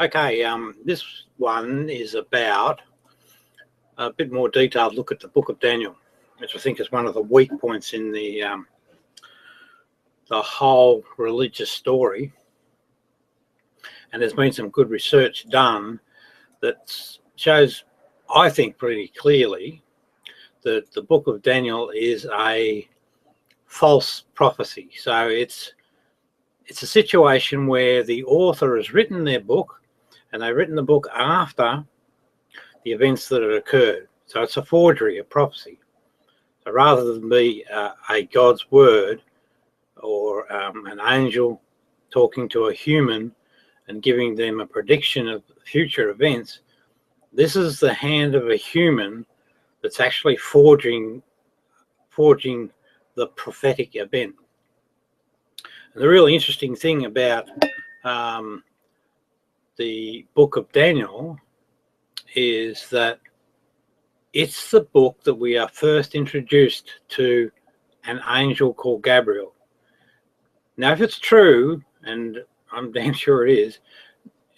Okay, this one is about a bit more detailed look at the Book of Daniel, which I think is one of the weak points in the whole religious story. And there's been some good research done that shows, I think, pretty clearly that the Book of Daniel is a false prophecy. So it's a situation where the author has written their book, and they've written the book after the events that had occurred. So it's a forgery, a prophecy. So rather than be a God's word or an angel talking to a human and giving them a prediction of future events, this is the hand of a human that's actually forging the prophetic event. And the really interesting thing about the Book of Daniel is that it's the book that we are first introduced to an angel called Gabriel. Now, if it's true, and I'm damn sure it is,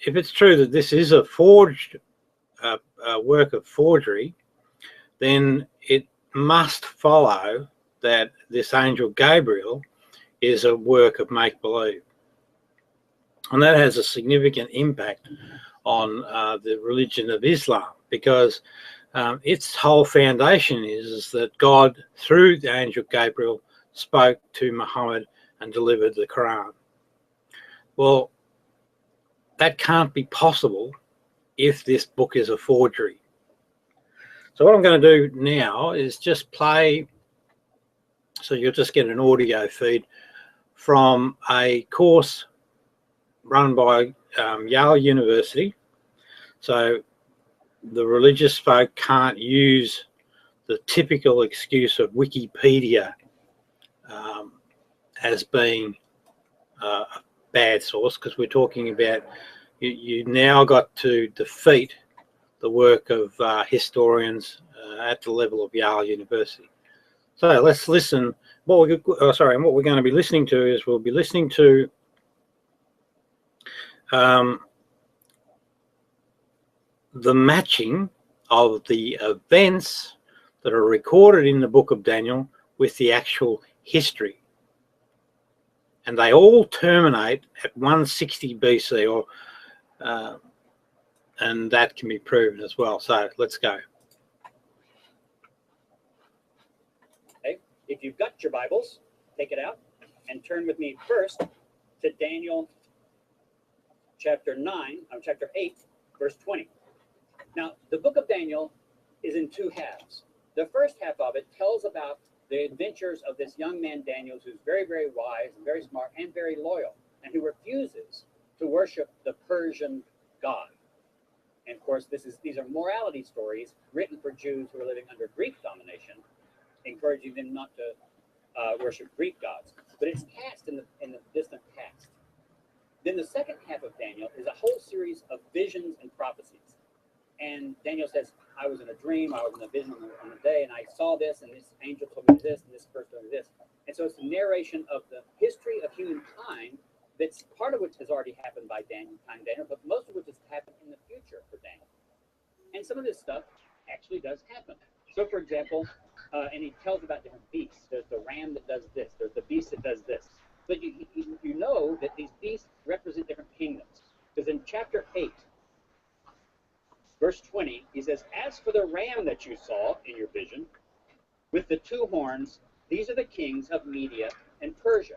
if it's true that this is a forged work of forgery, then it must follow that this angel Gabriel is a work of make-believe. And that has a significant impact on the religion of Islam, because its whole foundation is that God, through the angel Gabriel, spoke to Muhammad and delivered the Quran. Well, that can't be possible if this book is a forgery. So what I'm going to do now is just play, so you'll just get an audio feed from a course run by Yale University. So the religious folk can't use the typical excuse of Wikipedia as being a bad source, because we're talking about you now got to defeat the work of historians at the level of Yale University. So let's listen. What we're going to be listening to is we'll be listening to the matching of the events that are recorded in the Book of Daniel with the actual history. And they all terminate at 160 BC, or and that can be proven as well. So let's go. Okay, if you've got your Bibles, take it out and turn with me first to Daniel chapter 8, verse 20. Now, the book of Daniel is in two halves. The first half of it tells about the adventures of this young man Daniel, who's very, very wise and very smart and very loyal, and who refuses to worship the Persian god. And of course, these are morality stories written for Jews who are living under Greek domination, encouraging them not to worship Greek gods. But it's cast in the distant past. Then the second half of Daniel is a whole series of visions and prophecies. And Daniel says, I was in a dream, I was in a vision on a day, and I saw this, and this angel told me this, and this person told me this. And so it's the narration of the history of humankind, that's part of which has already happened by Daniel, but most of which has happened in the future for Daniel. And some of this stuff actually does happen. So, for example, and he tells about different beasts. There's the ram that does this. There's the beast that does this. But you know that these beasts represent different kingdoms. Because in chapter 8, verse 20, he says, as for the ram that you saw in your vision, with the two horns, these are the kings of Media and Persia.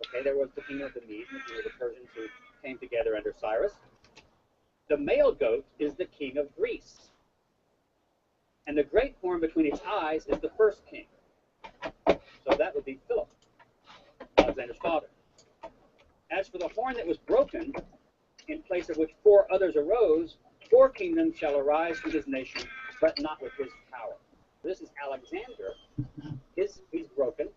Okay, there was the kingdom of the Medes and the kingdom of the Persians who came together under Cyrus. The male goat is the king of Greece. And the great horn between its eyes is the first king. So that would be Philip, Alexander's father. As for the horn that was broken, in place of which four others arose, 4 kingdoms shall arise from his nation, but not with his power. This is Alexander. He's broken,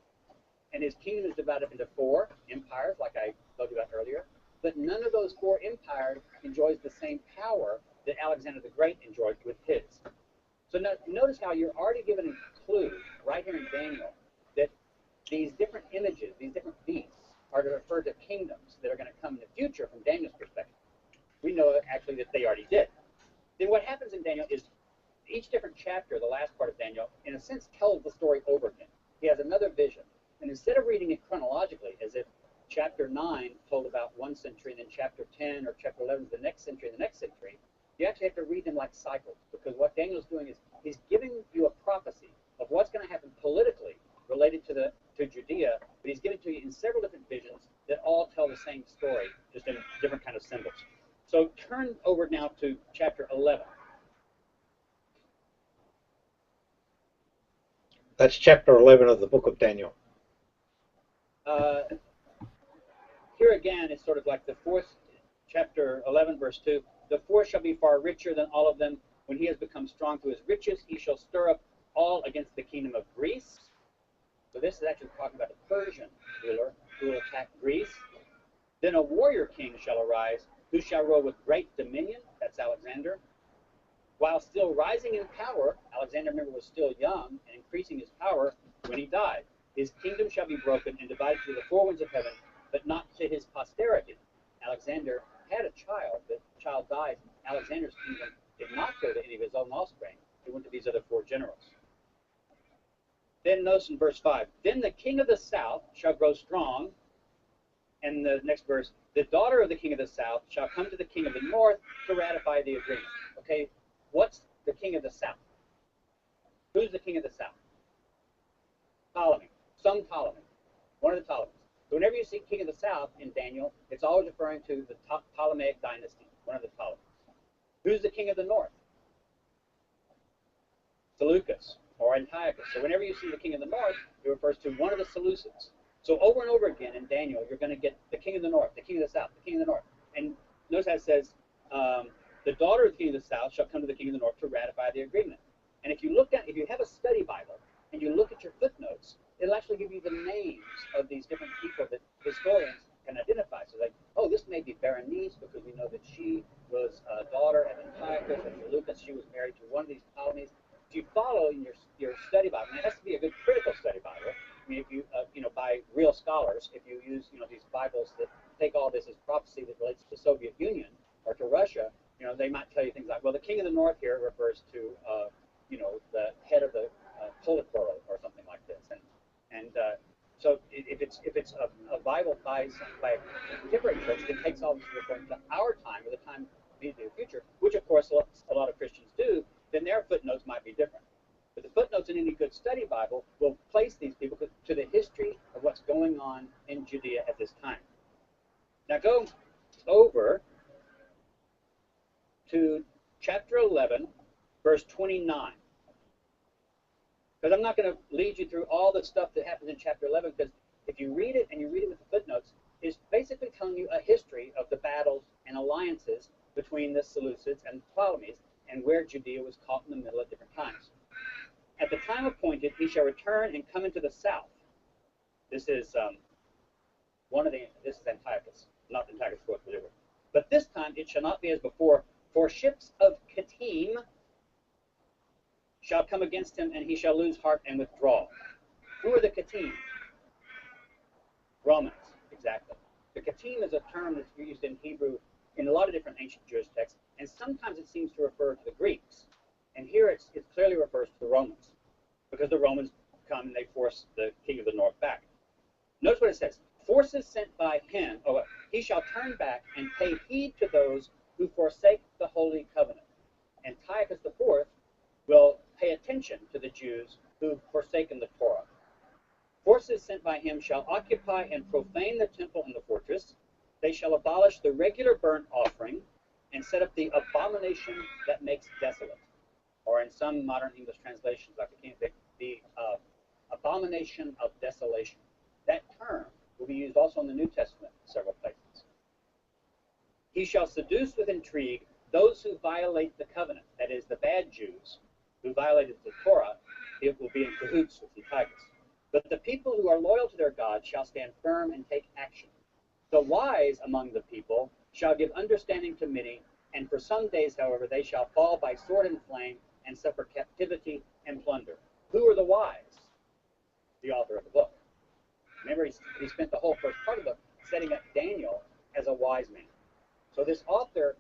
and his kingdom is divided into 4 empires, like I told you about earlier. But none of those 4 empires enjoys the same power that Alexander the Great enjoyed with his. So now, notice how you're already given a clue right here in Daniel that these different images, these different beasts, are to refer to kingdoms that are going to come in the future from Daniel's perspective. We know actually that they already did. Then what happens in Daniel is each different chapter, the last part of Daniel, in a sense, tells the story over again. He has another vision. And instead of reading it chronologically, as if chapter 9 told about one century, and then chapter 10 or chapter 11 the next century, and the next century, you actually have to read them like cycles. Because what Daniel's doing is he's giving you a prophecy of what's going to happen politically related to Judea, but he's giving it to you in several different visions that all tell the same story, just in different kind of symbols. So turn over now to chapter 11. That's chapter 11 of the book of Daniel. Here again, it's sort of like the fourth, chapter 11, verse 2. The fourth shall be far richer than all of them. When he has become strong through his riches, he shall stir up all against the kingdom of Greece. So this is actually talking about the Persian ruler who will attack Greece. Then a warrior king shall arise, who shall rule with great dominion. That's Alexander. While still rising in power, Alexander, remember, was still young and increasing his power when he died. His kingdom shall be broken and divided to the four winds of heaven, but not to his posterity. Alexander had a child. The child died. Alexander's kingdom did not go to any of his own offspring. It went to these other four generals. Then notice in verse 5, then the king of the south shall grow strong. And the next verse, the daughter of the king of the south shall come to the king of the north to ratify the agreement. Okay, what's the king of the south? Who's the king of the south? Ptolemy. Some Ptolemy. One of the Ptolemies. So whenever you see king of the south in Daniel, it's always referring to the Ptolemaic dynasty, one of the Ptolemies. Who's the king of the north? Seleucus or Antiochus. So whenever you see the king of the north, it refers to one of the Seleucids. So over and over again in Daniel, you're going to get the king of the north, the king of the south, the king of the north. And notice how it says, the daughter of the king of the south shall come to the king of the north to ratify the agreement. And if you have a study Bible and you look at your footnotes, it'll actually give you the names of these different people that historians can identify. So like, oh, this may be Berenice because we know that she was a daughter of Antiochus and Seleucus. She was married to one of these Ptolemies. If you follow in your study Bible, and it has to be a good critical study Bible. I mean, if you, by real scholars, if you use, these Bibles that take all this as prophecy that relates to the Soviet Union or to Russia, they might tell you things like, well, the king of the north here refers to, the head of the Politburo or something like this. And so if it's a Bible by a contemporary church that takes all this referring to our time or the time of the future, which of course a lot of Christians do, then their footnotes might be different. But the footnotes in any good study Bible will place these people to the history of what's going on in Judea at this time. Now go over to chapter 11, verse 29. Because I'm not going to lead you through all the stuff that happens in chapter 11, because if you read it and you read it with the footnotes, it's basically telling you a history of the battles and alliances between the Seleucids and the Ptolemies, and where Judea was caught in the middle at different times. At the time appointed, he shall return and come into the south. This is this is Antiochus, not Antiochus IV, whatever. But this time it shall not be as before, for ships of Kittim shall come against him, and he shall lose heart and withdraw. Who are the Kittim? Romans, exactly. The Kittim is a term that's used in Hebrew in a lot of different ancient Jewish texts, and sometimes it seems to refer to the Greeks. And here it clearly refers to the Romans, because the Romans come and they force the king of the north back. Notice what it says. Forces sent by him, he shall turn back and pay heed to those who forsake the holy covenant. Antiochus IV will pay attention to the Jews who've forsaken the Torah. Forces sent by him shall occupy and profane the temple and the fortress. They shall abolish the regular burnt offering and set up the abomination that makes desolate. Or in some modern English translations, like the abomination of desolation. That term will be used also in the New Testament in several places. He shall seduce with intrigue those who violate the covenant, that is, the bad Jews who violated the Torah. It will be in cahoots with Antiochus. But the people who are loyal to their God shall stand firm and take action. The wise among the people shall give understanding to many, and for some days, however, they shall fall by sword and flame and suffer captivity and plunder. Who are the wise? The author of the book. Remember, he spent the whole first part of the book setting up Daniel as a wise man. So this author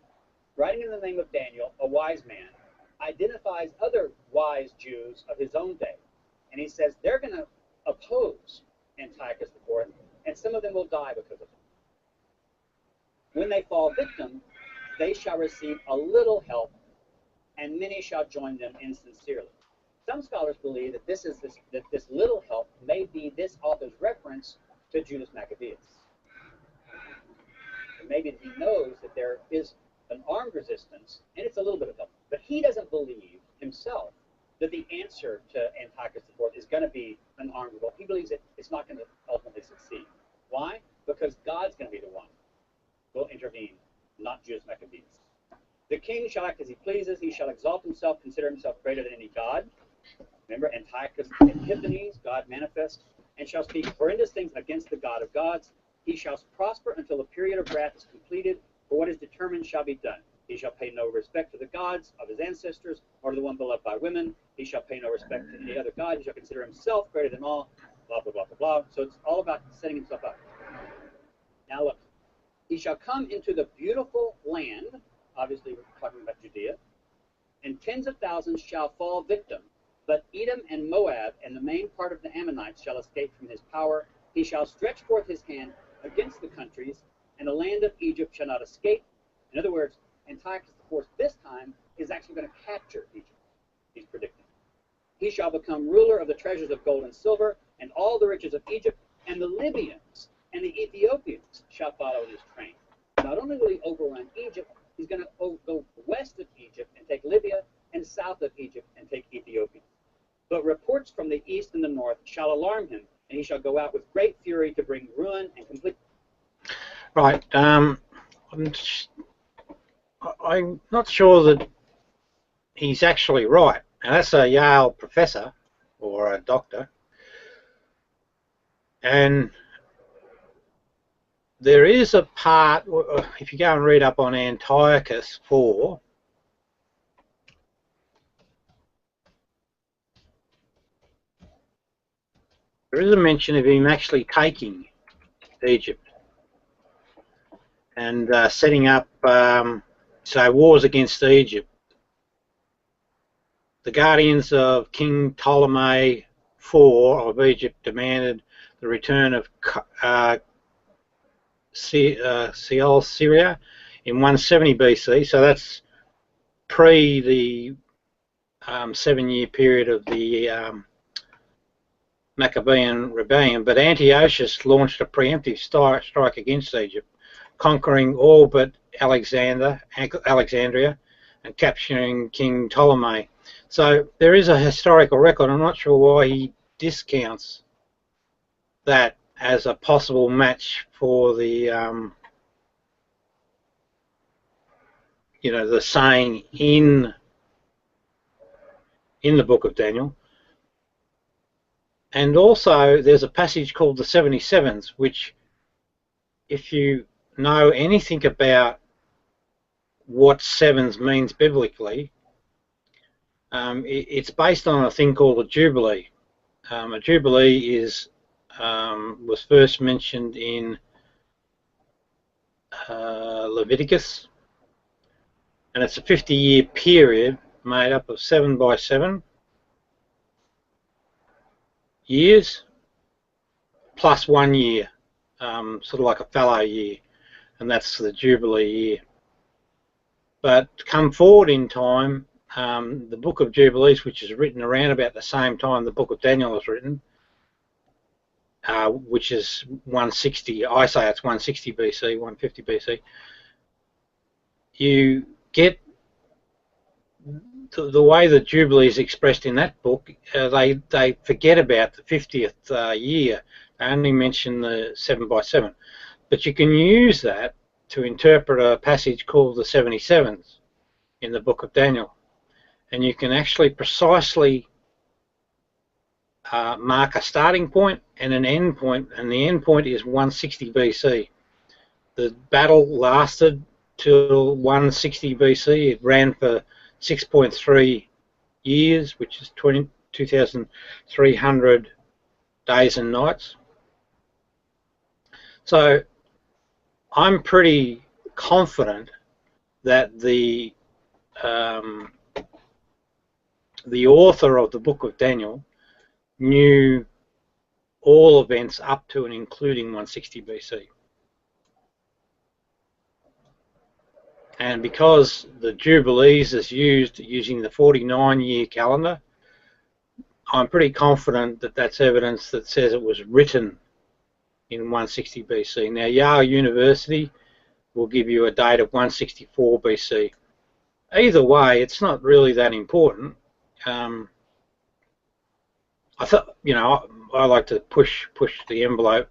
writing in the name of Daniel, a wise man, identifies other wise Jews of his own day. And he says they're going to oppose Antiochus IV, and some of them will die because of it. When they fall victim, they shall receive a little help, and many shall join them insincerely. Some scholars believe that this little help may be this author's reference to Judas Maccabeus. And maybe he knows that there is an armed resistance, and it's a little bit of help. But he doesn't believe himself that the answer to Antiochus IV is going to be an armed revolt. He believes that it's not going to ultimately succeed. Why? Because God's going to be the one who will intervene, not Judas Maccabeus. The king shall act as he pleases. He shall exalt himself, consider himself greater than any god. Remember, Antiochus Epiphanes, God manifest, and shall speak horrendous things against the God of gods. He shall prosper until the period of wrath is completed, for what is determined shall be done. He shall pay no respect to the gods of his ancestors, or to the one beloved by women. He shall pay no respect to any other god. He shall consider himself greater than all, blah, blah, blah, blah, blah. So it's all about setting himself up. Now look, he shall come into the beautiful land, obviously we're talking about Judea, and tens of thousands shall fall victim, but Edom and Moab and the main part of the Ammonites shall escape from his power. He shall stretch forth his hand against the countries, and the land of Egypt shall not escape. In other words, Antiochus IV this time is actually going to capture Egypt, he's predicting. He shall become ruler of the treasures of gold and silver, and all the riches of Egypt, and the Libyans and the Ethiopians shall follow in his train. Not only will he overrun Egypt, he's going to go west of Egypt and take Libya, and south of Egypt and take Ethiopia. But reports from the east and the north shall alarm him, and he shall go out with great fury to bring ruin and complete. Right. I'm not sure that he's actually right. And that's a Yale professor or a doctor. And there is a part, if you go and read up on Antiochus IV, there is a mention of him actually taking Egypt and setting up, wars against Egypt. The guardians of King Ptolemy IV of Egypt demanded the return of Syria in 170 BC, so that's pre the 7-year period of the Maccabean rebellion, but Antiochus launched a preemptive strike against Egypt, conquering all but Alexandria and capturing King Ptolemy. So there is a historical record. I'm not sure why he discounts that as a possible match for the the saying in the book of Daniel. And also there's a passage called the 77s, which, if you know anything about what sevens means biblically, it's based on a thing called a jubilee. A jubilee is was first mentioned in Leviticus, and it's a 50-year period made up of 7 by 7 years plus 1 year, sort of like a fallow year, and that's the Jubilee year. But come forward in time, the Book of Jubilees, which is written around about the same time the Book of Daniel was written, which is 160, I say it's 160 BC, 150 BC, you get the way the Jubilee is expressed in that book. They forget about the 50th year. They only mention the 7 by 7. But you can use that to interpret a passage called the 77s in the Book of Daniel. And you can actually precisely mark a starting point and an end point, and the end point is 160 BC. The battle lasted till 160 BC. It ran for 6.3 years, which is 2,300 days and nights. So I'm pretty confident that the author of the Book of Daniel knew all events up to and including 160 BC. And because the Jubilees is used using the 49-year calendar, I'm pretty confident that that's evidence that says it was written in 160 BC. Now, Yale University will give you a date of 164 BC. Either way, it's not really that important. I thought, I like to push the envelope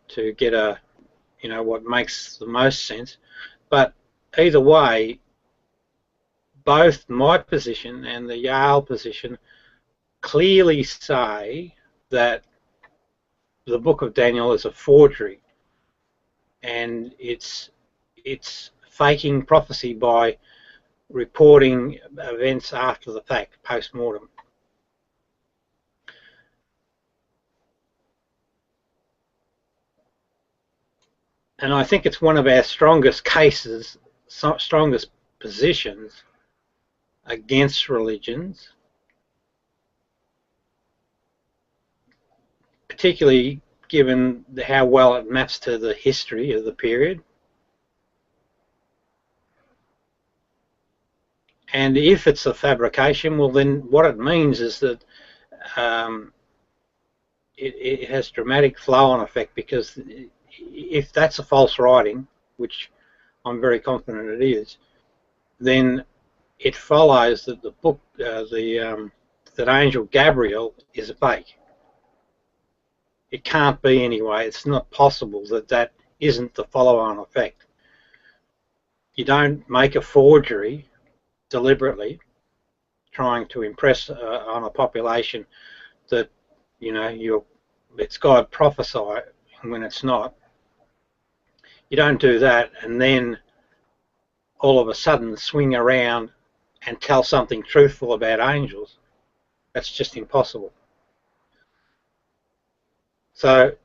to get what makes the most sense. But either way, both my position and the Yale position clearly say that the Book of Daniel is a forgery, and it's faking prophecy by reporting events after the fact, post-mortem. And I think it's one of our strongest cases, strongest positions against religions, particularly given how well it maps to the history of the period. And if it's a fabrication, well, then what it means is that it has dramatic flow-on effect, because if that's a false writing, which I'm very confident it is, then it follows that the book, that Angel Gabriel is a fake. It can't be anyway. It's not possible that that isn't the follow-on effect. You don't make a forgery deliberately trying to impress on a population that it's God prophesy when it's not. You don't do that and then all of a sudden swing around and tell something truthful about angels. That's just impossible. So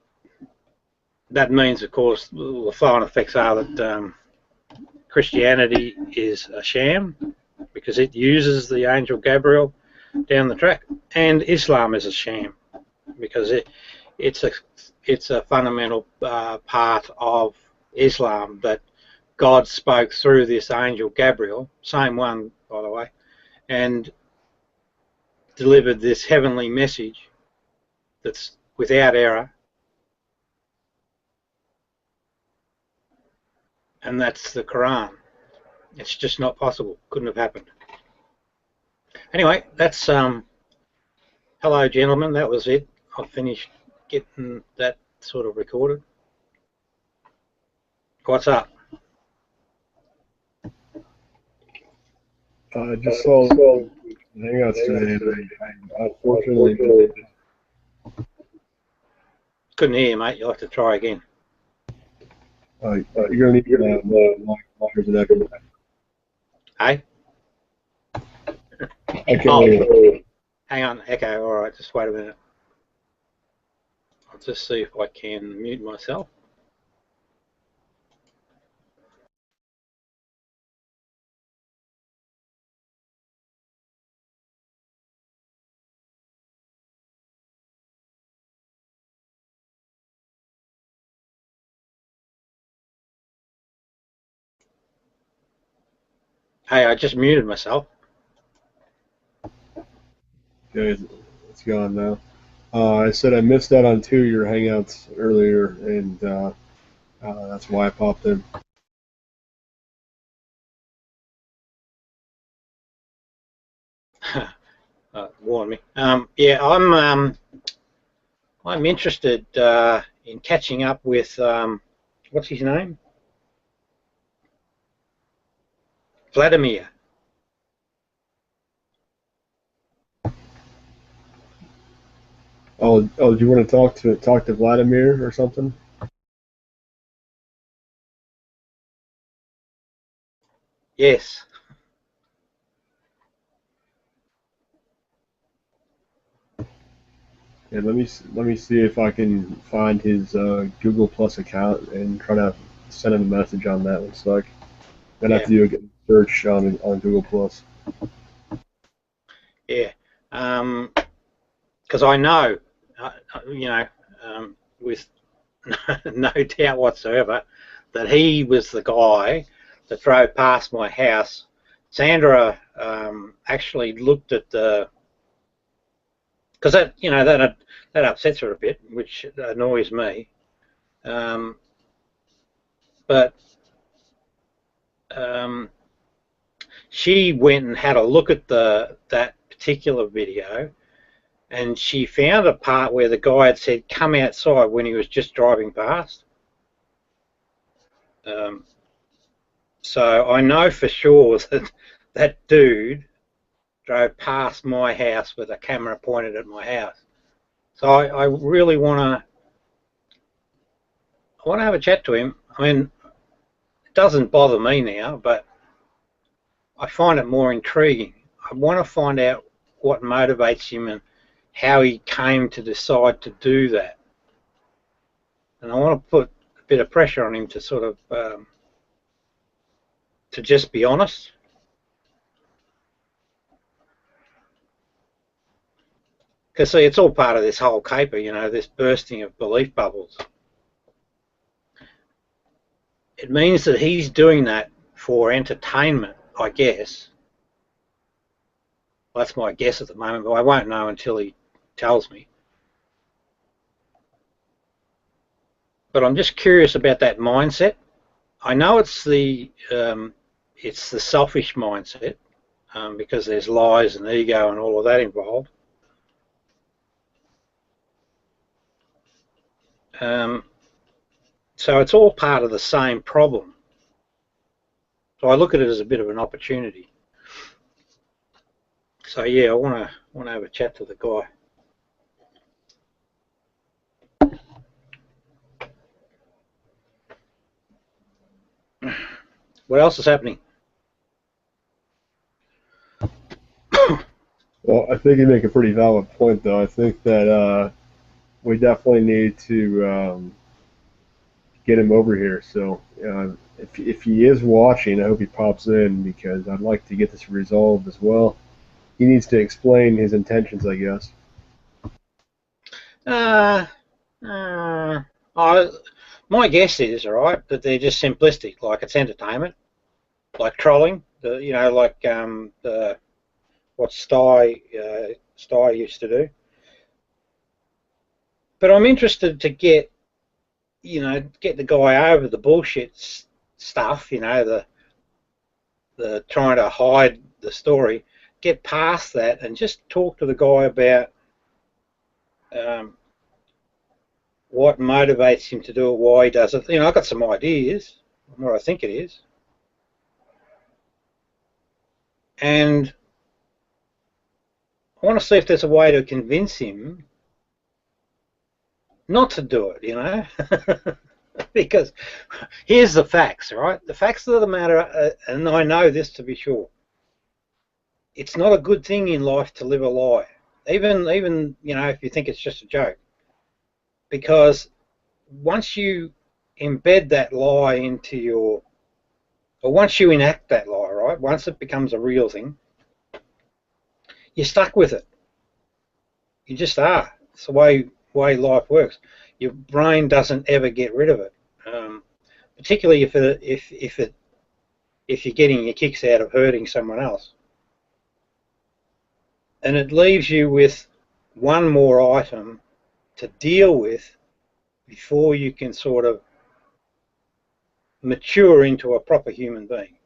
that means, of course, the flow-on effects are that Christianity is a sham because it uses the angel Gabriel down the track, and Islam is a sham because it's a fundamental part of Islam that God spoke through this angel Gabriel, same one by the way, and delivered this heavenly message that's without error, and that's the Quran. It's just not possible. Couldn't have happened. Anyway, that's hello gentlemen, that was it. I've finished getting that sort of recorded. What's up? I just saw Hangouts today, and I unfortunately couldn't hear you, mate. You'll have to try again. you're gonna need lockers and everything. Hey? Okay. Hang on, echo. All right, just wait a minute. I'll just see if I can mute myself. Hey, I just muted myself. Okay, it's gone now. I said I missed out on 2 of your Hangouts earlier, and that's why I popped in. Warn me. Yeah, I'm interested in catching up with what's his name? Vladimir. Oh, do you want to talk to Vladimir or something? Yes. Yeah, let me see if I can find his Google Plus account and try to send him a message on that. Looks like I'm gonna have to do search on Google Plus. Yeah, because I know, with no doubt whatsoever, that he was the guy that drove past my house. Sandra actually looked at the, because that upsets her a bit, which annoys me. But she went and had a look at that particular video, and she found a part where the guy had said, "Come outside," when he was just driving past. So I know for sure that that dude drove past my house with a camera pointed at my house. So I really want to have a chat to him. I mean, it doesn't bother me now, but I find it more intriguing. I want to find out what motivates him and how he came to decide to do that. And I want to put a bit of pressure on him to sort of to just be honest. Because, see, it's all part of this whole caper, this bursting of belief bubbles. It means that he's doing that for entertainment, I guess. Well, that's my guess at the moment, but I won't know until he tells me. But I'm just curious about that mindset. I know it's the selfish mindset, because there's lies and ego and all of that involved. So it's all part of the same problem. So I look at it as a bit of an opportunity. So yeah, I want to have a chat to the guy. What else is happening? Well, I think you make a pretty valid point, though. I think that we definitely need to get him over here. So if he is watching, I hope he pops in, because I'd like to get this resolved as well. He needs to explain his intentions, I guess. My guess is, all right, that they're just simplistic, like it's entertainment, like trolling. What Sty used to do. But I'm interested to get the guy over the bullshit stuff, the trying to hide the story, get past that and just talk to the guy about what motivates him to do it, why he does it. I've got some ideas on what I think it is. And I want to see if there's a way to convince him not to do it, because here's the facts, right? The facts of the matter, and I know this to be sure, it's not a good thing in life to live a lie, even if you think it's just a joke, because once you embed that lie or once you enact that lie, right, once it becomes a real thing, you're stuck with it. You just are. It's the way life works. Your brain doesn't ever get rid of it, particularly if you're getting your kicks out of hurting someone else. And it leaves you with one more item to deal with before you can sort of mature into a proper human being.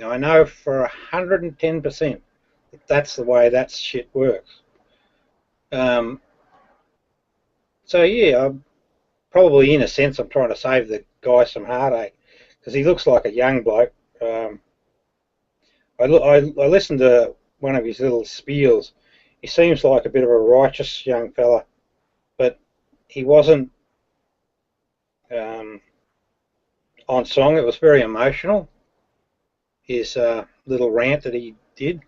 I know for 110% that's the way that shit works. So yeah, probably in a sense I'm trying to save the guy some heartache, because he looks like a young bloke. I listened to one of his little spiels. He seems like a bit of a righteous young fella, but he wasn't on song. It was very emotional, his little rant that he did.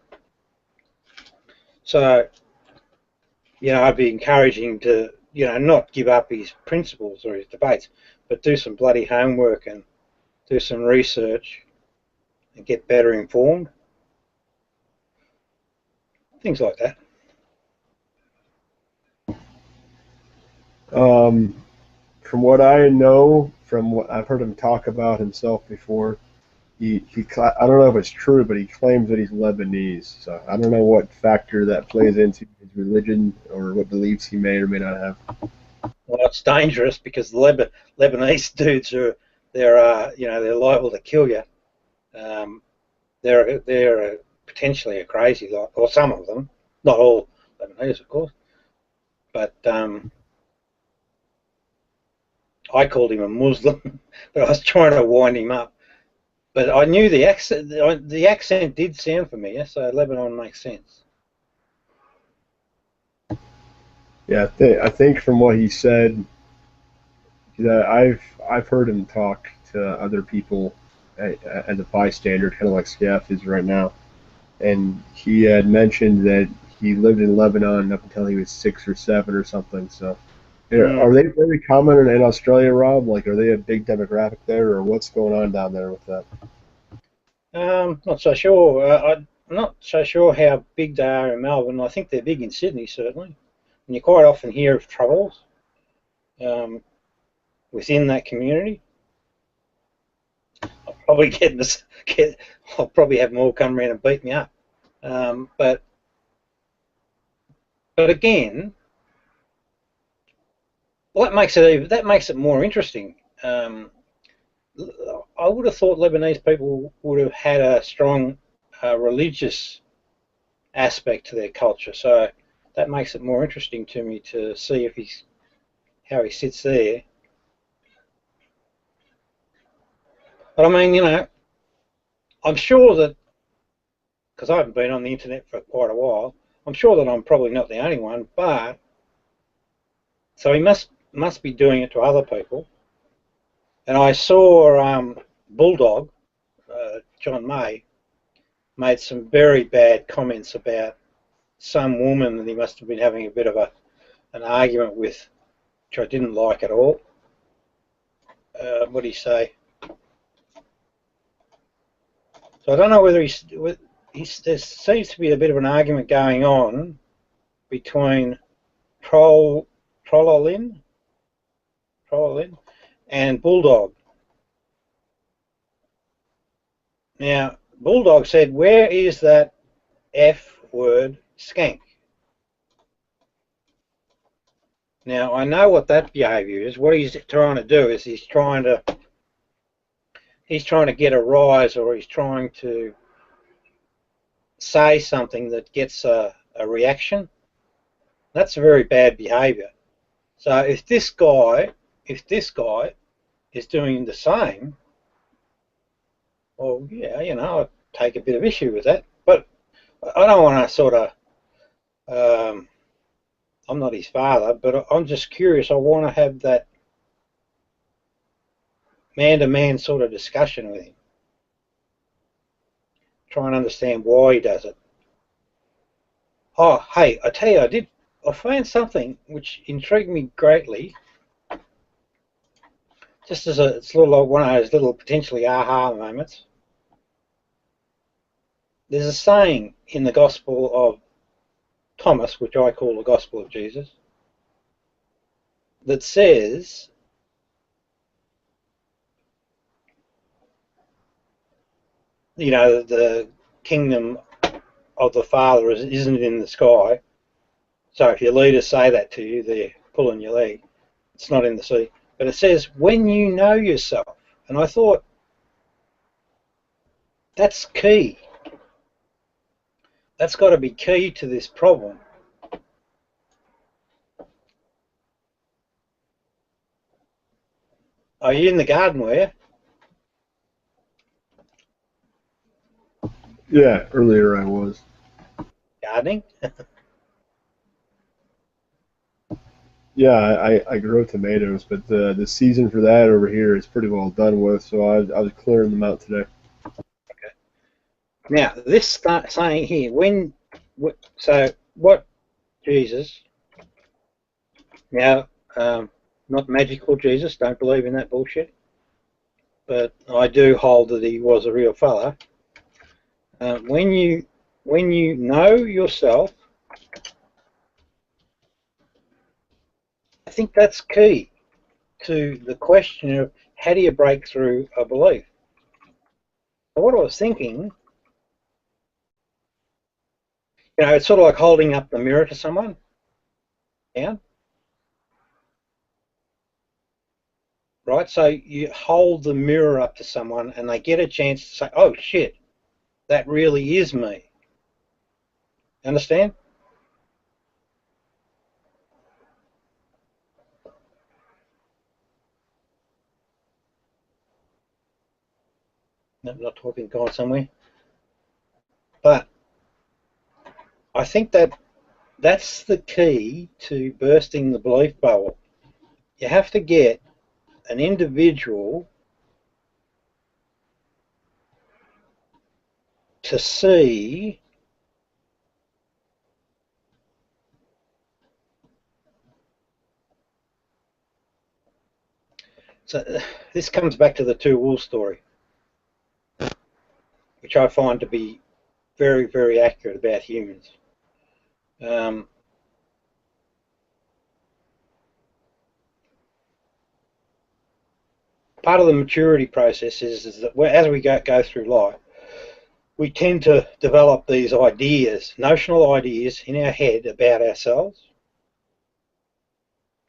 So I'd be encouraging to not give up his principles or his debates, but do some bloody homework and do some research and get better informed. Things like that. From what I know, from what I've heard him talk about himself before, I don't know if it's true, but he claims that he's Lebanese. So I don't know what factor that plays into his religion or what beliefs he may or may not have. Well, it's dangerous because the Lebanese dudes they're liable to kill you. They're potentially a crazy lot, or some of them, not all Lebanese, of course. But I called him a Muslim, but I was trying to wind him up. But I knew the accent. The accent did sound familiar, so Lebanon makes sense. Yeah, I think from what he said, that I've heard him talk to other people as a bystander, kind of like Scaff is right now, and he had mentioned that he lived in Lebanon up until he was 6 or 7 or something. So, are they very common in Australia, Rob? Like, are they a big demographic there, or what's going on down there with that? Not so sure. I'm not so sure how big they are in Melbourne. I think they're big in Sydney, certainly. And you quite often hear of troubles within that community. I'll probably I'll probably have more come around and beat me up. But again, well, that makes it more interesting. I would have thought Lebanese people would have had a strong religious aspect to their culture, so that makes it more interesting to me to see how he sits there. But I mean, I'm sure that, because I haven't been on the internet for quite a while, I'm sure that I'm probably not the only one, but so he must be doing it to other people. And I saw Bulldog, John May, made some very bad comments about some woman that he must have been having a bit of an argument with, which I didn't like at all. What did he say? So I don't know whether there seems to be a bit of an argument going on between Trollolin and Bulldog. Now, Bulldog said, "Where is that F word, skank?" Now, I know what that behaviour is. What he's trying to do is he's trying to get a rise, or he's trying to say something that gets a reaction. That's very bad behaviour. So if this guy is doing the same, well, yeah, I take a bit of issue with that. But I don't want to sort of, I'm not his father, but I'm just curious. I want to have that man-to-man sort of discussion with him. Try and understand why he does it. Oh, hey, I tell you, I found something which intrigued me greatly. Just as it's a little like one of those little potentially aha moments. There's a saying in the Gospel of Thomas, which I call the Gospel of Jesus, that says, the kingdom of the Father isn't in the sky. So if your leaders say that to you, they're pulling your leg. It's not in the sea. But it says, when you know yourself. And I thought, that's key. That's got to be key to this problem. Are you in the garden, were you? Yeah, earlier I was. Gardening? Yeah, I grow tomatoes, but the season for that over here is pretty well done with, so I was clearing them out today. Okay. Now, this saying here, so what Jesus, now, not magical Jesus, don't believe in that bullshit, but I do hold that he was a real fella. When you know yourself, I think that's key to the question of how do you break through a belief. So what I was thinking, it's sort of like holding up the mirror to someone. Yeah. Right? So you hold the mirror up to someone and they get a chance to say, oh shit, that really is me. Understand? No, not talking, gone somewhere. But I think that's the key to bursting the belief bubble. You have to get an individual to see so this comes back to the two wolves story, which I find to be very, very accurate about humans. Part of the maturity process is that as we go through life, we tend to develop these ideas, notional ideas in our head about ourselves,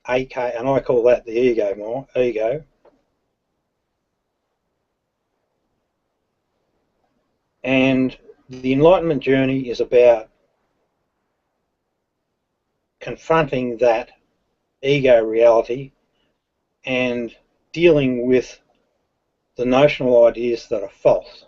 and I call that the ego. And the enlightenment journey is about confronting that ego reality and dealing with the notional ideas that are false.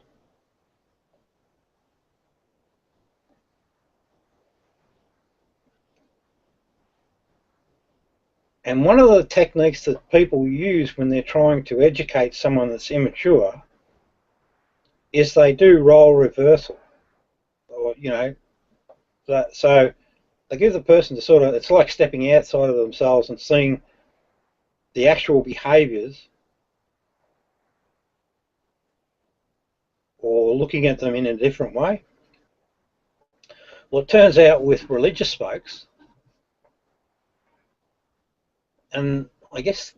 And one of the techniques that people use when they're trying to educate someone that's immature is they do role reversal. Or, so they give the person to sort of, it's like stepping outside of themselves and seeing the actual behaviours or looking at them in a different way. Well, it turns out with religious folks, and I guess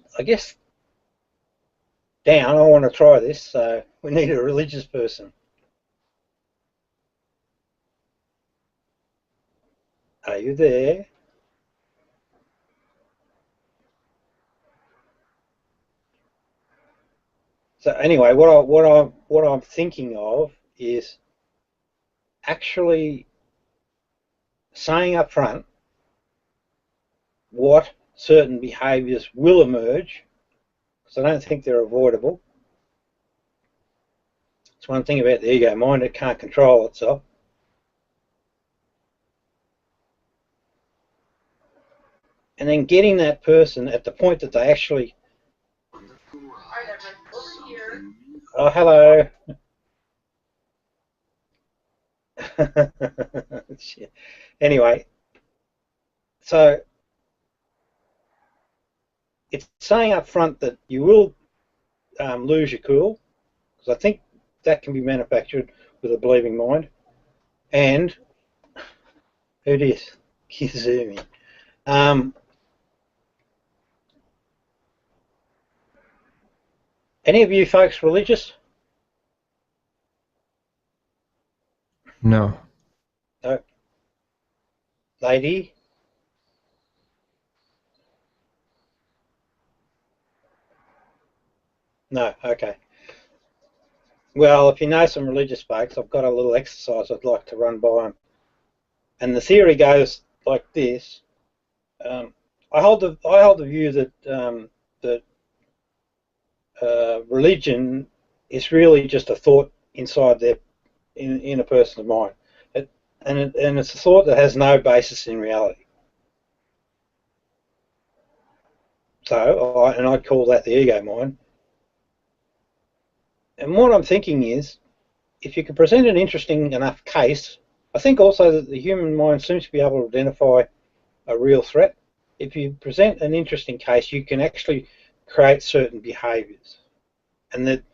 Dan, I want to try this, so we need a religious person. Are you there? So anyway, what I'm thinking of is actually saying up front what certain behaviours will emerge, because I don't think they're avoidable. It's one thing about the ego mind, it can't control itself. And then getting that person at the point that they actually... Oh, hello. Anyway, so it's saying up front that you will lose your cool, because I think that can be manufactured with a believing mind. And who it is? Kizumi. Any of you folks religious? No. No. Lady? No, okay. Well, if you know some religious folks, I've got a little exercise I'd like to run by them. And the theory goes like this. I hold the view that religion is really just a thought inside in a person's mind, and it's a thought that has no basis in reality. So, I'd call that the ego mind. And what I'm thinking is, if you can present an interesting enough case, I think also that the human mind seems to be able to identify a real threat. If you present an interesting case, you can actually create certain behaviours. And that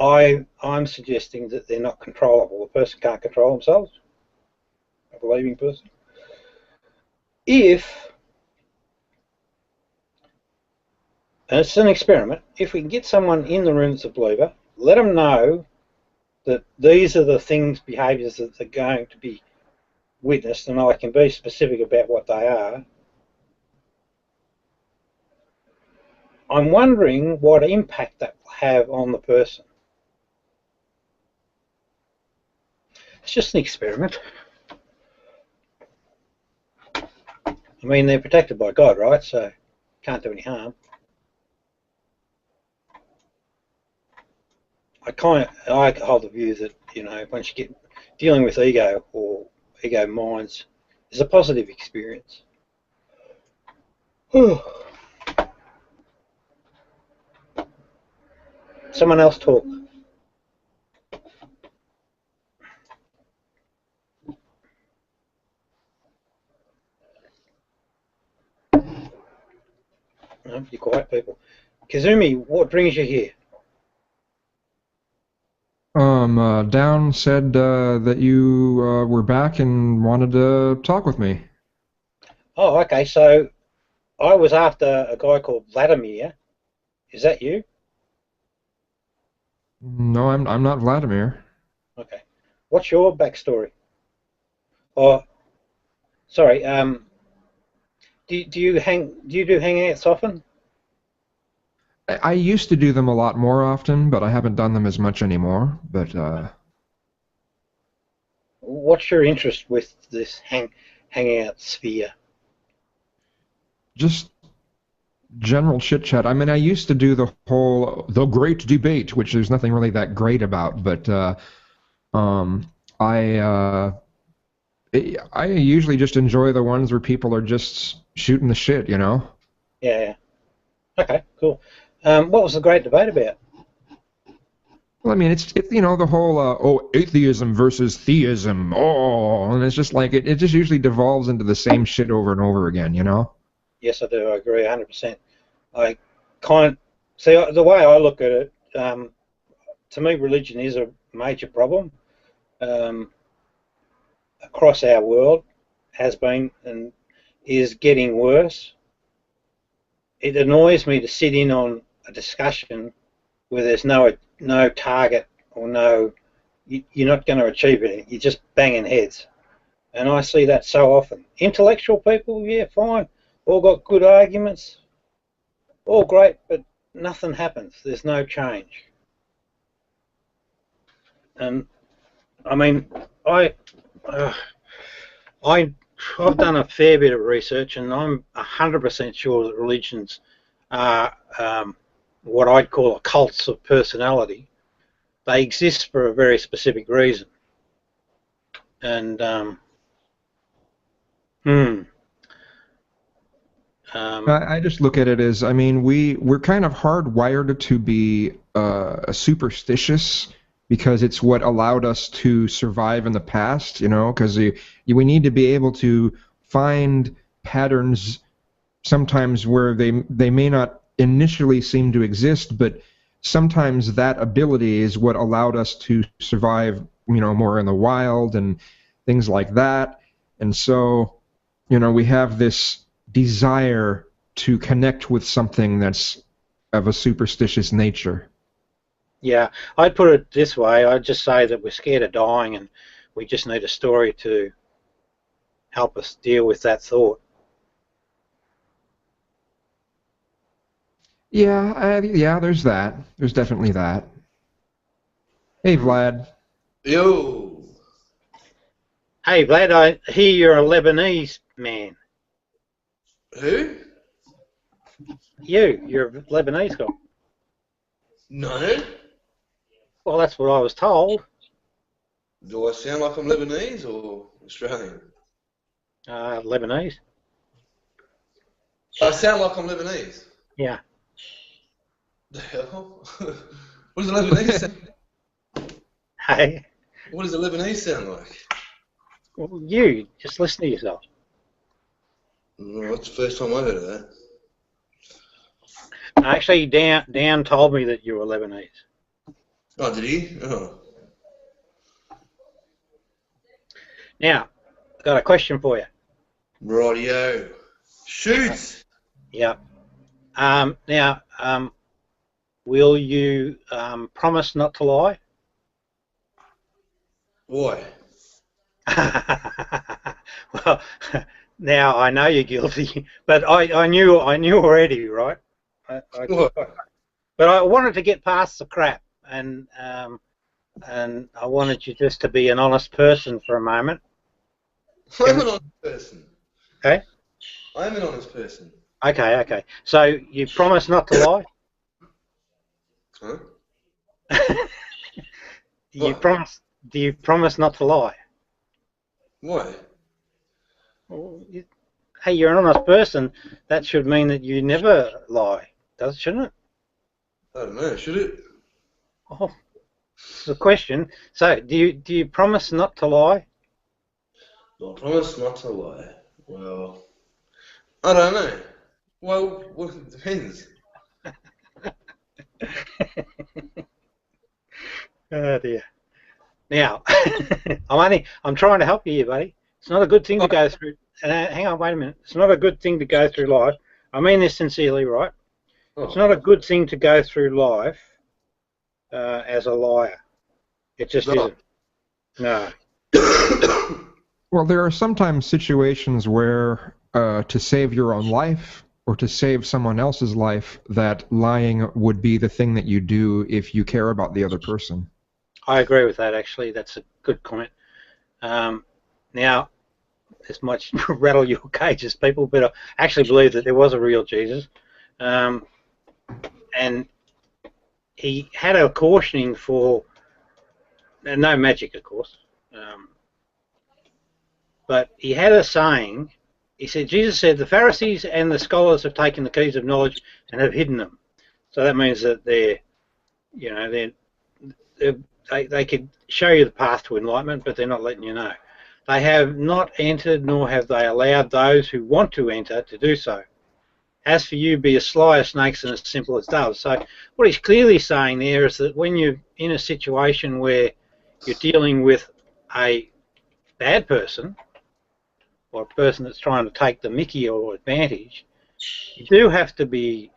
I'm suggesting that they're not controllable. The person can't control themselves, a believing person. If, and it's an experiment, if we can get someone in the room that's a believer, let them know that these are the things, behaviours that are going to be witnessed, and I can be specific about what they are. I'm wondering what impact that will have on the person. It's just an experiment. I mean, they're protected by God, right? So can't do any harm. I hold the view that, you know, once you get dealing with ego or ego minds, is a positive experience. Someone else talk. No, you're quiet, people. Kazumi, what brings you here? Down said that you were back and wanted to talk with me. Oh, okay. So I was after a guy called Vladimir. Is that you? No, I'm not Vladimir. Okay. What's your backstory? Oh, sorry. Do you do hangouts often? I used to do them a lot more often, but I haven't done them as much anymore. But What's your interest with this hangout sphere? just general chit chat. I mean, I used to do the great debate, which there's nothing really that great about. But I I usually just enjoy the ones where people are just shooting the shit, you know. Yeah. Okay. Cool. What was the great debate about? Well, I mean, it's you know, the whole atheism versus theism. Oh, and it's just like it just usually devolves into the same shit over and over again, you know. Yes, I do. I agree 100%. I kind see the way I look at it. To me, religion is a major problem across our world. Has been and is getting worse. It annoys me to sit in on a discussion where there's no target or you're not going to achieve anything. You're just banging heads, and I see that so often. Intellectual people, yeah, fine, all got good arguments, all great, but nothing happens. There's no change. And I mean, I've done a fair bit of research, and I'm 100% sure that religions are what I'd call cults of personality. They exist for a very specific reason. And I just look at it as, I mean, we're kind of hardwired to be superstitious because it's what allowed us to survive in the past, you know, because we need to be able to find patterns sometimes where they may not initially seem to exist, but sometimes that ability is what allowed us to survive, you know, more in the wild and things like that. And so, you know, we have this desire to connect with something that's of a superstitious nature. yeah, I'd put it this way. I'd just say that we're scared of dying, and we just need a story to help us deal with that thought. Yeah, there's that. There's definitely that. Hey, Vlad. Yo. Hey, Vlad, I hear you're a Lebanese man. Who? You're a Lebanese guy. No. Well, that's what I was told. Do I sound like I'm Lebanese or Australian? Lebanese. I sound like I'm Lebanese. Yeah. The hell? What does a Lebanese sound? Hey. What does a Lebanese sound like? Well, you just listen to yourself. No, that's the first time I heard of that. Actually, Dan told me that you were Lebanese. Oh, did he? Oh. Now, I've got a question for you. Rightio. Shoot! Yeah. Now, will you promise not to lie? Why? Well, now I know you're guilty, but I knew already, right? What? But I wanted to get past the crap, and I wanted you just to be an honest person for a moment. I'm an honest person. Okay. I'm an honest person. Okay. So you promise not to lie? Huh? Do you promise not to lie? Why? Well, hey, you're an honest person. That should mean that you never lie, shouldn't it? I don't know, should it? Oh, it's a question. So, do you promise not to lie? I promise not to lie. Well, I don't know. Well, it depends. Oh dear. Now, I'm trying to help you here, buddy. It's not a good thing to go through. Hang on, wait a minute. It's not a good thing to go through life. I mean this sincerely, right? Oh. It's not a good thing to go through life as a liar. It just isn't. No. Well, there are sometimes situations where to save your own life or to save someone else's life, that lying would be the thing that you do if you care about the other person. I agree with that, actually. That's a good comment. Now, this might rattle your cages, people, but I actually believe that there was a real Jesus. And he had a cautioning for, no magic, of course, but he had a saying. He said, Jesus said, the Pharisees and the scholars have taken the keys of knowledge and have hidden them. So that means that they could show you the path to enlightenment, but they're not letting you know. They have not entered, nor have they allowed those who want to enter to do so. As for you, be as sly as snakes and as simple as doves. So what he's clearly saying there is that when you're in a situation where you're dealing with a bad person, or a person that's trying to take the mickey or advantage, you do have to be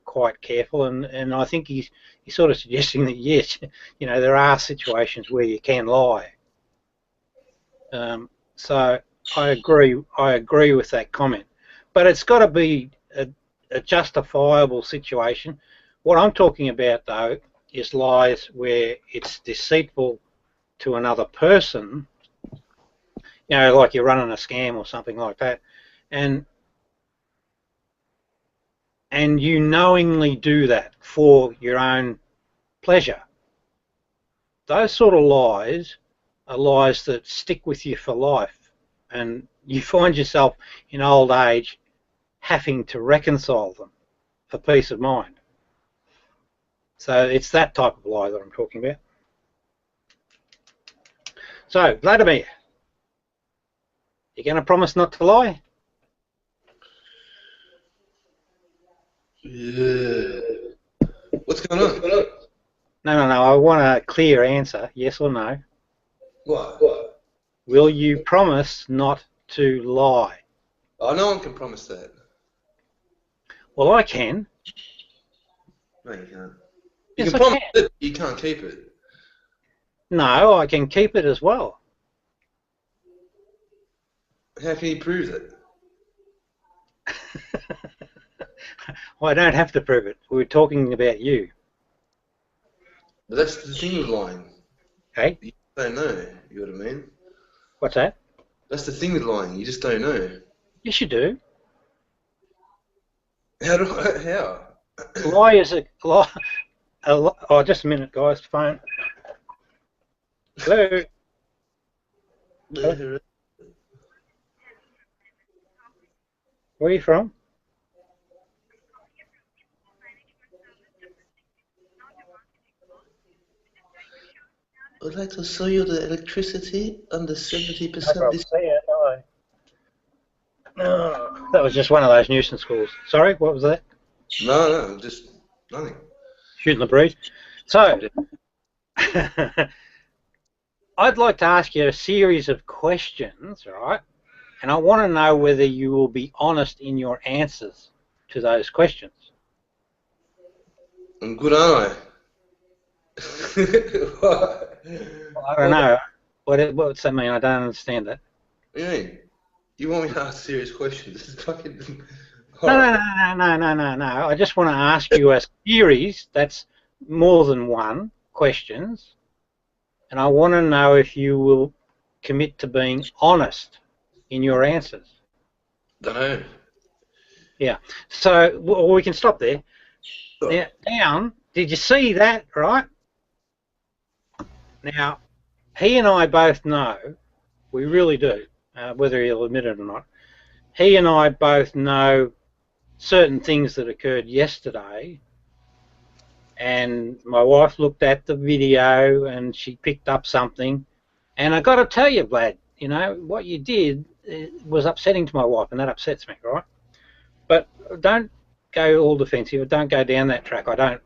quite careful. And I think he's sort of suggesting that, yes, there are situations where you can lie. So I agree with that comment. But it's got to be a justifiable situation. What I'm talking about, though, is lies where it's deceitful to another person, like you're running a scam or something like that, and you knowingly do that for your own pleasure. Those sort of lies are lies that stick with you for life, and you find yourself in old age having to reconcile them for peace of mind. So it's that type of lie that I'm talking about. So, Vladimir, you going to promise not to lie? Yeah. What's going on? No. I want a clear answer, yes or no. What? Will you promise not to lie? Oh, no one can promise that. Well, I can. No, you can't. Yes, You can promise it, you can't keep it. No, I can keep it as well. How can you prove it? Well, I don't have to prove it. We're talking about you. But that's the thing with lying. Okay? You don't know, you know what I mean? What's that? That's the thing with lying, you just don't know. Yes, you do. How? Lie is a lie. Oh, just a minute, guys. Phone. Hello. Hello? Where are you from? I'd like to show you the electricity under 70% No, that was just one of those nuisance calls. Sorry, what was that? No, just nothing. Shooting the breeze. So, I'd like to ask you a series of questions, right? And I want to know whether you will be honest in your answers to those questions. I'm good, aren't I? What? I don't know. What's that mean? I don't understand that. What do you mean? You want me to ask serious questions? This is fucking... No. I just want to ask you a series that's more than one questions, and I want to know if you will commit to being honest in your answers. Don't know. Yeah. So we can stop there. Now, down. Did you see that? Right. Now, he and I both know. We really do. Whether he'll admit it or not. He and I both know certain things that occurred yesterday, and my wife looked at the video and she picked up something, and I got to tell you, Vlad, you know what you did was upsetting to my wife, and that upsets me, right? But don't go all defensive. Don't go down that track. I don't.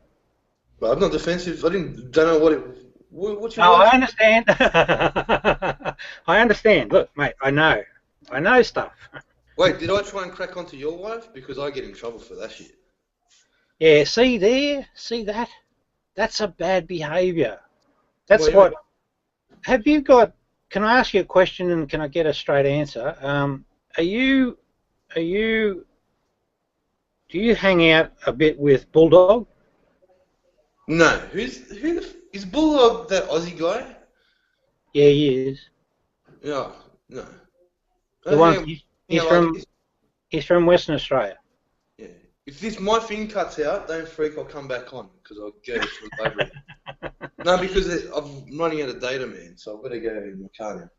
But I'm not defensive. Don't know what it. What's your No, wife? I understand. I understand. Look, mate, I know stuff. Wait, did I try and crack onto your wife? Because I get in trouble for that shit. Yeah, see there? See that? That's a bad behaviour. That's Well, what... Have you got... Can I ask you a question and can I get a straight answer? Do you hang out a bit with Bulldog? No. Is Bulldog that Aussie guy? Yeah, he is. Yeah, no. The one, he's from Western Australia. Yeah. If my thing cuts out, don't freak, I'll come back on, because I'll go from over it. No, because I'm running out of data, man, so I've got to go in my car now.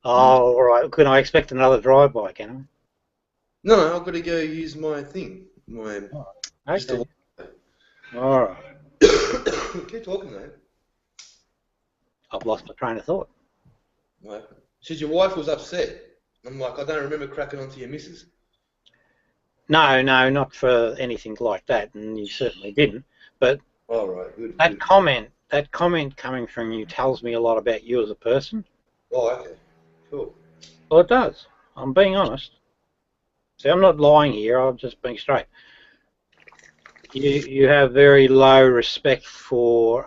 Oh, all right. Can I expect another drive-by, can I? No, I've got to go use my thing. Okay. All right. Keep talking, though. I've lost my train of thought. What? Says your wife was upset. I'm like, I don't remember cracking onto your missus. No, not for anything like that, and you certainly didn't. But all right, good. That comment coming from you tells me a lot about you as a person. Oh, okay, cool. Well, it does. I'm being honest. See, I'm not lying here. I'm just being straight. You have very low respect for.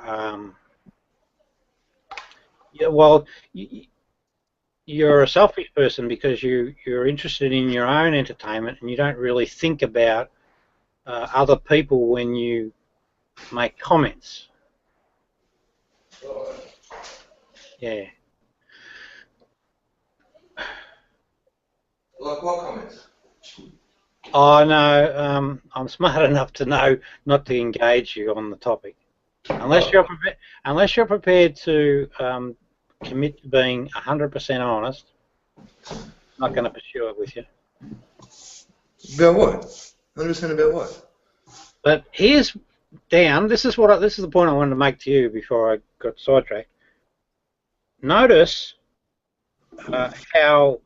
You're a selfish person because you're interested in your own entertainment and you don't really think about other people when you make comments. Yeah. Like what comments? Oh no, I'm smart enough to know not to engage you on the topic, unless you're prepared to commit to being 100% honest. I'm not going to pursue it with you. About what? 100% about what? But here's down. This is the point I wanted to make to you before I got sidetracked. Notice how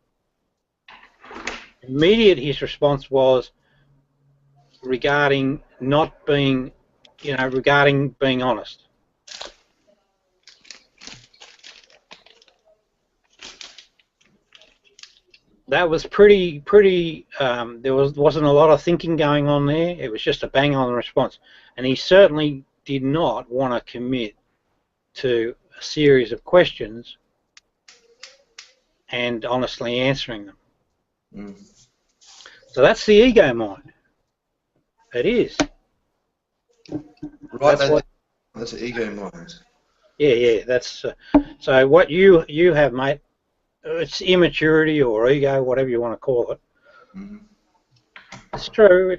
immediate his response was regarding not being, regarding being honest. That was pretty. There wasn't a lot of thinking going on there. It was just a bang-on response, and he certainly did not want to commit to a series of questions and honestly answering them. Mm. So that's the ego mind. It is. Right. That's an ego mind. Yeah. That's so. What you have, mate. It's immaturity or ego, whatever you want to call it. Mm-hmm. It's true.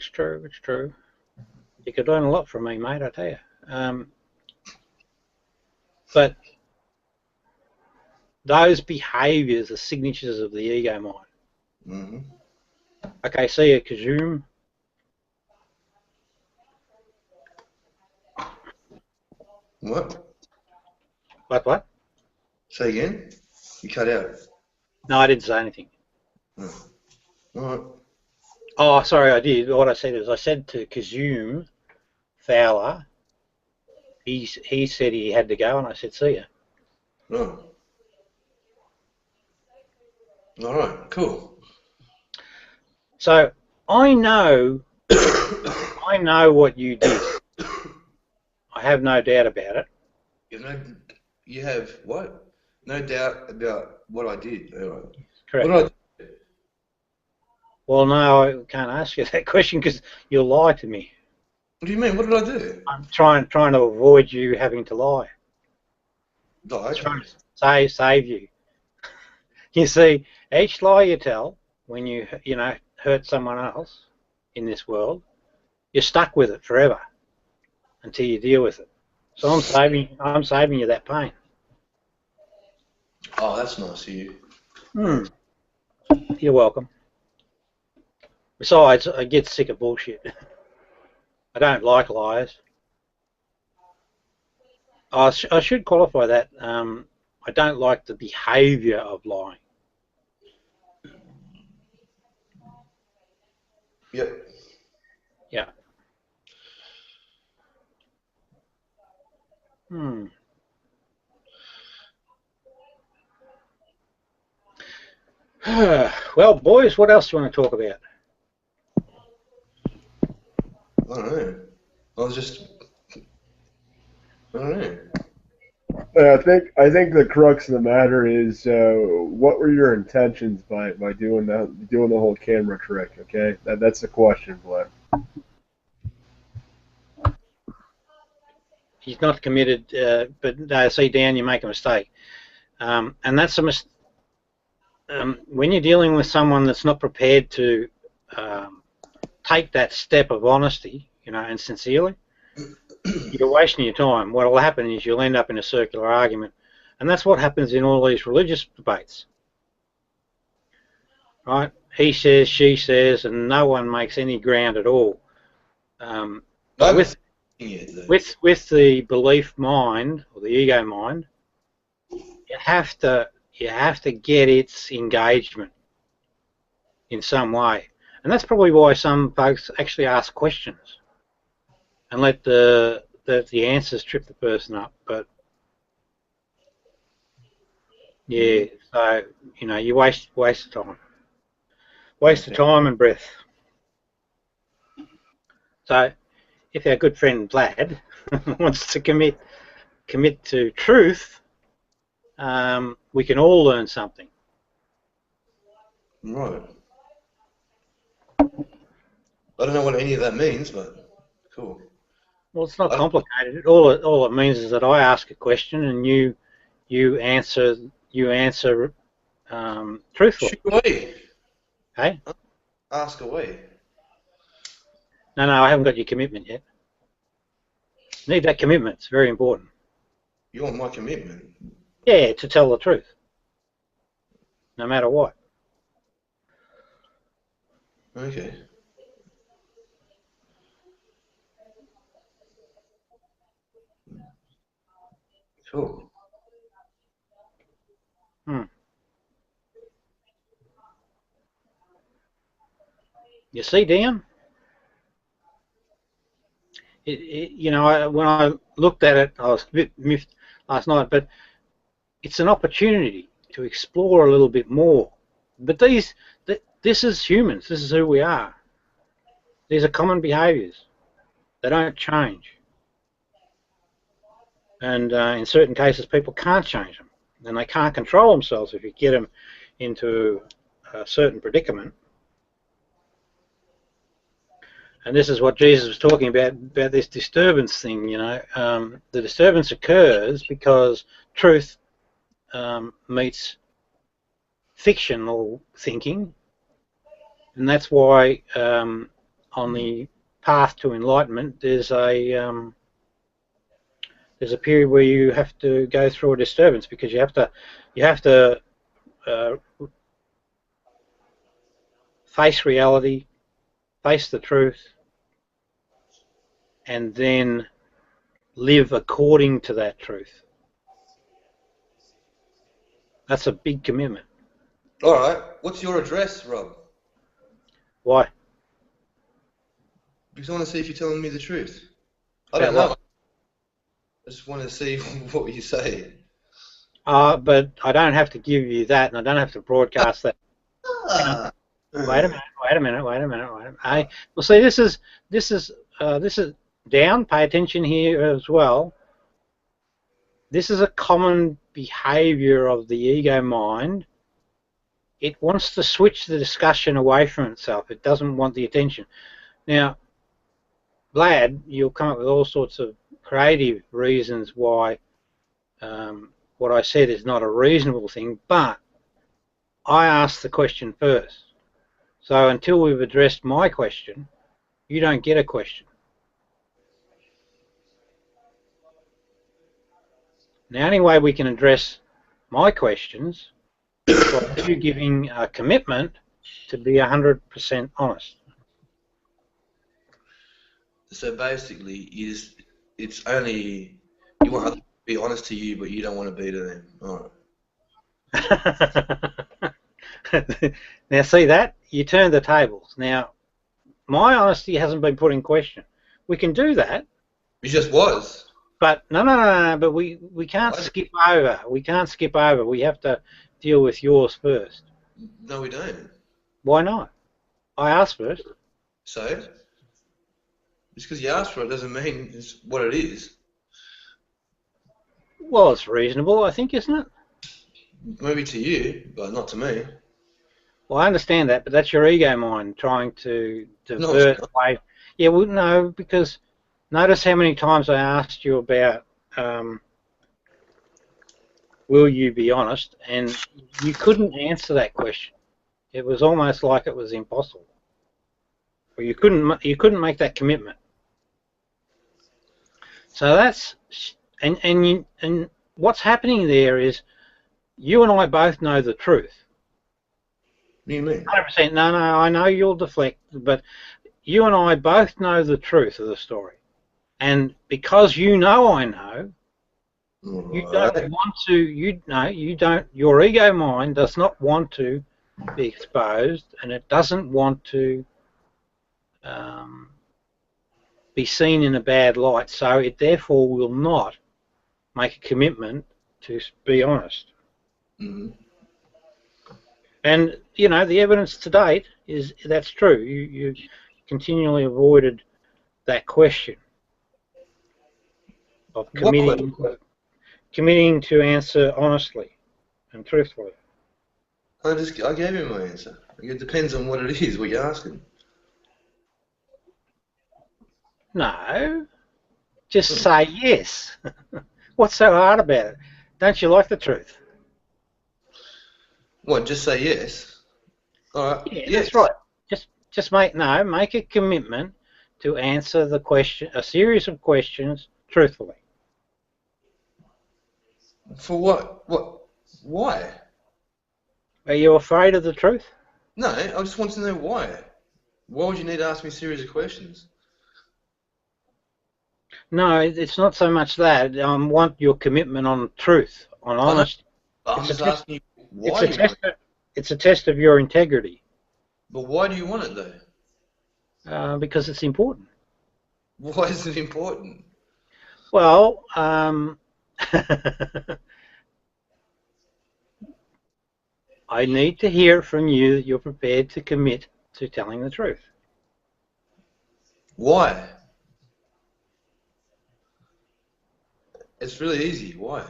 You could learn a lot from me, mate, I tell you. But those behaviours are signatures of the ego mind. Mm-hmm. Okay, see you, Kazum. What? What? Say again? You cut out. No, I didn't say anything. Oh. All right. Oh, sorry, I did. What I said is I said to Kazum Fowler, he said he had to go, and I said, see ya. Oh. All right, cool. So I know what you did. I have no doubt about it. You have what? No doubt about what I did. All right. Correct. What did I do? Well, no, I can't ask you that question because you'll lie to me. What do you mean? What did I do? I'm trying to avoid you having to lie. Lie? Trying to save you. You see, each lie you tell when you hurt someone else in this world, you're stuck with it forever until you deal with it. So I'm saving you that pain. Oh, that's nice of you. You're welcome. Besides, I get sick of bullshit. I don't like liars. I should qualify that. I don't like the behaviour of lying. Yep. Yeah. Well, boys, what else do you want to talk about? I don't know. I don't know. I think the crux of the matter is what were your intentions by doing the whole camera trick? Okay, that's the question, Blair. He's not committed, but no, see, Dan, you make a mistake, and that's a mistake. When you're dealing with someone that's not prepared to take that step of honesty, and sincerely, you're wasting your time. What will happen is you'll end up in a circular argument, and that's what happens in all these religious debates, right? He says, she says, and no one makes any ground at all. With the belief mind or the ego mind, you have to get its engagement in some way, and that's probably why some folks actually ask questions and let the answers trip the person up. But yeah, so you waste of time, waste of time and breath. So if our good friend Vlad wants to commit to truth, we can all learn something. Right. I don't know what any of that means, but cool. Well, it's not complicated. All it means is that I ask a question and you answer truthfully. Shoot away. Hey? Ask away. No, I haven't got your commitment yet. Need that commitment. It's very important. You want my commitment? Yeah, to tell the truth, no matter what. Okay. Cool. You see, Dan, when I looked at it, I was a bit miffed last night, but it's an opportunity to explore a little bit more. But this is humans. This is who we are. These are common behaviours. They don't change. And in certain cases, people can't change them. And they can't control themselves if you get them into a certain predicament. And this is what Jesus was talking about this disturbance thing, The disturbance occurs because truth meets fictional thinking. And that's why on the path to enlightenment, there's a period where you have to go through a disturbance because you have to face reality, face the truth, and then live according to that truth. That's a big commitment. All right. What's your address, Rob? Why? Because I want to see if you're telling me the truth. I don't know. What? I just want to see what you say. But I don't have to give you that, and I don't have to broadcast that. Ah. Wait a minute. Hey, well, see, this is down. Pay attention here as well. This is a common behaviour of the ego mind. It wants to switch the discussion away from itself. It doesn't want the attention. Now, Vlad, you'll come up with all sorts of creative reasons why what I said is not a reasonable thing, but I asked the question first. So until we've addressed my question, you don't get a question. The only way we can address my questions is by you giving a commitment to be 100% honest. So basically, it's only you want others to be honest to you, but you don't want to be to them. All right. Now, see that? You turn the tables. Now, my honesty hasn't been put in question. We can do that. It just was. But no. But we can't skip over. We can't skip over. We have to deal with yours first. No, we don't. Why not? I asked first. So? Just because you asked for it doesn't mean it's what it is. Well, it's reasonable, I think, isn't it? Maybe to you, but not to me. Well, I understand that, but that's your ego mind trying to divert away. Yeah, well, no, because notice how many times I asked you about will you be honest, and you couldn't answer that question. It was almost like it was impossible. Or you couldn't make that commitment. So that's and what's happening there is you and I both know the truth. What do you mean? 100%. No, I know you'll deflect, but you and I both know the truth of the story. And because you know I know, you don't want to, you don't, your ego mind does not want to be exposed, and it doesn't want to be seen in a bad light, so it therefore will not make a commitment to be honest. Mm-hmm. And you know, the evidence to date is that's true. You continually avoided that question of committing to answer honestly and truthfully. I gave you my answer. It depends on what it is, what you're asking. No, just say yes. What's so hard about it? Don't you like the truth? What? Just say yes. All right. Yeah, yes. That's right. Just make a commitment to answer the question, a series of questions, truthfully. For what? What? Why? Are you afraid of the truth? No, I just want to know why. Why would you need to ask me a series of questions? No, it's not so much that. I want your commitment on truth, on honesty. I'm just asking you why you want it. It's a test of your integrity. But why do you want it, though? Because it's important. Why is it important? Well, I need to hear from you that you're prepared to commit to telling the truth. Why? It's really easy. Why?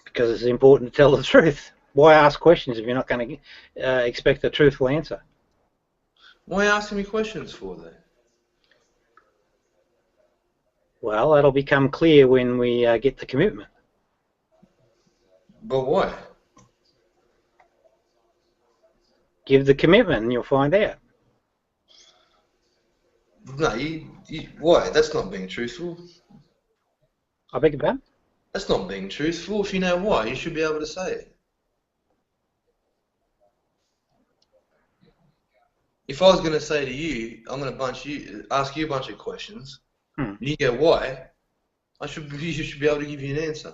Because it's important to tell the truth. Why ask questions if you're not going to expect a truthful answer? Why are you asking me questions for, though? Well, that'll become clear when we get the commitment. But why? Give the commitment and you'll find out. No, why? That's not being truthful. I beg your pardon? That's not being truthful. If you know why, you should be able to say it. If I was going to say to you, I'm going to ask you a bunch of questions, and you go, why? You should be able to give you an answer.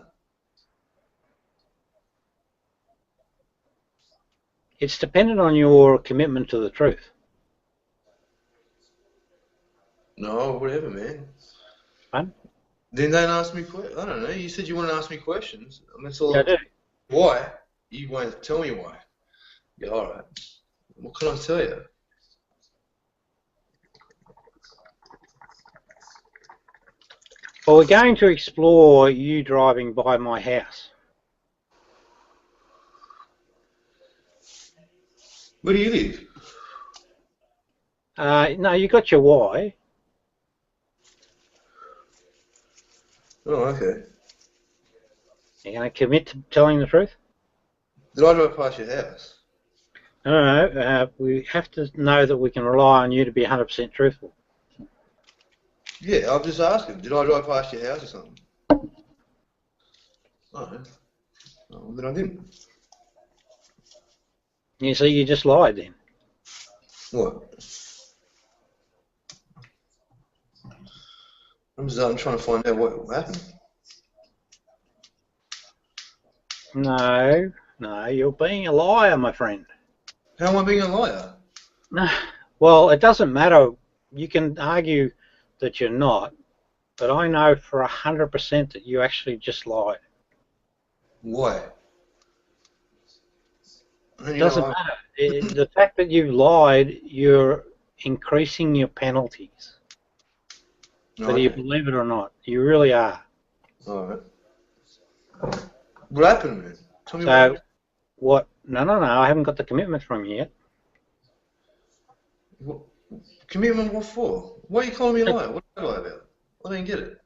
It's dependent on your commitment to the truth. No, whatever, man. Fun? Then don't ask me questions. I don't know. You said you want to ask me questions. I mean, that's all. Yeah, I do. Why? You won't tell me why. Yeah, all right. What can I tell you? Well, we're going to explore you driving by my house. Where do you live? No, you got your why. Oh, okay. You're going to commit to telling the truth? Did I drive past your house? No, we have to know that we can rely on you to be 100% truthful. Yeah, I'm just asking. Did I drive past your house or something? Oh, well, then I didn't. You see, you just lied then. What? I'm trying to find out what happened. No, you're being a liar, my friend. How am I being a liar? No, well, it doesn't matter. You can argue that you're not, but I know for 100% that you actually just lied. Why? It doesn't matter. The fact that you've lied, you're increasing your penalties. Whether you believe it or not, you really are. All right. What happened, man? Tell me what. No, I haven't got the commitment from you yet. What commitment? What for? Why are you calling me a liar? What did I lie about? I didn't get it.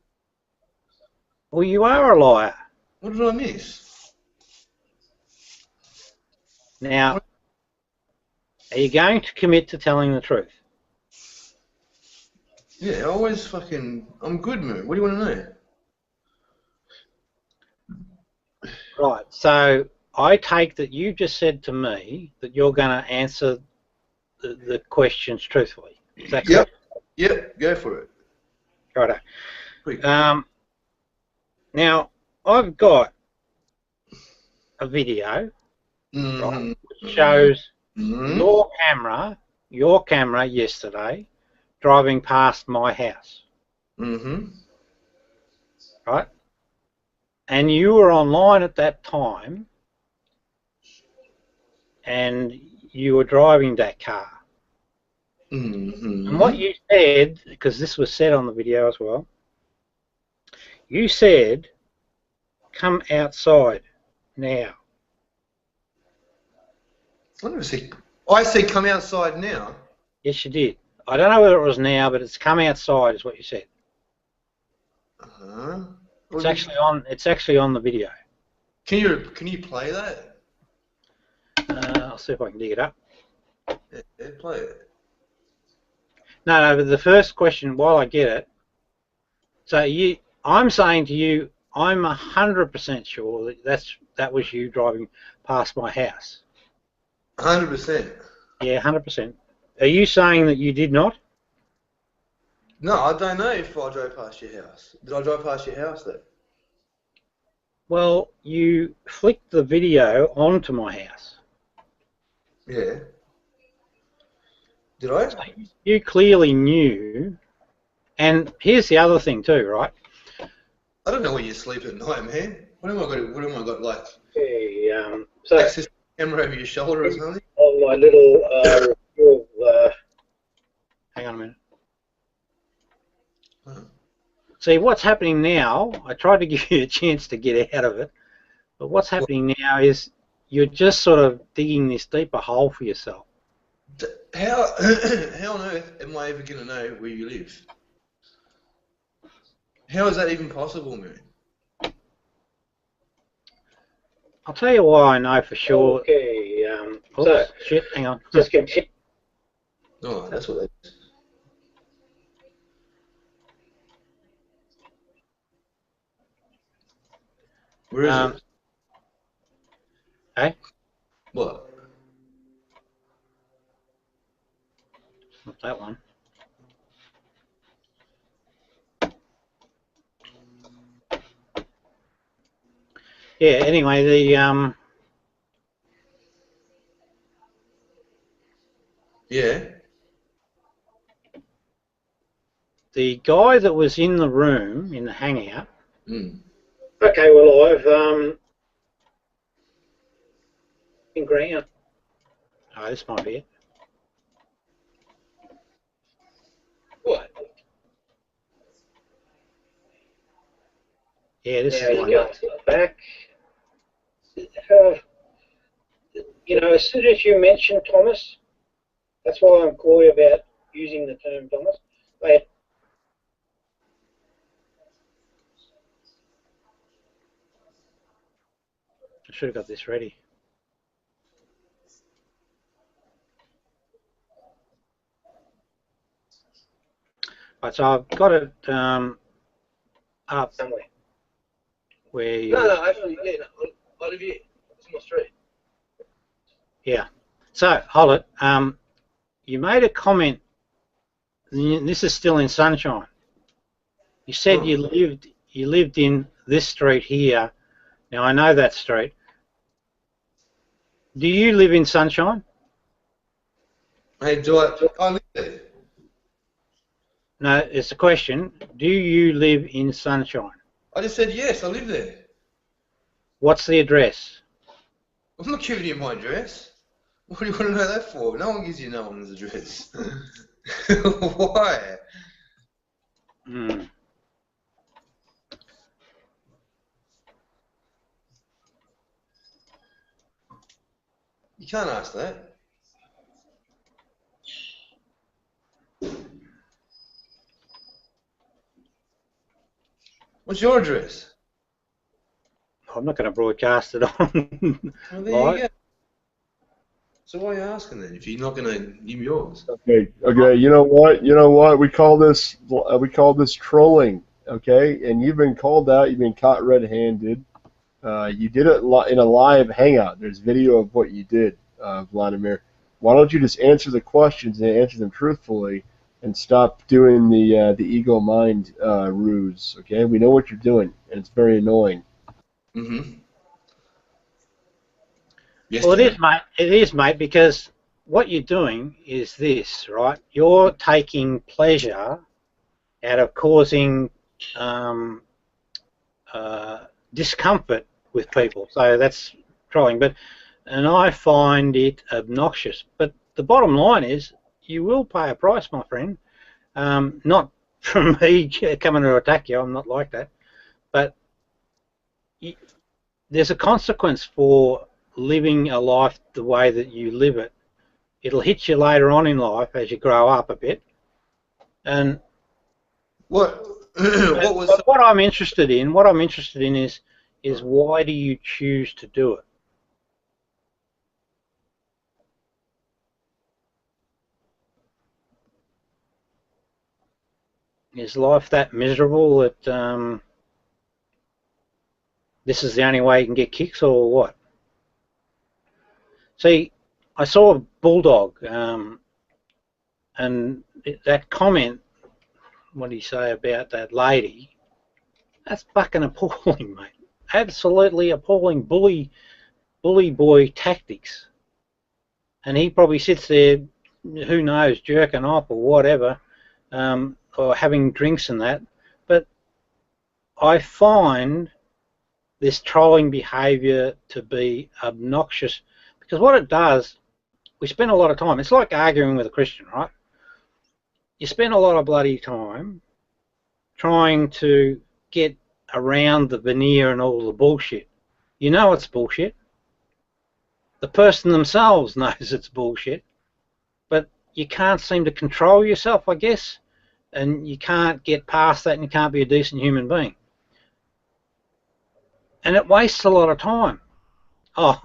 Well, you are a liar. What did I miss? Now, are you going to commit to telling the truth? Yeah, I always fucking... I'm good, man. What do you want to know? Right, so I take that you just said to me that you're going to answer the questions truthfully. Is that correct? Yep, go for it. Righto. Quick. Now, I've got a video, right, which shows your camera yesterday driving past my house. Right? And you were online at that time and you were driving that car. And what you said, because this was said on the video as well, you said, come outside now. I said come outside now? Yes, you did. I don't know whether it was now, but it's come outside is what you said. It's actually on the video. Can you play that? I'll see if I can dig it up. Yeah, play it. No, but the first question, while I get it, so I'm saying to you, I'm 100% sure that was you driving past my house. 100%. Yeah, 100%. Are you saying that you did not? No, I don't know if I drove past your house. Did I drive past your house though? Well, you flicked the video onto my house. Yeah. Did I? So you clearly knew. And here's the other thing too, right? I don't know where you sleep at night, man. What am I got like? Hey, access camera over your shoulder or something? On my little review of, hang on a minute. See, what's happening now, I tried to give you a chance to get out of it, but what's happening now is you're just sort of digging this deeper hole for yourself. How on earth am I ever going to know where you live? How is that even possible, man? I'll tell you why I know for sure. Okay, so, shit, hang on. Just continue. Oh, that's what that is. Where is it? Hey? What? Not that one. Yeah, anyway, Yeah. the guy that was in the room in the hangout. Mm. Okay, well, I've in ground. Oh, this might be it. What? Yeah, this Now is you one. go to the back. You know, as soon as you mention Thomas, that's why I'm coy about using the term Thomas. But I should have got this ready. Right, so I've got it up somewhere. where you... No, actually, yeah, no, I live here. It's my street. Yeah. So, hold it. You made a comment. This is still in Sunshine. You said you lived in this street here. Now, I know that street. Do you live in Sunshine? Hey, I live there. No, it's a question. Do you live in Sunshine? I just said yes, I live there. What's the address? I'm not giving you my address. What do you want to know that for? No one gives you no one's address. Why? Hmm. You can't ask that. What's your address? I'm not going to broadcast it on. Well, there you go. So why are you asking then if you're not going to give me yours? Okay. You know what? We call this trolling. Okay, and you've been called out. You've been caught red-handed. You did it in a live hangout. There's video of what you did, Vladimir. Why don't you just answer the questions and answer them truthfully, and stop doing the ego mind ruse? Okay, we know what you're doing, and it's very annoying. Mm-hmm. Yes, Well, it is, mate, because what you're doing is this, right? You're taking pleasure out of causing discomfort with people. So that's trolling. And I find it obnoxious. But the bottom line is, you will pay a price, my friend. Not from me coming to attack you. I'm not like that. But there's a consequence for living a life the way that you live it. It'll hit you later on in life as you grow up a bit. And what I'm interested in is why do you choose to do it? Is life that miserable that this is the only way you can get kicks, or what? See, I saw a bulldog, and that comment, what did he say about that lady? That's fucking appalling, mate. Absolutely appalling bully boy tactics. And he probably sits there, who knows, jerking off or whatever, or having drinks and that. But I find this trolling behaviour to be obnoxious, because what it does, we spend a lot of time, it's like arguing with a Christian, right? You spend a lot of bloody time trying to get around the veneer and all the bullshit. You know it's bullshit. The person themselves knows it's bullshit, but you can't seem to control yourself, I guess, and you can't get past that, and you can't be a decent human being. And it wastes a lot of time. Oh.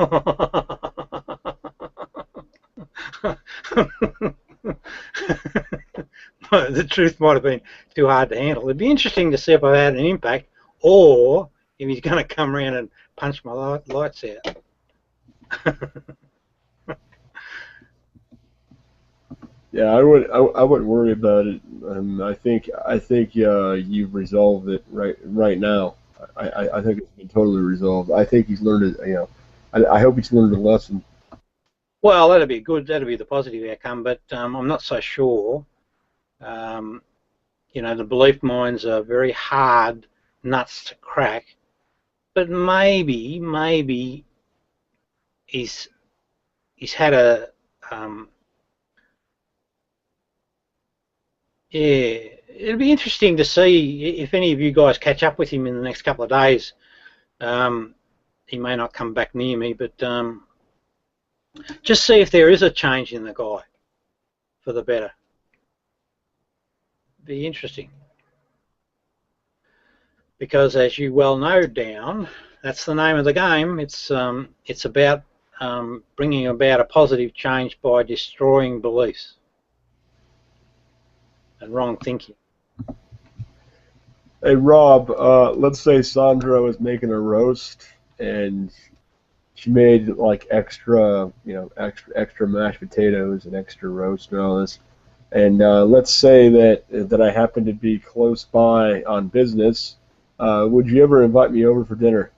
The truth might have been too hard to handle. It'd be interesting to see if I had an impact, or if he's going to come around and punch my lights out. Yeah, I wouldn't worry about it. I think you've resolved it right now. I think it's been totally resolved. I think he's learned it. I hope he's learned a lesson. Well, that'd be good. That'd be the positive outcome. But I'm not so sure. You know, the belief mines are very hard nuts to crack, but maybe he's had a yeah. It'll be interesting to see if any of you guys catch up with him in the next couple of days. He may not come back near me, but just see if there is a change in the guy for the better. Be interesting. Because as you well know, Down, that's the name of the game. It's about bringing about a positive change by destroying beliefs and wrong thinking. Hey Rob, let's say Sandra was making a roast and she made like extra mashed potatoes and extra roast and all this. And let's say that I happen to be close by on business. Would you ever invite me over for dinner?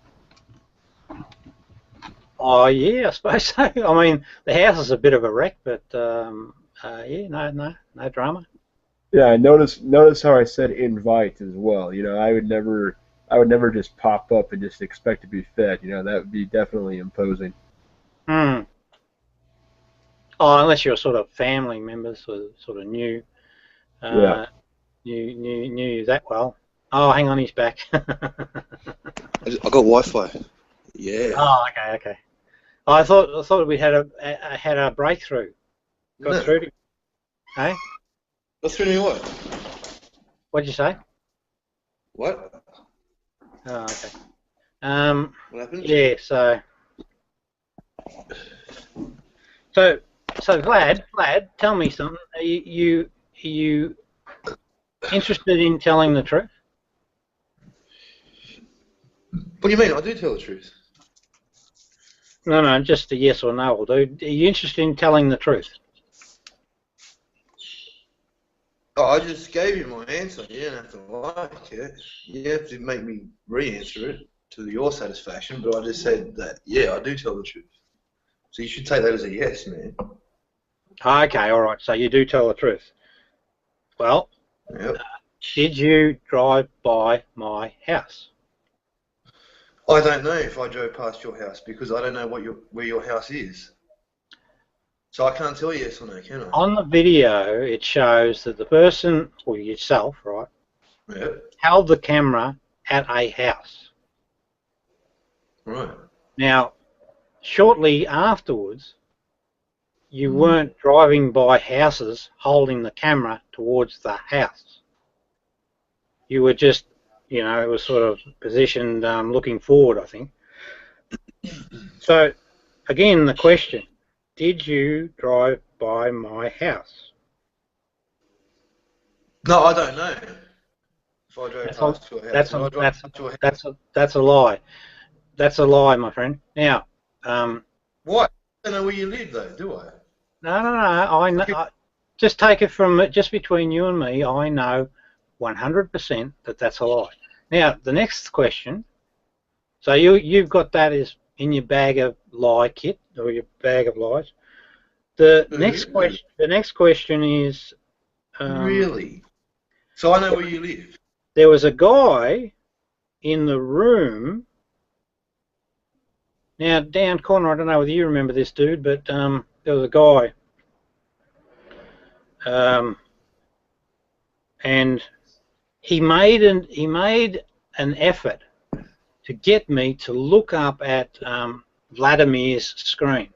Oh yeah, I suppose so. I mean, the house is a bit of a wreck, but yeah, no drama. Yeah, notice how I said invite as well. You know, I would never just pop up and just expect to be fed. You know, that would be definitely imposing. Hmm. Oh, unless you're sort of family members, sort of knew you that well. Oh, hang on, he's back. I got Wi-Fi. Yeah. Oh, okay. Oh, I thought we had a breakthrough. Got through to you. Hey? Got through to me what? What'd you say? What? Oh, okay. What happened? Yeah, so Vlad, tell me something. Are you interested in telling the truth? What do you mean? I do tell the truth. No, just a yes or no will do. Are you interested in telling the truth? Oh, I just gave you my answer. You don't have to like it. You have to make me re-answer it to your satisfaction, but I just said that, yeah, I do tell the truth. So you should take that as a yes, man. Okay, all right. So you do tell the truth. Well, Yep. Did you drive by my house? I don't know if I drove past your house because I don't know where your house is. So I can't tell you yes or no, can I? On the video, it shows that the person, or yourself, right, Yep. held the camera at a house. Right. Now, shortly afterwards, you weren't driving by houses holding the camera towards the house. You were just, it was sort of positioned looking forward, I think. So, again, the question, did you drive by my house? No, I don't know. If I drove past your house. That's a lie. That's a lie, my friend. Now, what? I don't know where you live, though, do I? No. I know. Just take it from just between you and me. I know 100% that that's a lie. Now, the next question. So you've got that as in your bag of lie kit or your bag of lies. The next question is. Really? So I know where you live. There was a guy in the room. Now, down corner, I don't know whether you remember this dude, but there was a guy, and he made an effort to get me to look up at Vladimir's screen,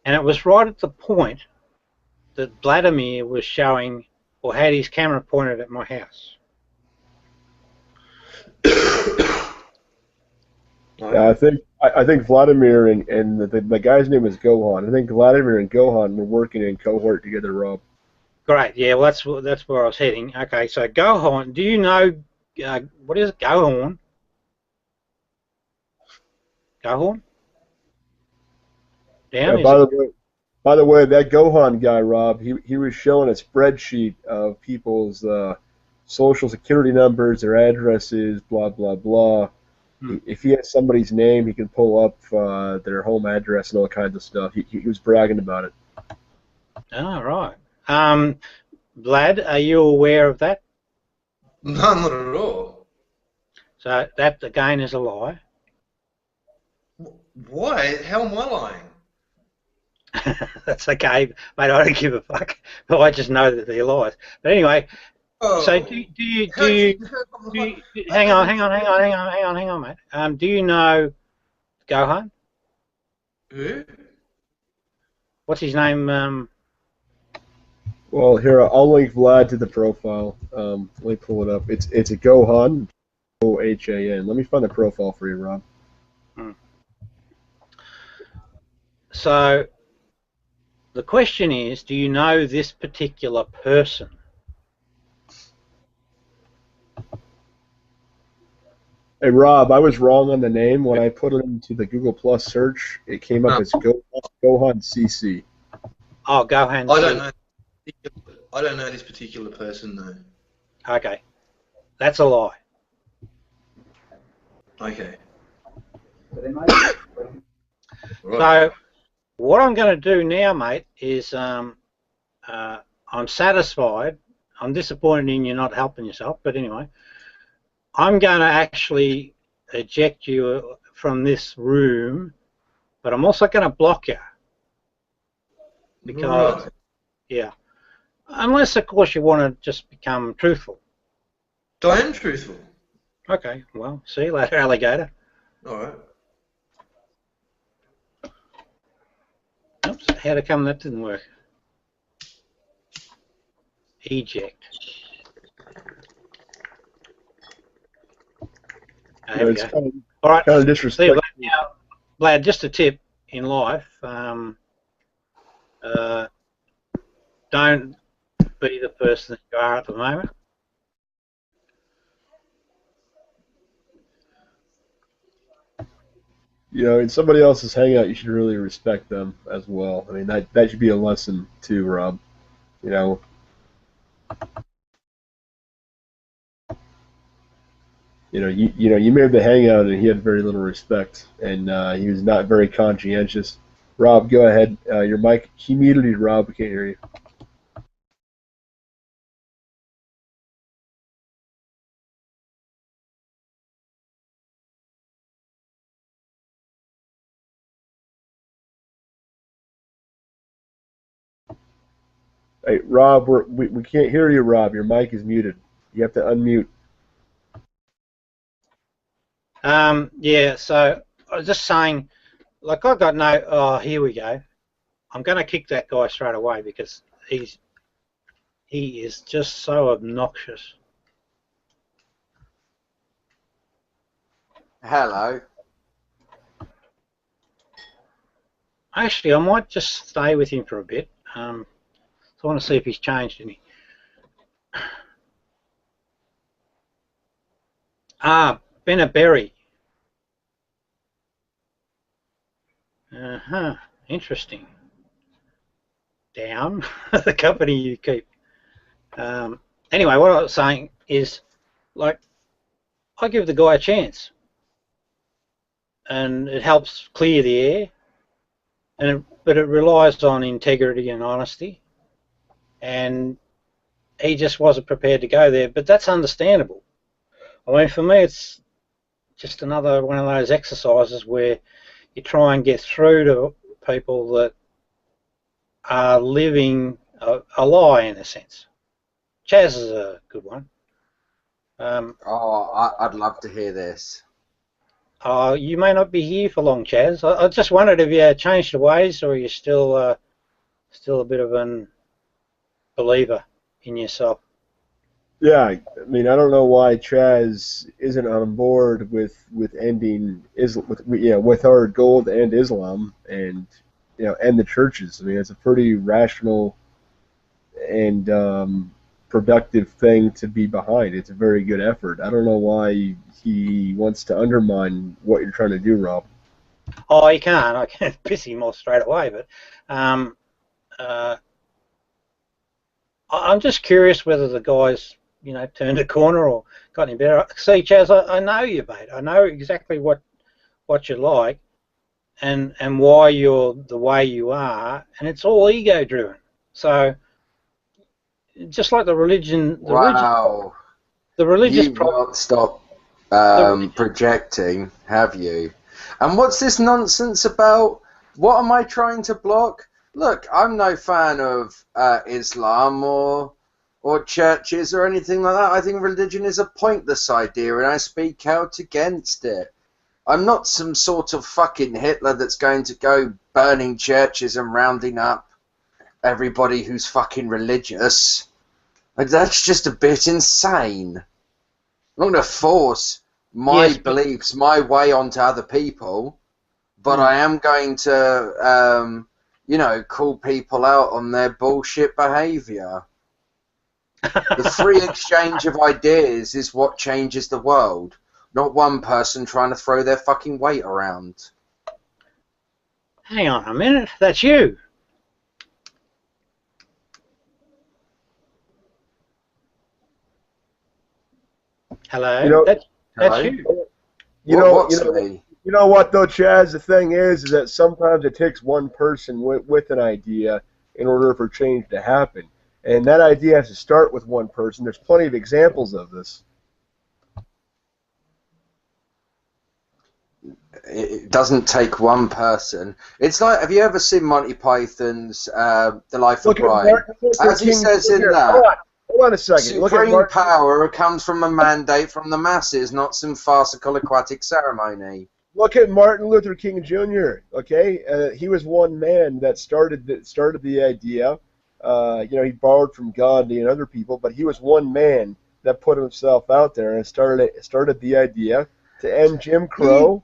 and it was right at the point that Vladimir was showing or had his camera pointed at my house. Yeah, I think Vladimir and the guy's name is Gohan. I think Vladimir and Gohan were working in cohort together, Rob. Great. Yeah, well, that's where I was heading. Okay, so Gohan. Do you know what is it? Gohan? Gohan? Down. Yeah, by the way, that Gohan guy, Rob, he was showing a spreadsheet of people's social security numbers, their addresses, blah blah blah. If he has somebody's name, he can pull up their home address and all kinds of stuff. He was bragging about it. Oh, right. Vlad, are you aware of that? No, not at all. So that again is a lie. Why? How am I lying? That's okay, mate. I don't give a fuck. But I just know that they're lies. But anyway, Oh, so do you hang on, mate. Do you know Gohan? Who? What's his name? Well, here I'll link Vlad to the profile. Let me pull it up. It's a Gohan, Ohan. Let me find the profile for you, Rob. So the question is, do you know this particular person? Hey, Rob, I was wrong on the name. When I put it into the Google Plus search, it came up as Gohan CC. Oh, Gohan. I don't know. I don't know this particular person though. Okay, that's a lie. Okay. So what I'm going to do now, mate, is I'm satisfied. I'm disappointed in you not helping yourself, but anyway, I'm going to actually eject you from this room, but I'm also going to block you because, yeah, unless of course you want to just become truthful. I am truthful. Okay, well, see you later, alligator. All right. Oops, how to come that didn't work? Eject. There we go. All right. Kind of disrespectful. Now, Vlad, just a tip in life: don't be the person that you are at the moment. You know, in somebody else's hangout, you should really respect them as well. I mean, that should be a lesson too, Rob. You know. You made the hangout, and he had very little respect, and he was not very conscientious. Rob, go ahead. Your mic, he muted you, Rob. We can't hear you. Hey, Rob, we can't hear you, Rob. Your mic is muted. You have to unmute. Yeah. So I was just saying, like, I've got no. Oh, here we go. I'm going to kick that guy straight away because he is just so obnoxious. Hello. Actually, I might just stay with him for a bit. So I want to see if he's changed any. Bennett Berry. Interesting. Down, the company you keep. Anyway, what I was saying is, like, I give the guy a chance, and it helps clear the air, but it relies on integrity and honesty, and he just wasn't prepared to go there. But that's understandable. I mean, for me, it's just another one of those exercises where you try and get through to people that are living a lie in a sense. Chaz is a good one. I'd love to hear this. You may not be here for long, Chaz. I just wondered if you changed your ways, or are you still a bit of an believer in yourself. Yeah, I mean, I don't know why Chaz isn't on board with ending with our goal to end Islam and end the churches. I mean, it's a pretty rational and productive thing to be behind. It's a very good effort. I don't know why he wants to undermine what you're trying to do, Rob. Oh, he can't. I can piss him off straight away, but I'm just curious whether the guy's, turned a corner or got any better. See, Chaz, I know you, mate. I know exactly what you like and why you're the way you are, and it's all ego-driven. So just like the religion, Wow. the religious You've problem. not stopped projecting, have you? And what's this nonsense about? What am I trying to block? Look, I'm no fan of Islam or churches or anything like that. I think religion is a pointless idea, and I speak out against it. I'm not some sort of fucking Hitler that's going to go burning churches and rounding up everybody who's fucking religious. Like, that's just a bit insane. I'm not going to force my beliefs, my way onto other people, but I am going to, you know, call people out on their bullshit behaviour. The free exchange of ideas is what changes the world, not one person trying to throw their fucking weight around. Hang on a minute, that's you. Hello. You know, that's Hello? you. You know what though, Chaz? The thing is that sometimes it takes one person with an idea in order for change to happen, and that idea has to start with one person. There's plenty of examples of this. It doesn't take one person. It's like, have you ever seen Monty Python's The Life of Brian? As he says in that, hold on a second. Supreme power comes from a mandate from the masses, not some farcical aquatic ceremony. Look at Martin Luther King Jr. Okay, he was one man that started the idea. You know, he borrowed from Gandhi and other people, but he was one man that put himself out there and started the idea to end Jim Crow.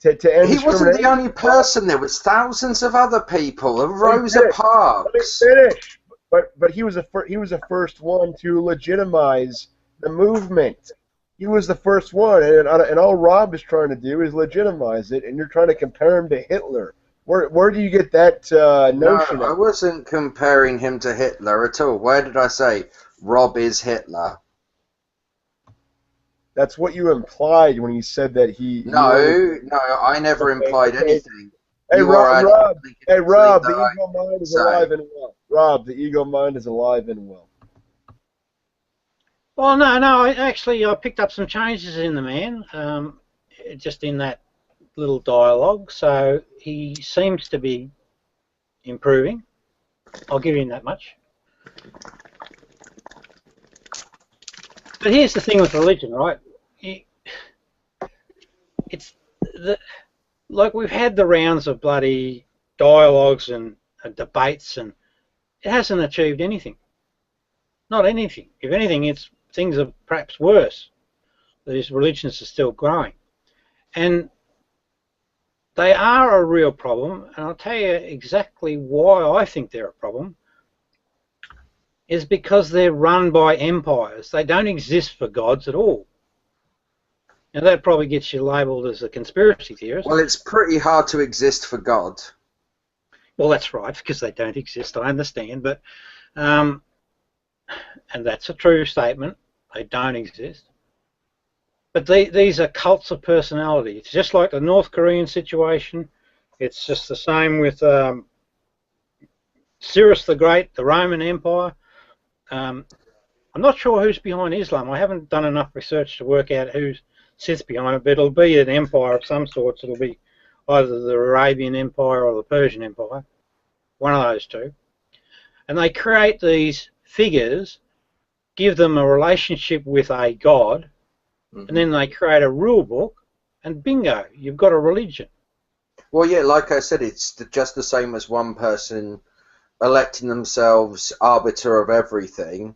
To end he wasn't the only person. There was thousands of other people. Rosa Parks. Let me finish. But he was the first one to legitimize the movement. He was the first one, and all Rob is trying to do is legitimize it, and you're trying to compare him to Hitler. Where do you get that notion? No, I wasn't comparing him to Hitler at all. Where did I say Rob is Hitler? That's what you implied when you said that he... No, I never implied anything. Hey, Rob, the ego mind is alive and well. Rob, the ego mind is alive and well. Well, no, I picked up some changes in the man, just in that little dialogue, so he seems to be improving. I'll give him that much. But here's the thing with religion, right? It's like we've had the rounds of bloody dialogues and debates, and it hasn't achieved anything. Not anything. If anything, things are perhaps worse. These religions are still growing, and they are a real problem. And I'll tell you exactly why I think they're a problem. Is because they're run by empires. They don't exist for gods at all. Now that probably gets you labelled as a conspiracy theorist. Well, it's pretty hard to exist for God. Well, that's right, because they don't exist, I understand, but and that's a true statement. They don't exist. But these are cults of personality. It's just like the North Korean situation. It's just the same with Cyrus the Great, the Roman Empire. I'm not sure who's behind Islam. I haven't done enough research to work out who sits behind it, but it'll be an empire of some sorts. It'll be either the Arabian Empire or the Persian Empire, one of those two. And they create these figures, give them a relationship with a god, and then they create a rule book, and bingo, you've got a religion. Well, yeah, like I said, it's just the same as one person electing themselves arbiter of everything,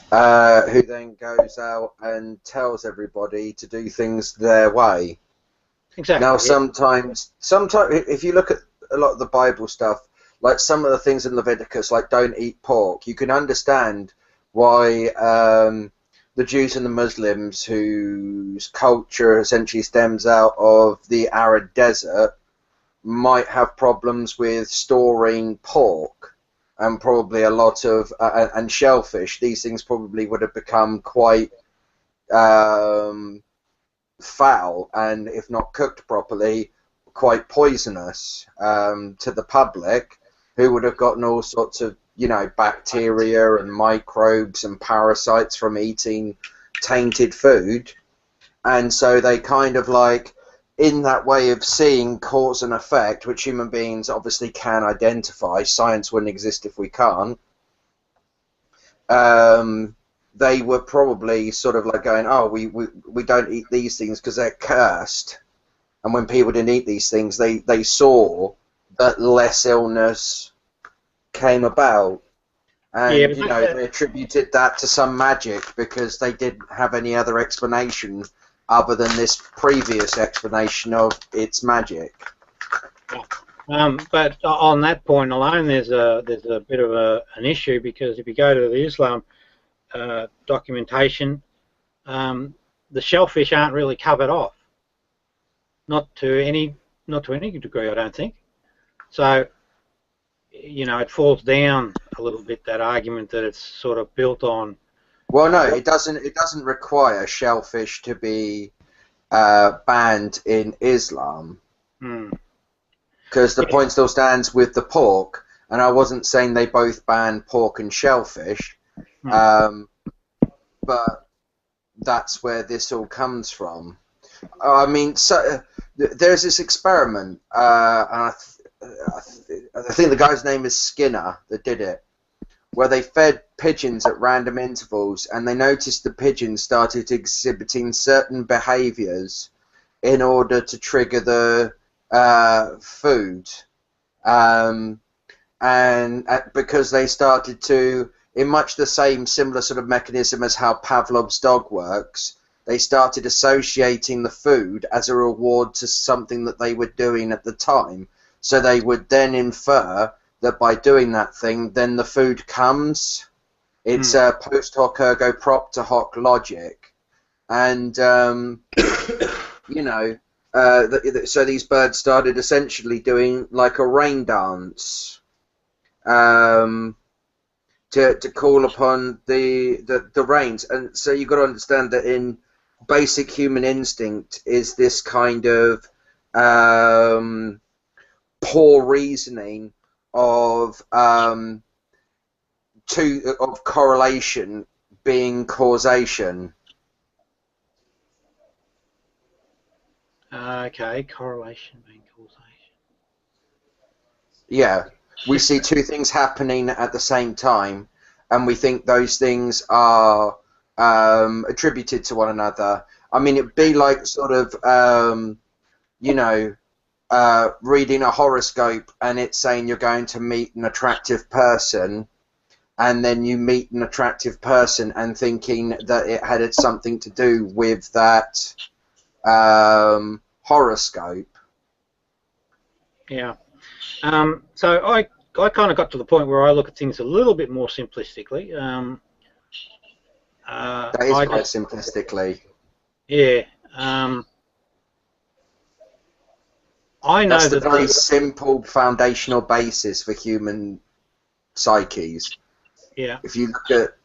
who then goes out and tells everybody to do things their way. Exactly. Now, sometimes, if you look at a lot of the Bible stuff, like some of the things in Leviticus, like don't eat pork, you can understand why the Jews and the Muslims, whose culture essentially stems out of the arid desert, might have problems with storing pork. And probably a lot of and shellfish. These things probably would have become quite foul, and if not cooked properly, quite poisonous to the public, who would have gotten all sorts of you know, bacteria and microbes and parasites from eating tainted food. And so they kind of like, in that way of seeing cause and effect, which human beings obviously can identify, science wouldn't exist if we can't, they were probably sort of like going, oh, we don't eat these things because they're cursed. And when people didn't eat these things, they saw that less illness came about. And, Yeah, you know, they attributed that to some magic because they didn't have any other explanation other than this previous explanation of its magic. but on that point alone, there's a bit of an issue, because if you go to the Islam documentation, the shellfish aren't really covered off, not to any degree, I don't think. So, you know, it falls down a little bit, that argument that it's sort of built on. Well, no, it doesn't. It doesn't require shellfish to be banned in Islam, because the point still stands with the pork. And I wasn't saying they both ban pork and shellfish, but that's where this all comes from. I mean, so there's this experiment, and I think the guy's name is Skinner that did it, where they fed pigeons at random intervals, and they noticed the pigeons started exhibiting certain behaviours in order to trigger the food, and because they started to, in much the same similar sort of mechanism as how Pavlov's dog works, they started associating the food as a reward to something that they were doing at the time. So they would then infer that by doing that thing, then the food comes. It's a post hoc ergo propter hoc logic. And, you know, so these birds started essentially doing like a rain dance to call upon the rains. And so you've got to understand that in basic human instinct is this kind of poor reasoning of correlation being causation. Okay, correlation being causation. Yeah, we see two things happening at the same time, and we think those things are attributed to one another. I mean, it'd be like sort of, you know, reading a horoscope and it's saying you're going to meet an attractive person, and then you meet an attractive person and thinking that it had something to do with that horoscope. Yeah. So I kind of got to the point where I look at things a little bit more simplistically. That is quite simplistically. Yeah. I know that's the that very simple foundational basis for human psyches. Yeah. If you look at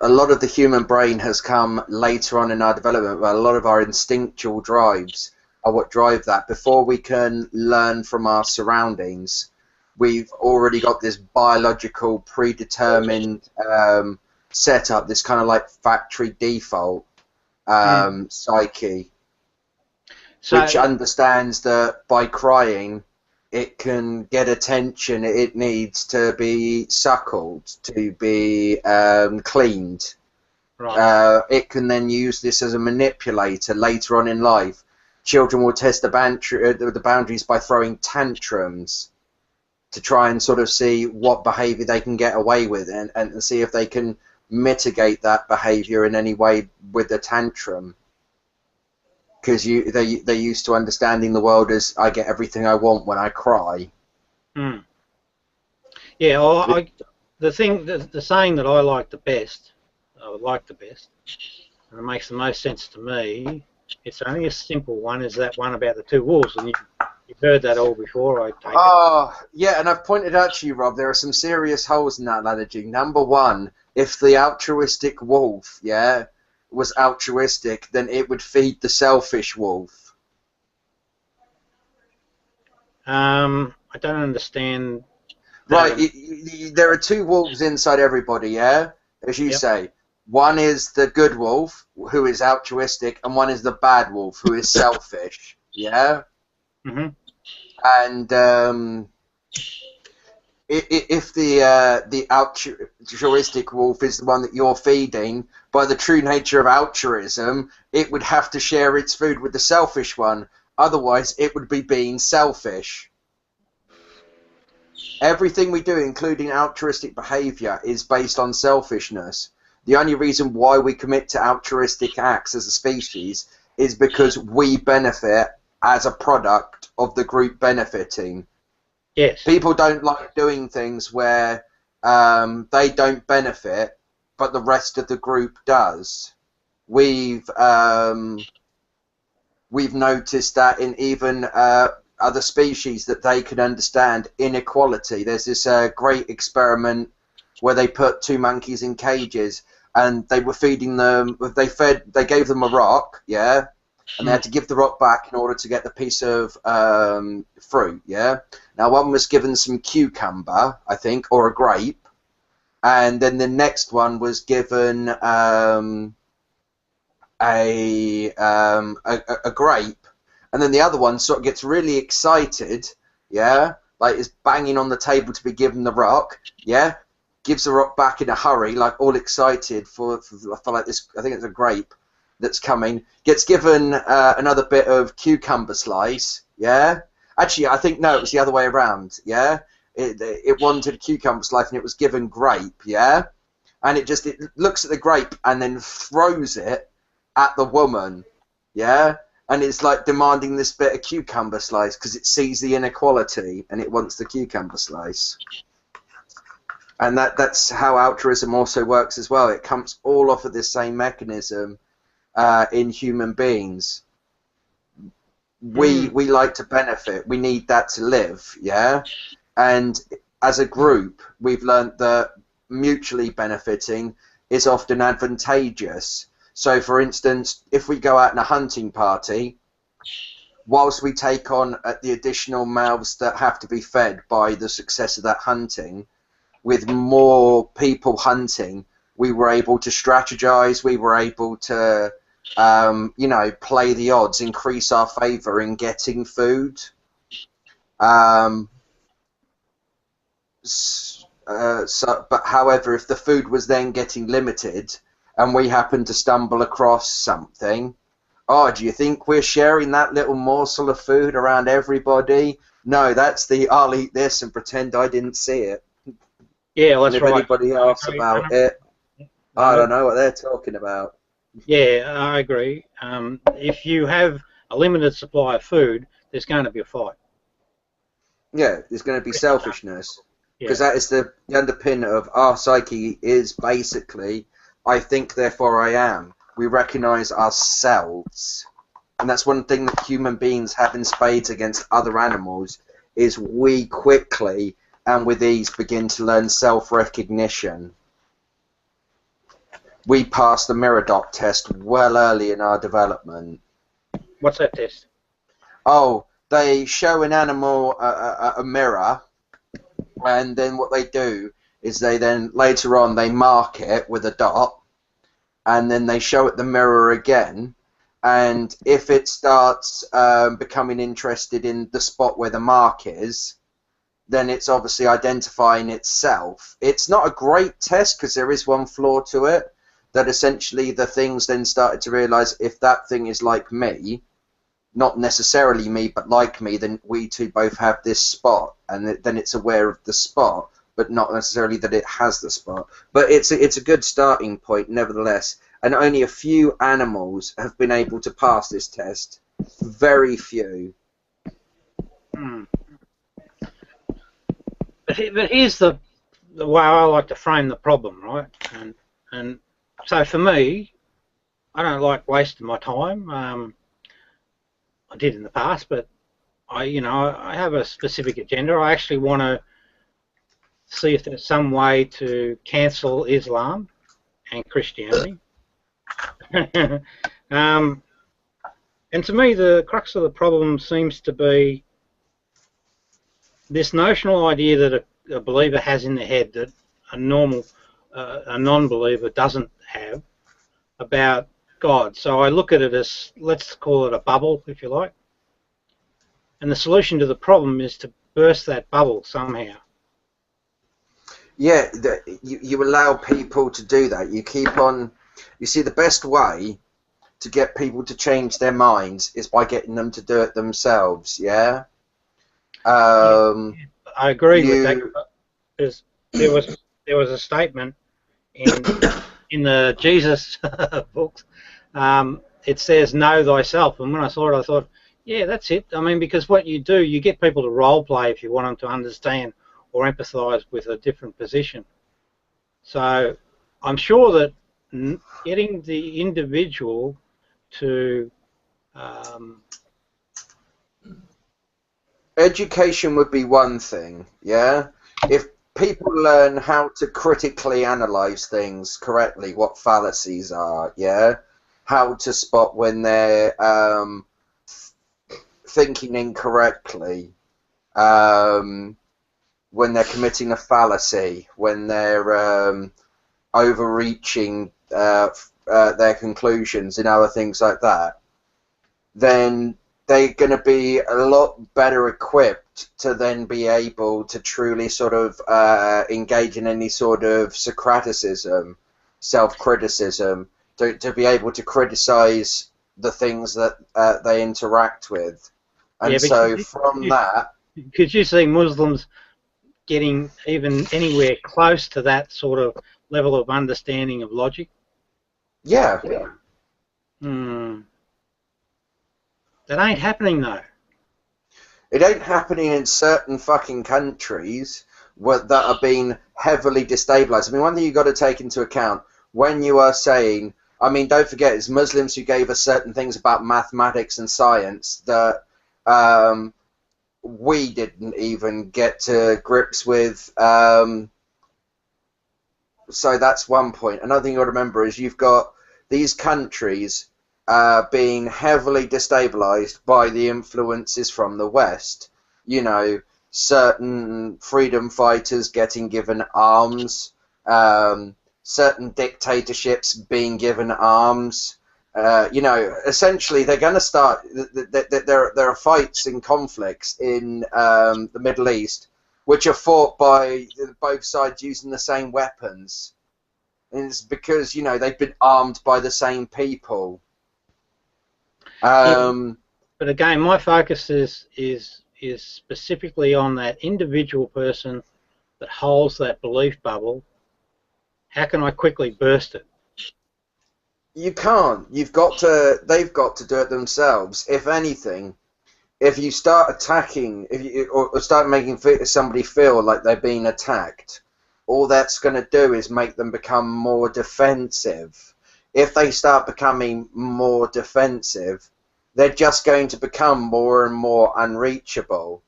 a lot of the human brain has come later on in our development, but a lot of our instinctual drives are what drive that. Before we can learn from our surroundings, we've already got this biological predetermined setup, this kind of like factory default psyche, which understands that by crying it can get attention it needs to be suckled, to be cleaned. Right. It can then use this as a manipulator later on in life. Children will test the boundaries by throwing tantrums to try and sort of see what behavior they can get away with, and see if they can mitigate that behavior in any way with the tantrum. Because they're used to understanding the world as I get everything I want when I cry. Yeah, well, the saying that I like the best, and it makes the most sense to me. It's only a simple one, is that one about the two wolves, and you've heard that all before, I take it. Yeah, and I've pointed out to you, Rob, there are some serious holes in that analogy. Number one, if the altruistic wolf, was altruistic, then it would feed the selfish wolf. I don't understand. Right, there are two wolves inside everybody, yeah? As you say. One is the good wolf, who is altruistic, and one is the bad wolf, who is selfish, yeah? Mm-hmm. And if the altruistic wolf is the one that you're feeding, by the true nature of altruism, it would have to share its food with the selfish one. Otherwise, it would be being selfish. Everything we do, including altruistic behavior, is based on selfishness. The only reason why we commit to altruistic acts as a species is because we benefit as a product of the group benefiting. Yes. People don't like doing things where they don't benefit, but the rest of the group does. We've noticed that in even other species, that they can understand inequality. There's this great experiment where they put two monkeys in cages and they were feeding them. They gave them a rock, yeah, and they had to give the rock back in order to get the piece of fruit, yeah. Now one was given some cucumber, I think, or a grape, and then the next one was given a grape, and then the other one sort of gets really excited, yeah, like is banging on the table to be given the rock, yeah, gives the rock back in a hurry, like all excited for like this. I think it's a grape that's coming. Gets given another bit of cucumber slice, yeah. Actually, I think no, it was the other way around, yeah. It wanted cucumber slice and it was given grape, yeah. And it looks at the grape and then throws it at the woman, yeah. And it's like demanding this bit of cucumber slice because it sees the inequality and it wants the cucumber slice. And that's how altruism also works as well. It comes all off of this same mechanism in human beings. We like to benefit. We need that to live, yeah? And as a group, we've learned that mutually benefiting is often advantageous. So, for instance, if we go out in a hunting party, whilst we take on the additional mouths that have to be fed by the success of that hunting, with more people hunting, we were able to strategize, we were able to, you know, play the odds, increase our favor in getting food. But however, if the food was then getting limited, and we happen to stumble across something, oh, do you think we're sharing that little morsel of food around everybody? No, that's the I'll eat this and pretend I didn't see it. Yeah, well, that's and if right. anybody asks about it, I don't know what they're talking about. Yeah, I agree. If you have a limited supply of food, there's going to be a fight. Yeah, there's going to be selfishness. Because that is the underpin of our psyche is basically, I think, therefore I am. We recognize ourselves. And that's one thing that human beings have in spades against other animals, is we quickly and with ease begin to learn self-recognition. We passed the mirror dot test well early in our development. What's that test? Oh, they show an animal a mirror, and then what they do is they then later on they mark it with a dot, and then they show it the mirror again, and if it starts becoming interested in the spot where the mark is, then it's obviously identifying itself. It's not a great test because there is one flaw to it, that essentially the things then started to realize if that thing is like me, not necessarily me, but like me, then we two both have this spot, and then it's aware of the spot, but not necessarily that it has the spot. But it's a good starting point, nevertheless. And only a few animals have been able to pass this test. Very few. But here's the way I like to frame the problem, right? And so for me, I don't like wasting my time. I did in the past, but I have a specific agenda. I actually want to see if there's some way to cancel Islam and Christianity. And to me, the crux of the problem seems to be this notional idea that a believer has in their head that a non-believer doesn't have about God. So I look at it as, let's call it a bubble, if you like. And the solution to the problem is to burst that bubble somehow. Yeah, you allow people to do that. You keep on. You see, the best way to get people to change their minds is by getting them to do it themselves. Yeah. I agree with that. Because there was a statement in the Jesus books. It says, "Know thyself," and when I saw it, I thought, yeah, that's it. I mean, because what you do, you get people to role play if you want them to understand or empathise with a different position. So I'm sure that getting the individual to education would be one thing, yeah? If people learn how to critically analyse things correctly, what fallacies are, yeah? How to spot when they're thinking incorrectly, when they're committing a fallacy, when they're overreaching their conclusions and other things like that, then they're going to be a lot better equipped to then be able to truly sort of engage in any sort of Socraticism, self-criticism, to be able to criticize the things that they interact with. And yeah, so from that... Could you see Muslims getting even anywhere close to that sort of level of understanding of logic? Yeah. That ain't happening, though. It ain't happening in certain fucking countries that are being heavily destabilized. I mean, one thing you've got to take into account when you are saying, I mean, don't forget, it's Muslims who gave us certain things about mathematics and science that we didn't even get to grips with. So that's one point. Another thing you've got to remember is you've got these countries being heavily destabilized by the influences from the West. You know, certain freedom fighters getting given arms, certain dictatorships being given arms. You know, essentially they're going to start, there are fights and conflicts in the Middle East which are fought by both sides using the same weapons. And it's because, you know, they've been armed by the same people. But again, my focus is specifically on that individual person that holds that belief bubble. How can I quickly burst it? You can't. They've got to do it themselves. If anything, if you start attacking, or start making somebody feel like they're being attacked, all that's going to do is make them become more defensive. If they start becoming more defensive, they're just going to become more and more unreachable.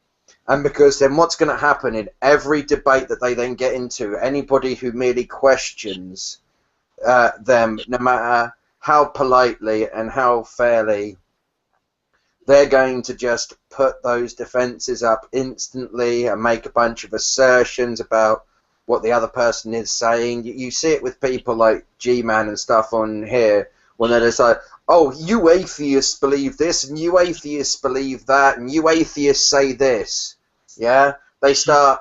And because then what's going to happen in every debate that they then get into, anybody who merely questions them, no matter how politely and how fairly, they're going to just put those defenses up instantly and make a bunch of assertions about what the other person is saying. You see it with people like G-Man and stuff on here, when they're just like, oh, you atheists believe this, and you atheists believe that, and you atheists say this. Yeah? They start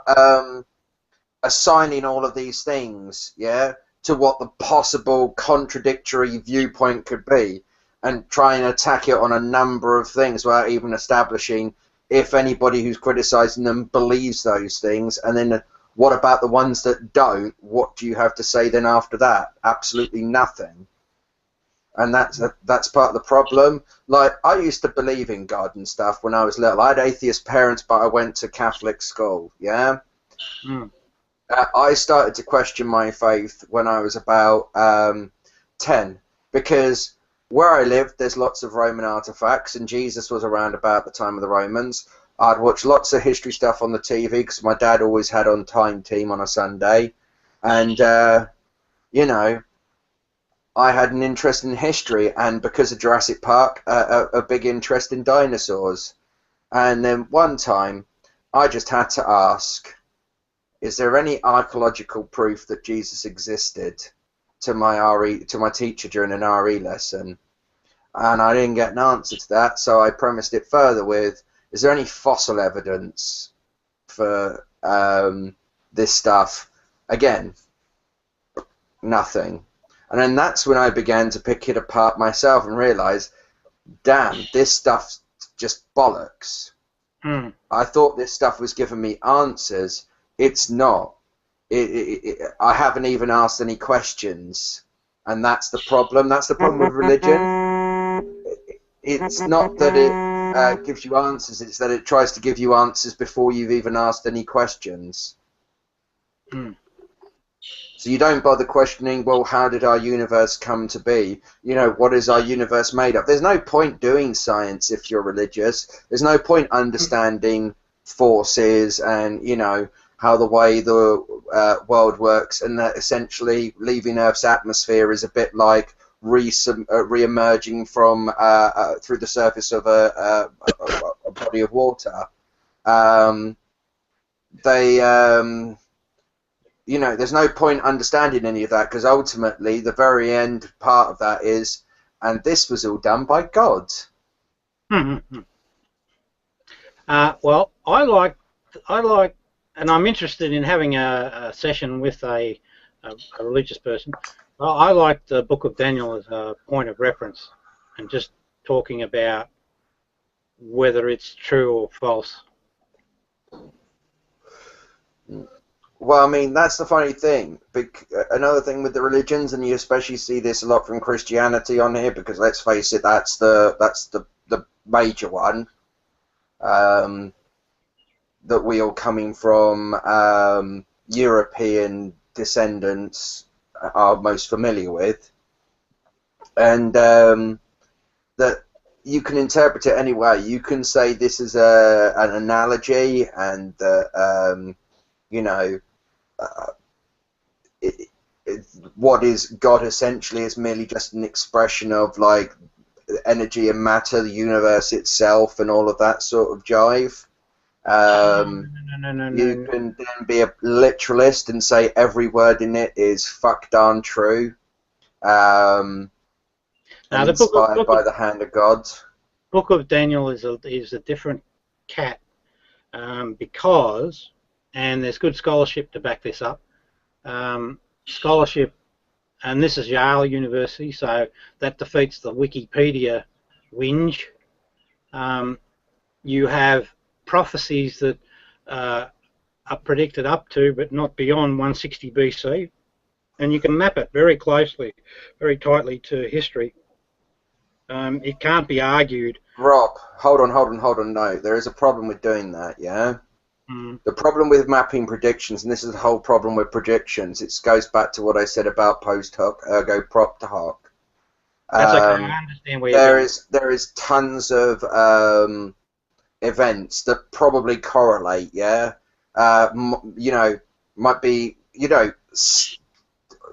assigning all of these things, yeah, to what the possible contradictory viewpoint could be, and try and attack it on a number of things without even establishing if anybody who's criticizing them believes those things. And then what about the ones that don't? What do you have to say then after that? Absolutely nothing. And that's part of the problem. Like, I used to believe in God and stuff when I was little. I had atheist parents, but I went to Catholic school, yeah? I started to question my faith when I was about 10, because where I lived, there's lots of Roman artifacts, and Jesus was around about the time of the Romans. I'd watch lots of history stuff on the TV, because my dad always had on Time Team on a Sunday. And, you know, I had an interest in history, and because of Jurassic Park, a big interest in dinosaurs. And then one time, I just had to ask, is there any archaeological proof that Jesus existed, to my teacher during an RE lesson? And I didn't get an answer to that, so I premised it further with, is there any fossil evidence for this stuff? Again, nothing. And then that's when I began to pick it apart myself and realize, damn, this stuff's just bollocks. I thought this stuff was giving me answers. It's not. I haven't even asked any questions, and that's the problem. That's the problem with religion. It's not that it gives you answers, it's that it tries to give you answers before you've even asked any questions. So you don't bother questioning, well, how did our universe come to be? You know, what is our universe made of? There's no point doing science if you're religious. There's no point understanding forces and, you know, how the way the world works, and that essentially leaving Earth's atmosphere is a bit like re-emerging from through the surface of a body of water. You know, there's no point understanding any of that, because ultimately the very end part of that is, and this was all done by God. Well, I like, and I'm interested in having a session with a religious person. I like the Book of Daniel as a point of reference, and just talking about whether it's true or false. Well, I mean, that's the funny thing. Another thing with the religions, and you especially see this a lot from Christianity on here, because let's face it, that's the major one that we all coming from European descendants are most familiar with, and that you can interpret it any way. You can say this is an analogy, and you know, what is God essentially is merely just an expression of like energy and matter, the universe itself, and all of that sort of jive. You can then be a literalist and say every word in it is fuck darn true. And inspired by the hand of God. Book of Daniel is a different cat, because, and there's good scholarship to back this up. Scholarship, and this is Yale University, so that defeats the Wikipedia whinge. You have prophecies that are predicted up to, but not beyond 160 BC, and you can map it very closely, very tightly to history. It can't be argued. Rob, hold on. No, there is a problem with doing that, yeah? The problem with mapping predictions, and this is the whole problem with predictions, it goes back to what I said about post hoc, ergo propter hoc. That's okay, I understand where you're going. There is tons of events that probably correlate, yeah? You know, might be, you know,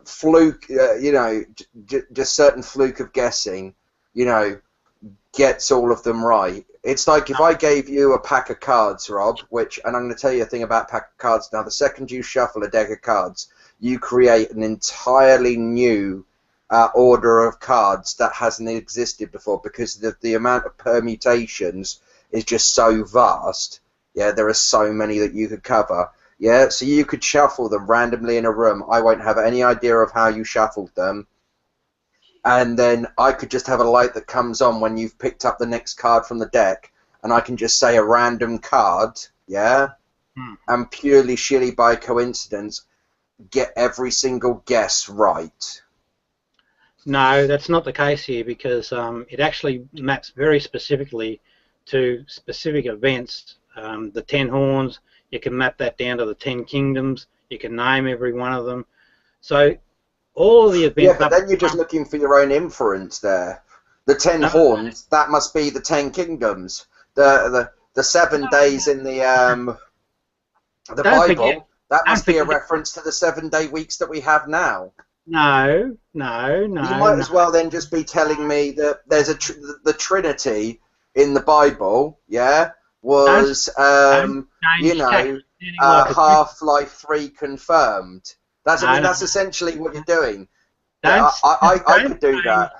fluke, you know, just certain fluke of guessing, you know, gets all of them right. It's like if I gave you a pack of cards, Rob, which, and I'm going to tell you a thing about pack of cards now, the second you shuffle a deck of cards, you create an entirely new order of cards that hasn't existed before, because the amount of permutations is just so vast. Yeah, there are so many that you could cover. Yeah, so you could shuffle them randomly in a room. I won't have any idea of how you shuffled them. And then I could just have a light that comes on when you've picked up the next card from the deck, and I can just say a random card, yeah? And purely shilly by coincidence, get every single guess right. No, that's not the case here, because it actually maps very specifically to specific events. The 10 horns, you can map that down to the 10 kingdoms, you can name every one of them. So all of the events... Yeah, but then you're just looking for your own inference there. The 10 horns, that must be the 10 kingdoms. The 7 days in the Bible, that must be a reference to the 7-day weeks that we have now. No. You might as well then just be telling me that there's the Trinity in the Bible, yeah, was, you know, Half-Life 3 confirmed. That's essentially what you're doing. I could do that.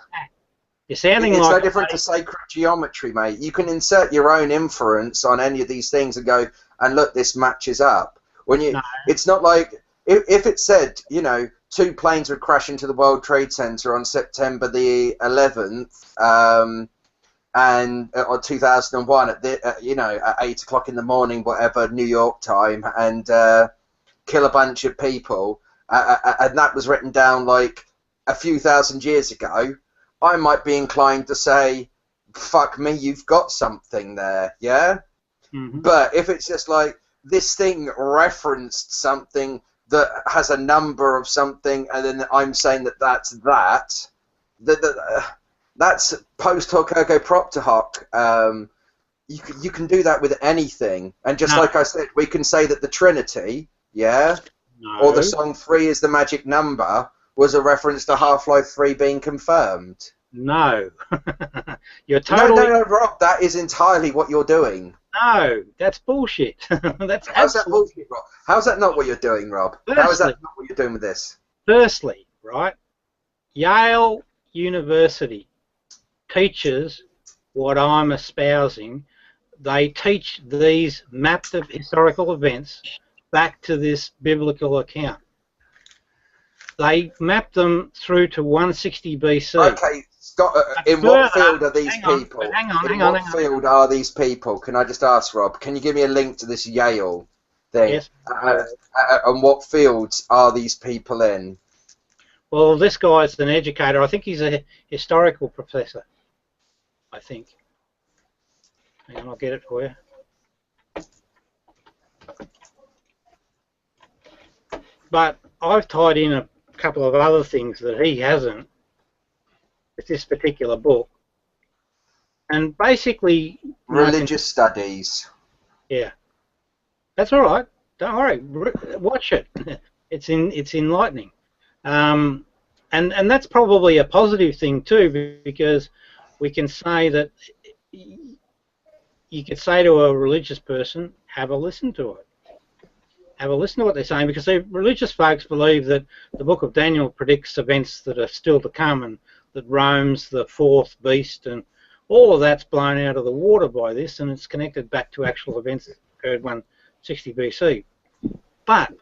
You're sounding it's like no different to sacred geometry, mate. You can insert your own inference on any of these things and go, and look, this matches up. It's not like if it said, 2 planes would crash into the World Trade Center on September the 11th, or 2001 at 8 o'clock in the morning, whatever, New York time, and kill a bunch of people, and that was written down like a few thousand years ago, I might be inclined to say, fuck me, you've got something there, yeah? Mm-hmm. But if it's just like, this thing referenced something that has a number of something, and then I'm saying that's post hoc ergo propter hoc. You can do that with anything, and just like I said, we can say that the Trinity, or the song 3 is the magic number, was a reference to Half-Life 3 being confirmed. No. You're totally... No, Rob, that is entirely what you're doing. No, that's bullshit. How's that bullshit, Rob? How's that not what you're doing, Rob? How is that not what you're doing with this? Firstly, right, Yale University teaches what I'm espousing. They teach these mapped historical events back to this biblical account. They map them through to 160 BC. Okay, Scott, in what field are these people? Hang on. In what field are these people? Can I just ask, Rob, can you give me a link to this Yale thing? Yes. And what fields are these people in? Well, this guy's an educator. I think he's a historical professor. I think. Hang on, I'll get it for you. But I've tied in a couple of other things that he hasn't with this particular book. And basically... Religious studies. Yeah. That's all right. Don't worry. Watch it. It's enlightening. And that's probably a positive thing too, because we can say that you could say to a religious person, have a listen to it. Have a listen to what they're saying, because the religious folks believe that the Book of Daniel predicts events that are still to come, and that Rome's the fourth beast, and all of that's blown out of the water by this, and it's connected back to actual events that occurred 160 BC. But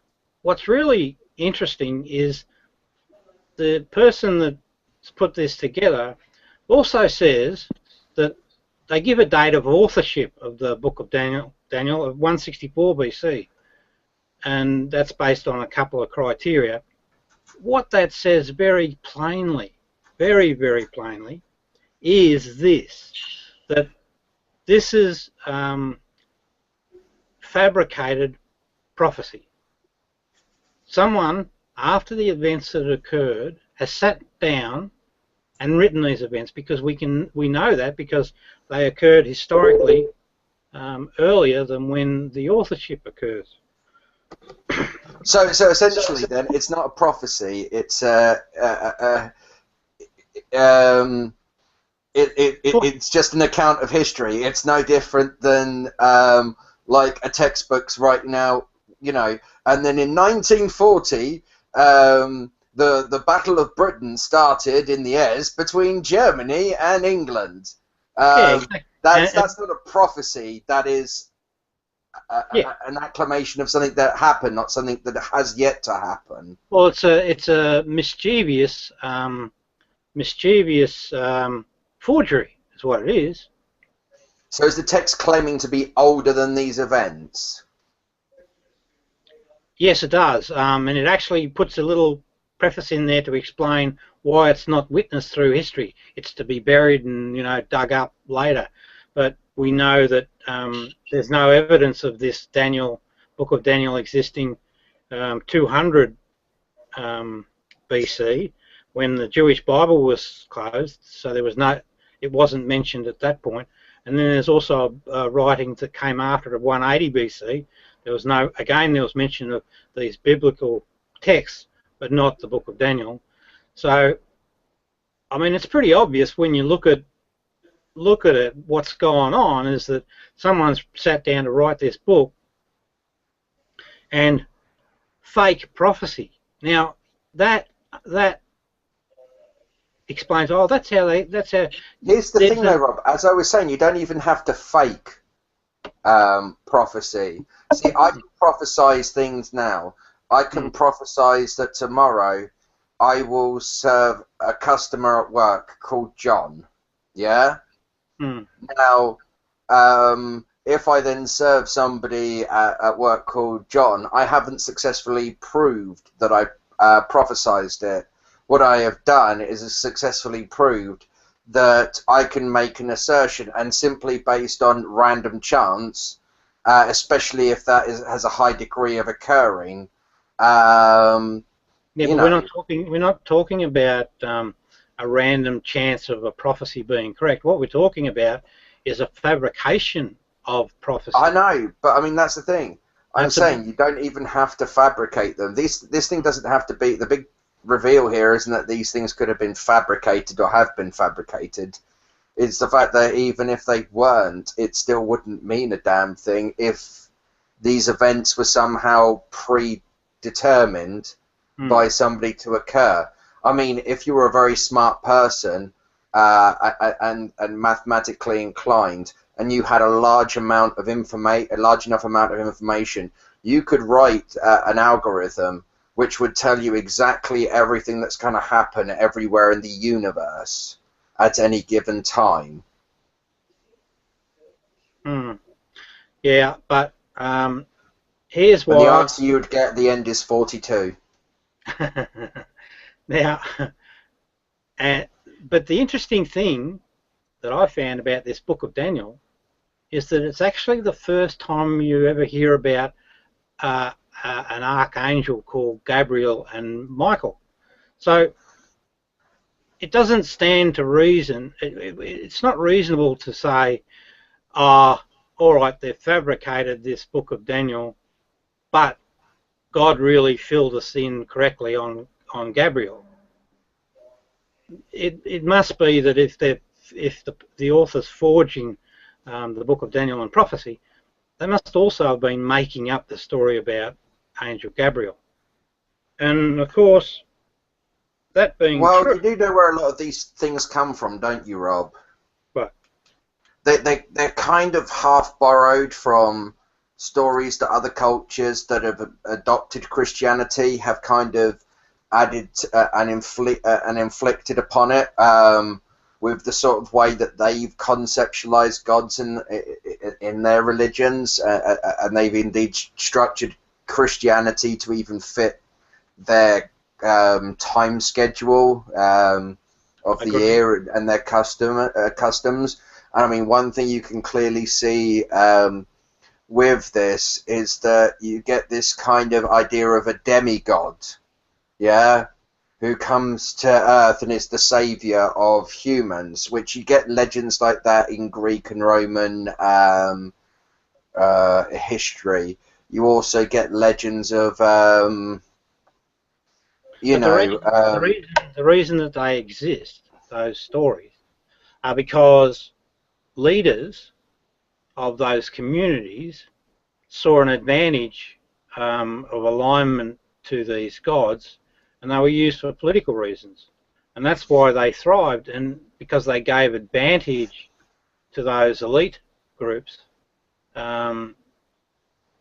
what's really interesting is the person that's put this together also says that they give a date of authorship of the Book of Daniel of 164 BC. And that's based on a couple of criteria. What that says very plainly, very, very plainly, is this, that this is fabricated prophecy. Someone, after the events that occurred, has sat down and written these events, because we know that because they occurred historically earlier than when the authorship occurs. So essentially, then, it's not a prophecy. It's it's just an account of history. It's no different than like a textbook's right now, And then in 1940, the Battle of Britain started in the Aires between Germany and England. That's not a prophecy. That is an acclamation of something that happened, not something that has yet to happen. Well, it's a mischievous forgery, is what it is. So is the text claiming to be older than these events? Yes, it does, and it actually puts a little preface in there to explain why it's not witnessed through history. It's to be buried and dug up later. But we know that there's no evidence of this Book of Daniel existing 200 BC, when the Jewish Bible was closed. So it wasn't mentioned at that point. And then there's also writings that came after it of 180 BC. There was mention of these biblical texts, but not the Book of Daniel. So, I mean, it's pretty obvious when you look at it. What's going on is that someone's sat down to write this book, and fake prophecy. Now that explains. Oh, that's how. Here's the thing, though, Rob. As I was saying, you don't even have to fake prophecy. See, I can prophesize things now. I can prophesize that tomorrow I will serve a customer at work called John. Yeah? Now, if I then serve somebody at work called John, I haven't successfully proved that I prophesized it. What I have done is successfully proved that I can make an assertion, and simply based on random chance, especially if that has a high degree of occurring. Yeah, but we're not talking about a random chance of a prophecy being correct. What we're talking about is a fabrication of prophecy. I know, but I mean that's the thing. I'm saying you don't even have to fabricate them. This thing doesn't have to be. The big reveal here isn't that these things could have been fabricated or have been fabricated. It's the fact that even if they weren't, it still wouldn't mean a damn thing if these events were somehow predetermined by somebody to occur. I mean, if you were a very smart person and mathematically inclined, and you had a large enough amount of information, you could write an algorithm which would tell you exactly everything that's going to happen everywhere in the universe at any given time. Yeah, but here's why. And the answer you would get at the end is 42. Now, but the interesting thing that I found about this book of Daniel is that it's actually the first time you ever hear about an archangel called Gabriel and Michael. So it doesn't stand to reason. It's not reasonable to say, all right, they've fabricated this book of Daniel, but God really filled us in correctly on Gabriel. It must be that if the author's forging the book of Daniel and prophecy, they must also have been making up the story about Angel Gabriel. And of course, that being true, you do know where a lot of these things come from, don't you, Rob? What? They're kind of half borrowed from stories that other cultures that have adopted Christianity have kind of added and inflicted upon it, with the sort of way that they've conceptualized gods in their religions, and they've indeed structured Christianity to even fit their time schedule of the year and their customs. And I mean, one thing you can clearly see with this is that you get this kind of idea of a demigod, yeah, who comes to Earth and is the savior of humans, which you get legends like that in Greek and Roman history. You also get legends of, the reason that they exist, those stories, are because leaders of those communities saw an advantage of alignment to these gods, and they were used for political reasons, and that's why they thrived, and because they gave advantage to those elite groups.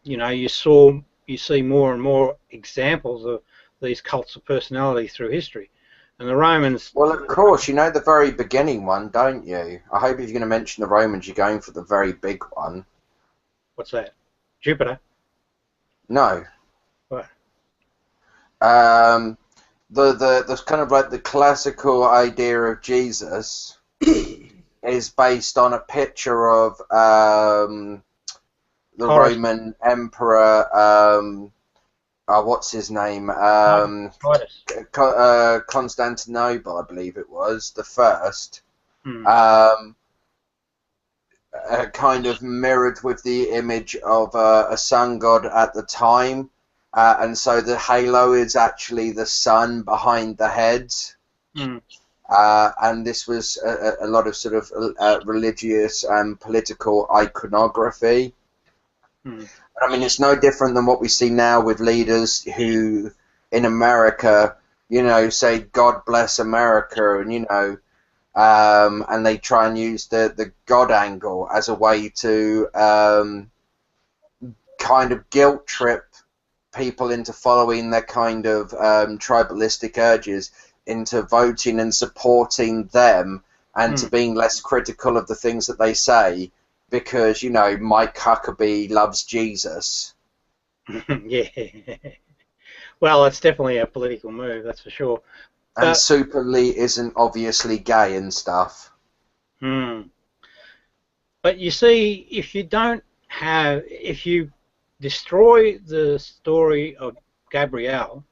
You see more and more examples of these cults of personality through history, and the Romans. Well, of course, you know the very beginning one, don't you? I hope if you're going to mention the Romans, you're going for the very big one. What's that? Jupiter? No. What? The kind of like the classical idea of Jesus is based on a picture of the Roman Emperor, what's his name? Constantinople, I believe it was, the first. Kind of mirrored with the image of a sun god at the time. And so the halo is actually the sun behind the head. And this was a lot of sort of religious and political iconography. Hmm. I mean, it's no different than what we see now with leaders who, in America, you know, say "God bless America," and and they try and use the God angle as a way to kind of guilt trip people into following their kind of tribalistic urges, into voting and supporting them, and to being less critical of the things that they say, because, you know, Mike Huckabee loves Jesus. Yeah. Well, it's definitely a political move, that's for sure. And Super Lee isn't obviously gay and stuff. But you see, if you destroy the story of Gabrielle,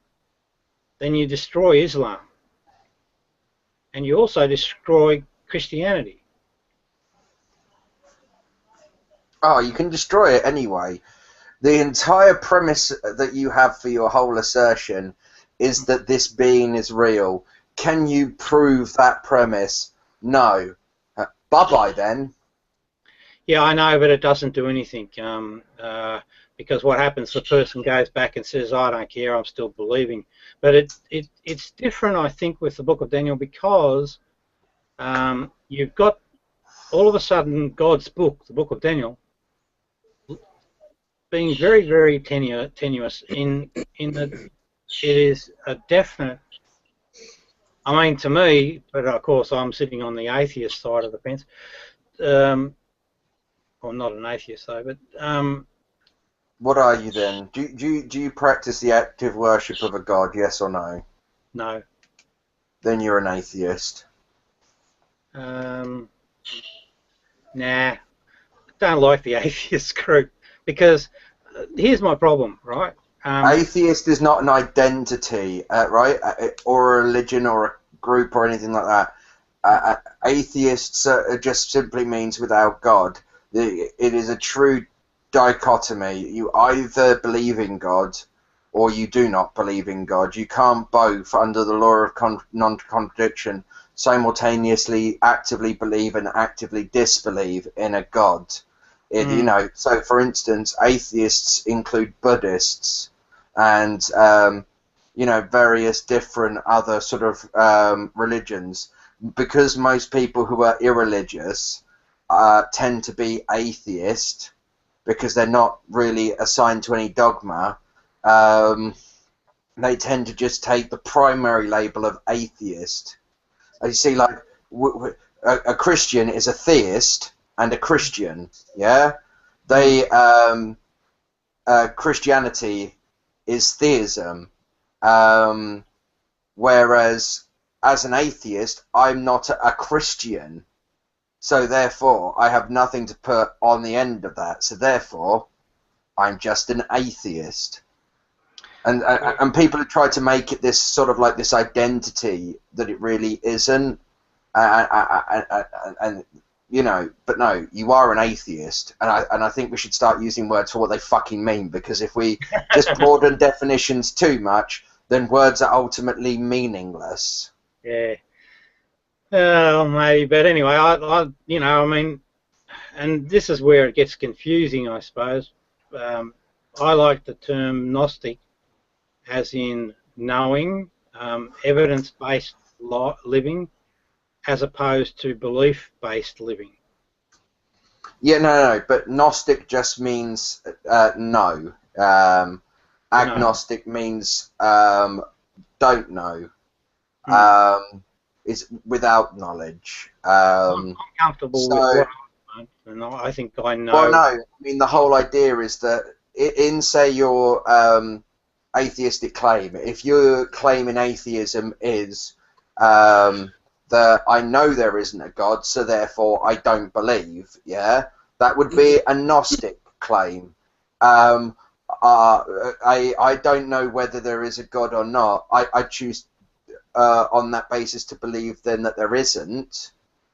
then you destroy Islam. And you also destroy Christianity. Oh, you can destroy it anyway. The entire premise that you have for your whole assertion is that this being is real. Can you prove that premise? No. Bye-bye then. Yeah, I know, but it doesn't do anything. Because what happens, the person goes back and says, I don't care, I'm still believing. But it's different, I think, with the Book of Daniel, because you've got, all of a sudden, God's book, the Book of Daniel, being very, very tenuous in that it is a definite, I mean, to me, but of course I'm sitting on the atheist side of the fence, well, not an atheist though, but what are you then? Do you practice the active worship of a god, yes or no? No. Then you're an atheist. Nah, I don't like the atheist group, because here's my problem, right? Atheist is not an identity, right? Or a religion or a group or anything like that. Atheists just simply means without God. It is a true dichotomy. You either believe in God or you do not believe in God. You can't both, under the law of non-contradiction, simultaneously actively believe and actively disbelieve in a God. You know, so for instance, atheists include Buddhists and you know, various different other sort of religions, because most people who are irreligious tend to be atheist because they're not really assigned to any dogma. They tend to just take the primary label of atheist. You see, like a Christian is a theist and a Christian, yeah? They Christianity is theism, whereas as an atheist, I'm not a Christian, so therefore I have nothing to put on the end of that. So therefore, I'm just an atheist. And people have tried to make it this sort of like this identity that it really isn't, and you know, but no, you are an atheist, and I think we should start using words for what they fucking mean, because if we just broaden definitions too much, then words are ultimately meaningless. Yeah. Maybe, but anyway, I you know, I mean, and this is where it gets confusing, I suppose. I like the term Gnostic, as in knowing, evidence-based living, as opposed to belief-based living. Yeah, no, but Gnostic just means no. Agnostic means don't know. Is without knowledge. I'm comfortable with what I want, and I think I know. Well, no, I mean, the whole idea is that in, say, your atheistic claim, if your claim in atheism is that I know there isn't a God, so therefore I don't believe, yeah, that would be a Gnostic claim. I don't know whether there is a God or not. I choose on that basis to believe then that there isn't.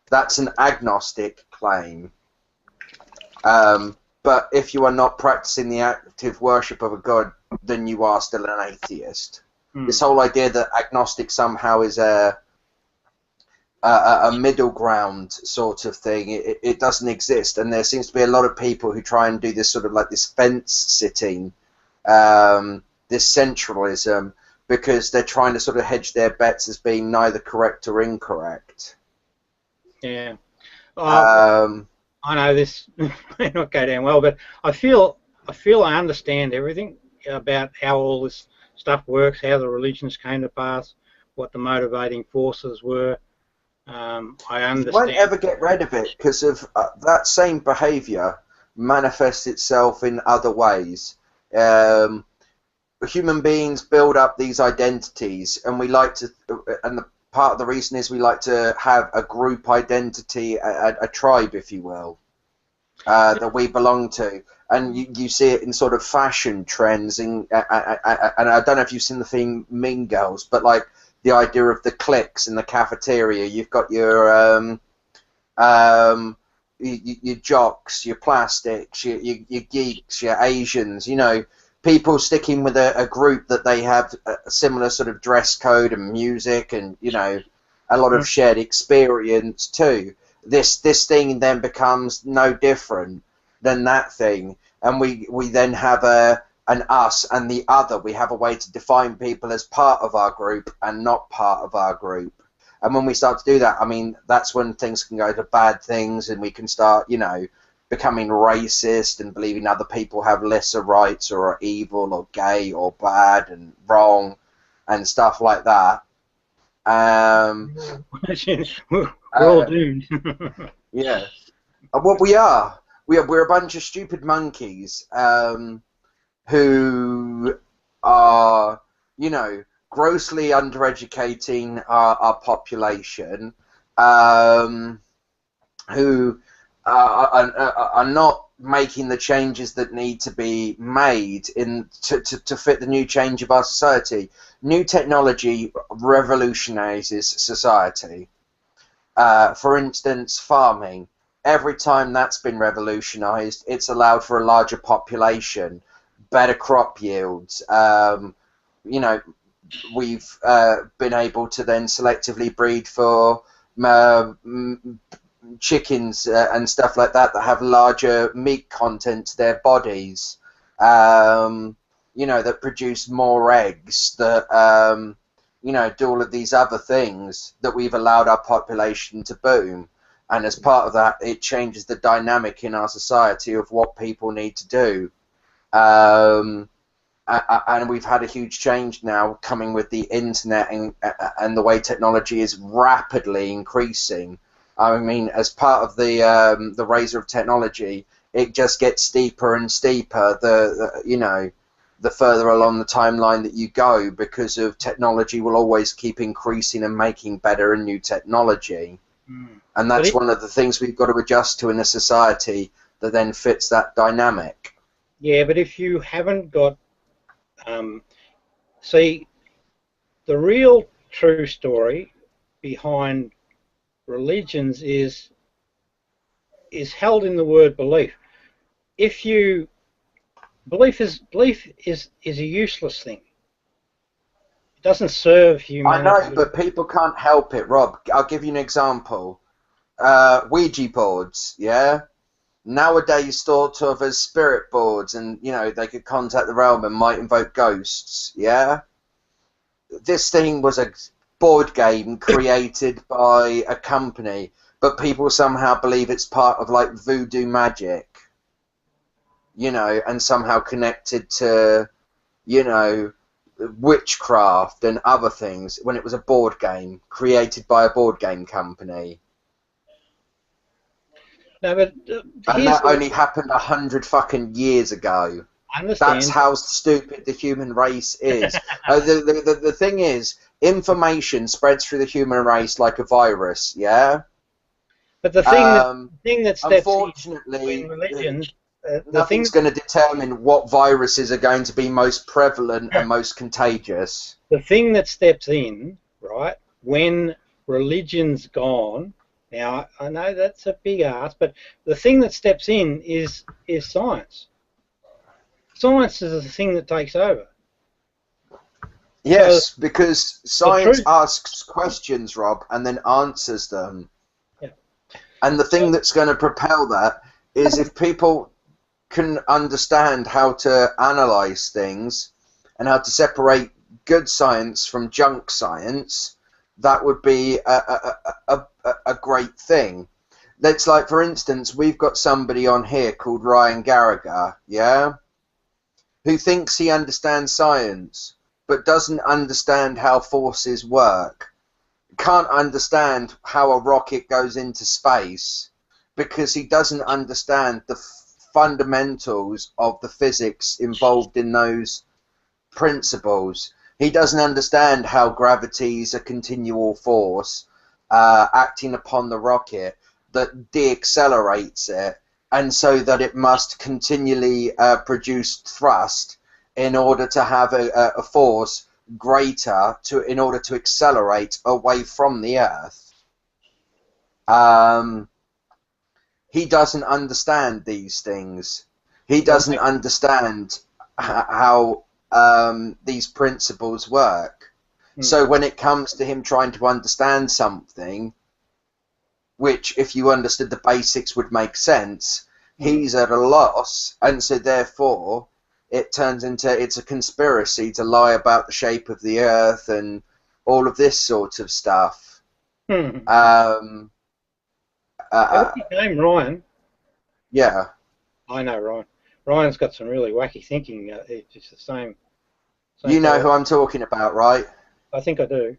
That's an agnostic claim. But if you are not practicing the active worship of a God, then you are still an atheist. This whole idea that agnostic somehow is a middle ground sort of thing. It doesn't exist, and there seems to be a lot of people who try and do this sort of like this fence sitting, this centralism, because they're trying to sort of hedge their bets as being neither correct or incorrect. Yeah. I know this may not go down well, but I feel I understand everything about how all this stuff works, how the religions came to pass, what the motivating forces were. I understand. You won't ever get rid of it because of that same behaviour manifests itself in other ways. Human beings build up these identities, and we like to, and part of the reason is we like to have a group identity, a tribe, if you will, that we belong to. And you see it in sort of fashion trends, and I don't know if you've seen the thing Mean Girls, but like the idea of the cliques in the cafeteria. You've got your jocks, your plastics, your geeks, your Asians, you know, people sticking with a group that they have a similar sort of dress code and music and, you know, a lot of shared experience too. This thing then becomes no different than that thing, and we then have an us and the other. We have a way to define people as part of our group and not part of our group. And when we start to do that, I mean, that's when things can go to bad things, and we can start, you know, becoming racist and believing other people have lesser rights or are evil or gay or bad and wrong and stuff like that. We're all doomed. Yeah. What we are. We're a bunch of stupid monkeys who are, you know, grossly undereducating our population, who are not making the changes that need to be made to fit the new change of our society. New technology revolutionizes society. For instance, farming. Every time that's been revolutionized, it's allowed for a larger population, better crop yields. You know, we've been able to then selectively breed for chickens and stuff like that have larger meat content to their bodies. You know, that produce more eggs, that you know, do all of these other things that we've allowed our population to boom. And as part of that, it changes the dynamic in our society of what people need to do. And we've had a huge change now coming with the internet and the way technology is rapidly increasing. I mean, as part of the razor of technology, it just gets steeper and steeper. You know, the further along the timeline that you go, because of technology will always keep increasing and making better and new technology. And that's one of the things we've got to adjust to in a society that then fits that dynamic. Yeah, but if you haven't got, see, the real true story behind religions is held in the word belief. If you belief is a useless thing. It doesn't serve humanity. I know, but people can't help it, Rob. I'll give you an example. Ouija boards, yeah? Nowadays thought of as spirit boards, and, you know, they could contact the realm and might invoke ghosts, yeah? This thing was a board game created by a company, but people somehow believe it's part of, like, voodoo magic, you know, and somehow connected to, you know, witchcraft and other things, when it was a board game created by a board game company. No, but and that only happened 100 fucking years ago. I understand. That's how stupid the human race is. The thing is, information spreads through the human race like a virus, yeah? But the thing that steps unfortunately, in religion, nothing's going to determine what viruses are going to be most prevalent and most contagious. The thing that steps in, right, when religion's gone, now I know that's a big ask, but the thing that steps in is science. Science is the thing that takes over. Yes, because science truth- asks questions, Rob, and then answers them. Yeah. And the thing that's going to propel that is if people can understand how to analyze things and how to separate good science from junk science, that would be a great thing. Let's, like, for instance, we've got somebody on here called Ryan Gallagher, yeah, who thinks he understands science, but doesn't understand how forces work. Can't understand how a rocket goes into space because he doesn't understand the fundamentals of the physics involved in those principles. He doesn't understand how gravity is a continual force acting upon the rocket that deaccelerates it, and so that it must continually produce thrust in order to have a force greater in order to accelerate away from the Earth. He doesn't understand these things. He doesn't understand how these principles work. So when it comes to him trying to understand something, which if you understood the basics would make sense, he's at a loss, and so therefore it turns into it's a conspiracy to lie about the shape of the Earth and all of this sort of stuff. What's his name, Ryan? Yeah. I know Ryan. Ryan's got some really wacky thinking. It's just the same. You know who I'm talking about, right? I think I do.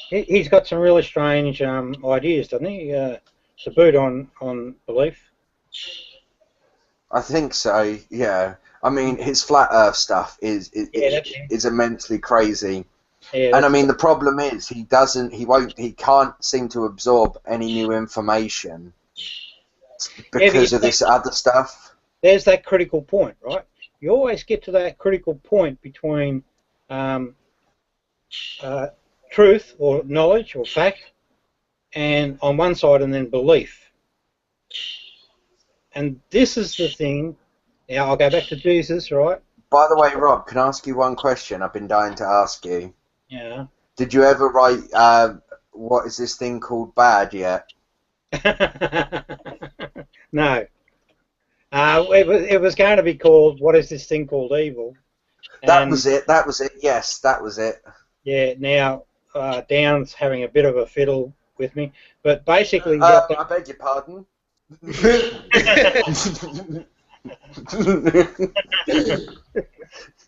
He's got some really strange ideas, doesn't he? To boot on belief. I think so. Yeah. I mean, his flat Earth stuff is immensely crazy. Yeah, and I mean, the problem is he can't seem to absorb any new information because of this other stuff. There's that critical point, right? You always get to that critical point between truth or knowledge or fact, and on one side, and then belief. And this is the thing. Now I'll go back to Jesus, right? By the way, Rob, can I ask you one question? I've been dying to ask you. Yeah. Did you ever write what is this thing called bad yet? No. It was going to be called what is this thing called evil? That was it. That was it. Yes, that was it. Yeah. Now Down's having a bit of a fiddle with me, but basically. I beg your pardon.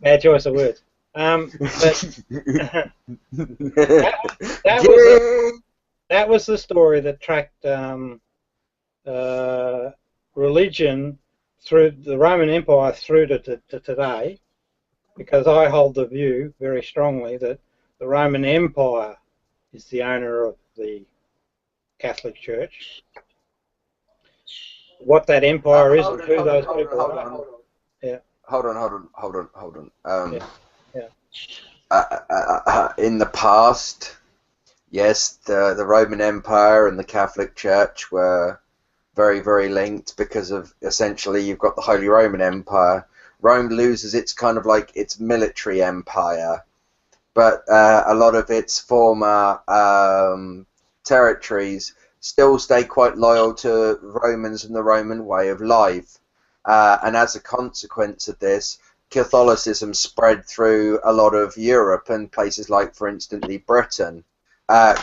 Bad choice of words. But that was the story that tracked religion through the Roman Empire through to today, because I hold the view very strongly that the Roman Empire is the owner of the Catholic Church. What that empire is and who those people are. Yeah. Hold on. In the past, yes, the Roman Empire and the Catholic Church were very, very linked because of essentially you've got the Holy Roman Empire. Rome loses its kind of like its military empire, but a lot of its former territories still stay quite loyal to Romans and the Roman way of life. And as a consequence of this, Catholicism spread through a lot of Europe and places like, for instance, Britain.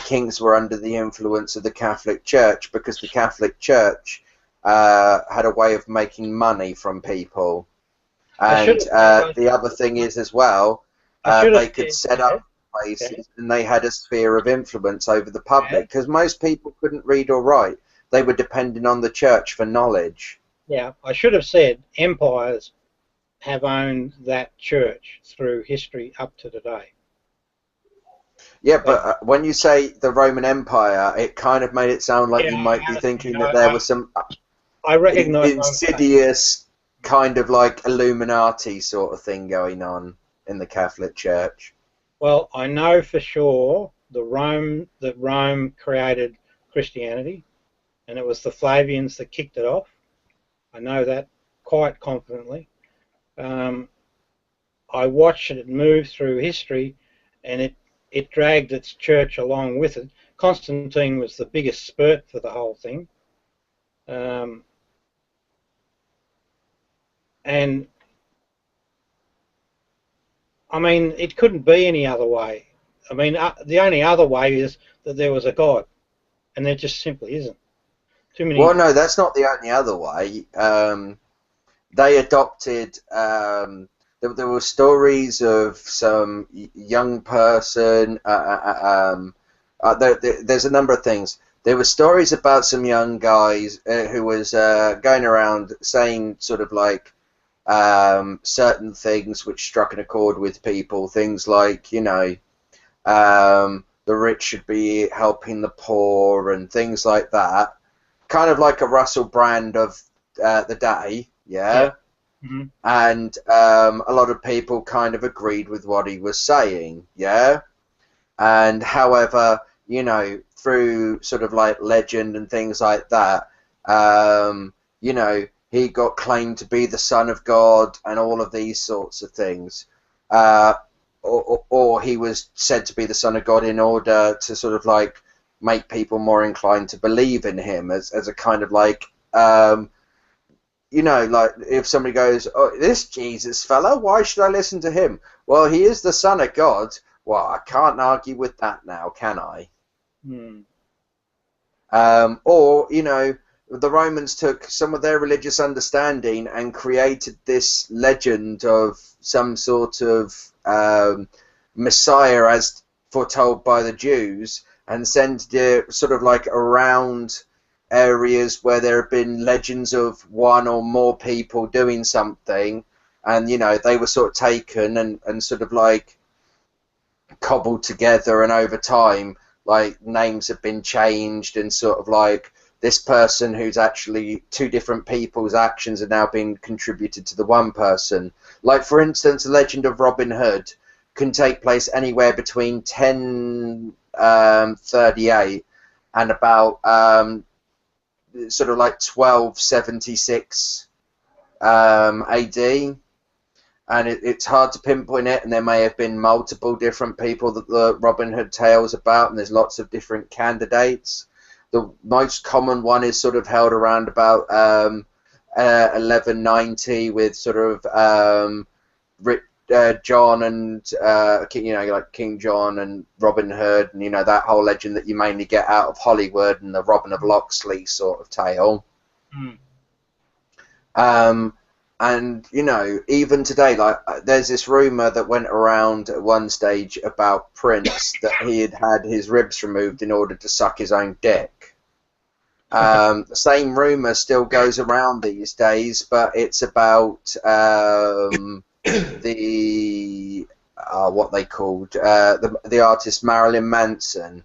Kings were under the influence of the Catholic Church because the Catholic Church had a way of making money from people. And the other thing is as well, they could set up places and they had a sphere of influence over the public because most people couldn't read or write. They were dependent on the church for knowledge. Yeah, I should have said empires have owned that church through history up to today. Yeah, but when you say the Roman Empire, it kind of made it sound like you might be thinking that there was some insidious kind of like Illuminati sort of thing going on in the Catholic Church. Well, I know for sure that Rome created Christianity, and it was the Flavians that kicked it off. I know that quite confidently. I watched it move through history, and it dragged its church along with it. Constantine was the biggest spurt for the whole thing. And I mean, it couldn't be any other way. I mean, the only other way is that there was a God, and there just simply isn't. Too many. Well, no, that's not the only other way. They adopted. There were stories of some young person. There's a number of things. There were stories about some young guys who was going around saying sort of like certain things which struck an accord with people. Things like, you know, the rich should be helping the poor and things like that. Kind of like a Russell Brand of the day, yeah? Mm-hmm. And a lot of people kind of agreed with what he was saying, yeah? And however, you know, through sort of like legend and things like that, you know, he got claimed to be the son of God and all of these sorts of things. Or he was said to be the son of God in order to sort of like make people more inclined to believe in him as a kind of like, you know, like if somebody goes, oh, this Jesus fella, why should I listen to him? Well, he is the son of God. Well, I can't argue with that now, can I? Or, you know, the Romans took some of their religious understanding and created this legend of some sort of Messiah as foretold by the Jews, and sent it sort of like around areas where there have been legends of one or more people doing something, and, you know, they were sort of taken and sort of like cobbled together, and over time, like, names have been changed, and sort of like this person who's actually two different people's actions are now being contributed to the one person. Like, for instance, the legend of Robin Hood can take place anywhere between 1038 and about sort of like 1276 AD. And it's hard to pinpoint it, and there may have been multiple different people that the Robin Hood tale's about, and there's lots of different candidates. The most common one is sort of held around about 1190 with sort of John and, you know, like King John and Robin Hood, and, you know, that whole legend that you mainly get out of Hollywood and the Robin of Locksley sort of tale. And, you know, even today, like, there's this rumour that went around at one stage about Prince that he had had his ribs removed in order to suck his own dick. The same rumour still goes around these days, but it's about the what they called the artist Marilyn Manson.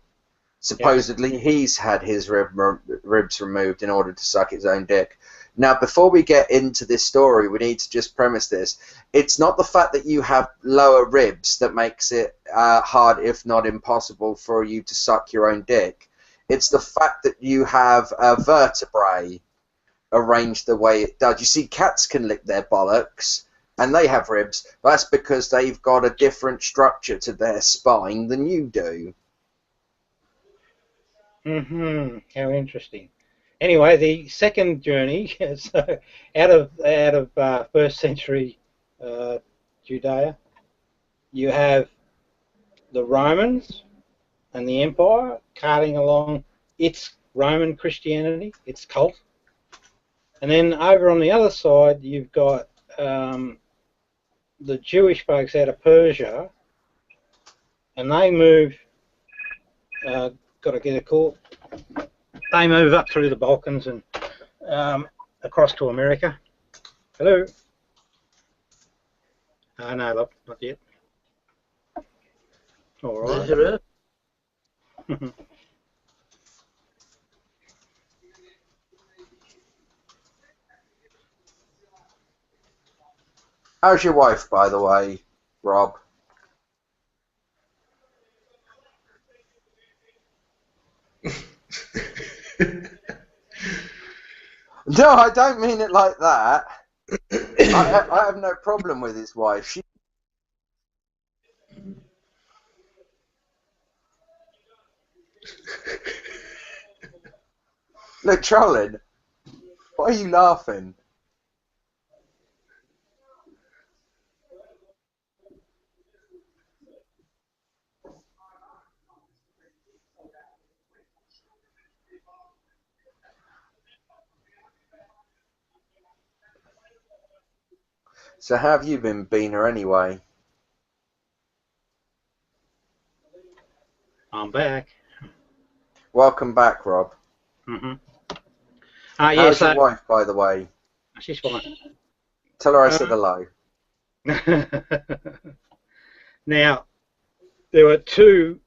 Supposedly he's had his ribs removed in order to suck his own dick. Now, before we get into this story, we need to just premise this. It's not the fact that you have lower ribs that makes it hard, if not impossible, for you to suck your own dick. It's the fact that you have vertebrae arranged the way it does. You see, cats can lick their bollocks, and they have ribs. That's because they've got a different structure to their spine than you do. How interesting. Anyway, the second journey, so out of first century Judea, you have the Romans and the Empire carting along its Roman Christianity, its cult, and then over on the other side you've got the Jewish folks out of Persia, and they move. Got to get a call. They move up through the Balkans and across to America. Hello? No, look, not yet. All right. How's your wife, by the way, Rob? No, I don't mean it like that. I have no problem with his wife. Look, trolling. Why are you laughing? So how have you been, Beaner, anyway? I'm back. Welcome back, Rob. Mm-hmm. How's your wife, by the way? She's fine. Tell her I said hello. Now, there were two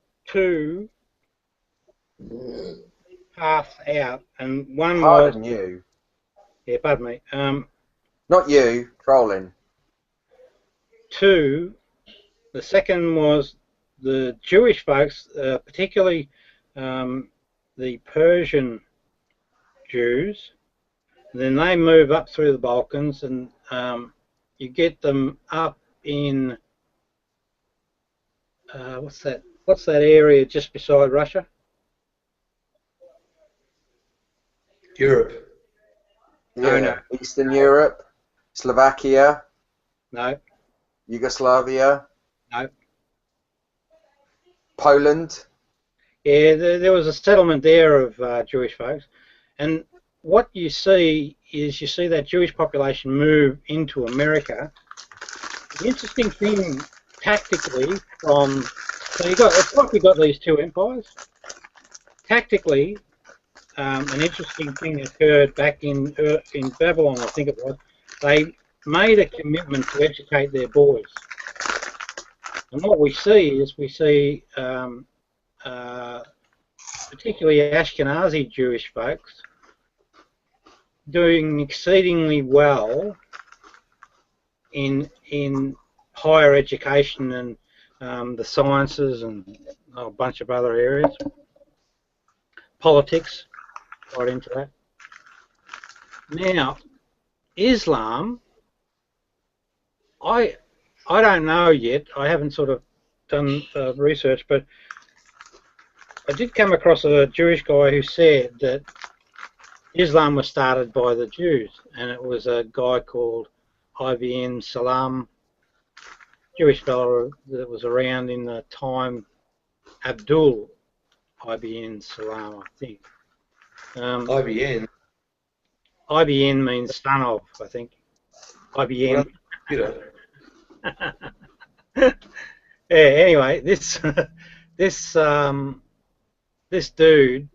paths out, and one Pardon was... you. Yeah, pardon me. Not you, trolling. Two, the second was the Jewish folks, particularly the Persian Jews. Then they move up through the Balkans, and you get them up in what's that area just beside Russia? Europe. Yeah, No. Eastern Europe, Slovakia, No, Yugoslavia, no. Poland. Yeah, there was a settlement there of Jewish folks, and what you see is that Jewish population move into America. The interesting thing tactically it's like we got these two empires. Tactically, an interesting thing occurred back in Babylon, I think it was. They made a commitment to educate their boys, and what we see is particularly Ashkenazi Jewish folks doing exceedingly well in higher education and the sciences and a bunch of other areas. Politics, right into that. Now, Islam, I don't know yet. I haven't sort of done research, but I did come across a Jewish guy who said that Islam was started by the Jews, and it was a guy called Ibn Salam, Jewish fellow that was around in the time Abdul Ibn Salam, I think. IBN. IBN means son of, I think. IBN. Yeah, anyway, this dude,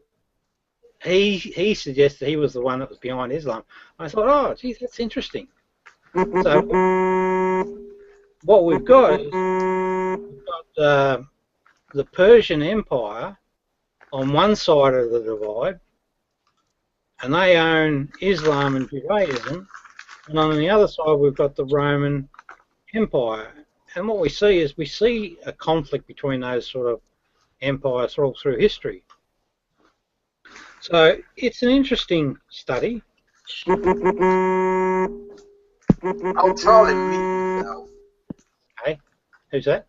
he suggested he was the one that was behind Islam. I thought, oh, geez, that's interesting. So what we've got is the Persian Empire on one side of the divide, and they own Islam and Judaism, and on the other side we've got the Roman Empire. And what we see is a conflict between those sort of empires all through history. So it's an interesting study. Oh, trolling, mute yourself. Hey, who's that?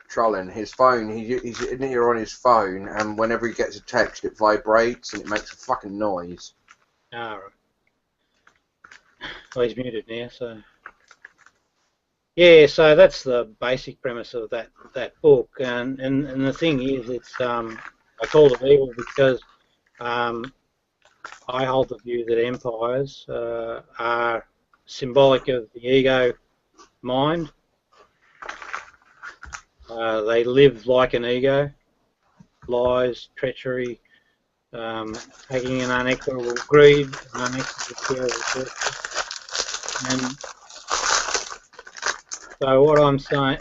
Trolling, his phone, he's in here on his phone, and whenever he gets a text, it vibrates and it makes a fucking noise. Ah, right. Oh, he's muted now, so... Yeah, so that's the basic premise of that book, and the thing is, it's I call it evil because I hold the view that empires are symbolic of the ego mind. They live like an ego, lies, treachery, taking an unequitable greed, an unequitable care of the person. And so what I'm saying...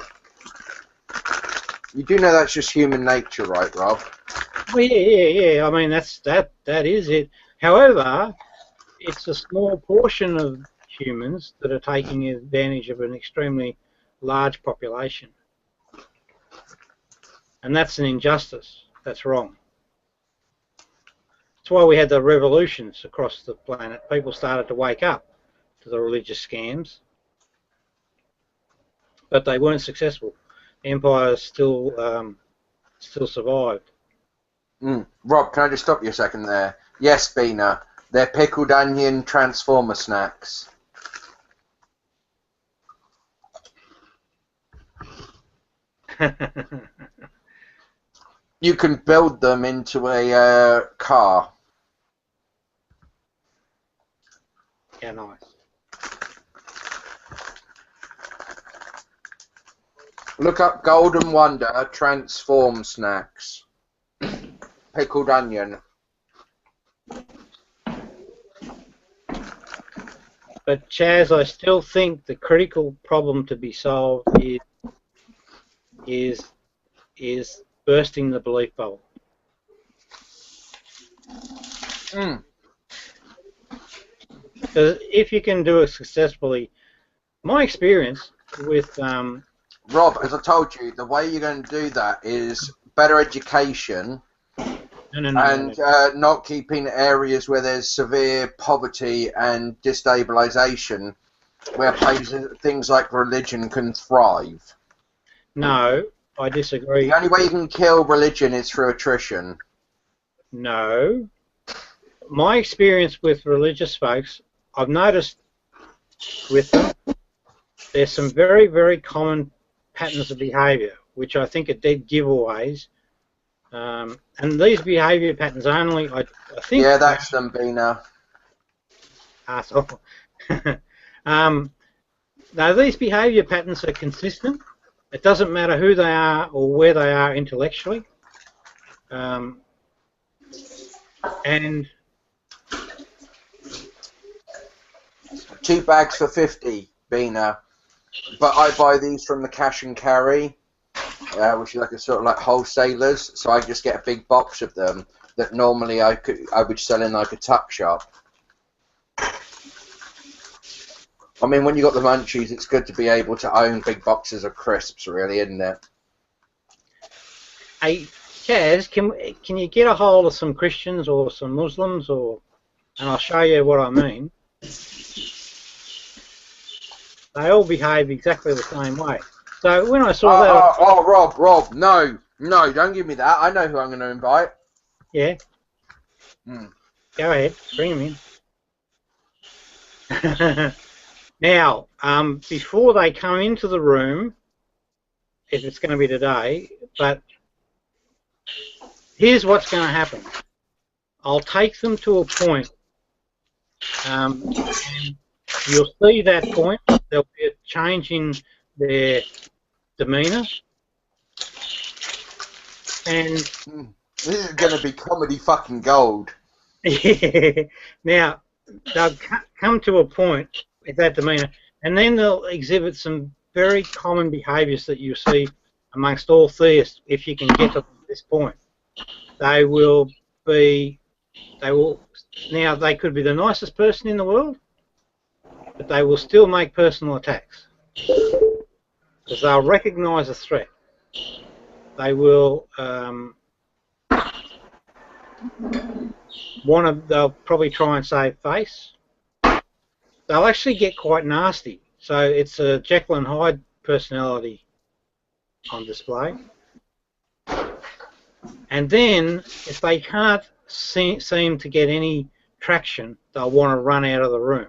You do know that's just human nature, right, Rob? Oh, yeah. I mean, that is it. However, it's a small portion of humans that are taking advantage of an extremely large population. And that's an injustice. That's wrong. That's why we had the revolutions across the planet. People started to wake up to the religious scams. But they weren't successful. Empires still survived. Rob, can I just stop you a second there? Yes, Bina. They're pickled onion transformer snacks. You can build them into a car. Yeah, nice. Look up Golden Wonder Transform Snacks. Pickled onion. But Chaz, I still think the critical problem to be solved is bursting the belief bubble. Because if you can do it successfully, my experience with Rob, as I told you, the way you're going to do that is better education and not keeping areas where there's severe poverty and destabilization, where places, things like religion can thrive. No, I disagree. The only way you can kill religion is through attrition. No. My experience with religious folks, I've noticed with them, there's some very, very common patterns of behaviour, which I think are dead giveaways. And these behaviour patterns only, I think... Yeah, that's them, Bina. Arsehole. Now, these behaviour patterns are consistent. It doesn't matter who they are or where they are intellectually. And 2 bags for 50, Bina. But I buy these from the cash and carry, which is like a sort of like wholesalers. So I just get a big box of them that normally I would sell in like a tuck shop. I mean, when you got the munchies, it's good to be able to own big boxes of crisps, really, isn't it? Hey, Chaz, can you get a hold of some Christians or some Muslims, and I'll show you what I mean. They all behave exactly the same way. So when I saw that... Oh, Rob, no, don't give me that. I know who I'm going to invite. Yeah? Go ahead, bring them in. Now, before they come into the room, if it's going to be today, but here's what's going to happen. I'll take them to a point, and you'll see that point. There'll be a change in their demeanour. And this is going to be comedy fucking gold. Yeah. Now, they'll come to a point with that demeanour, and then they'll exhibit some very common behaviours that you see amongst all theists. If you can get to this point, they could be the nicest person in the world, but they will still make personal attacks because they'll recognise a threat. They will they'll probably try and save face. They'll actually get quite nasty. So it's a Jekyll and Hyde personality on display. And then, if they can't seem to get any traction, they'll want to run out of the room.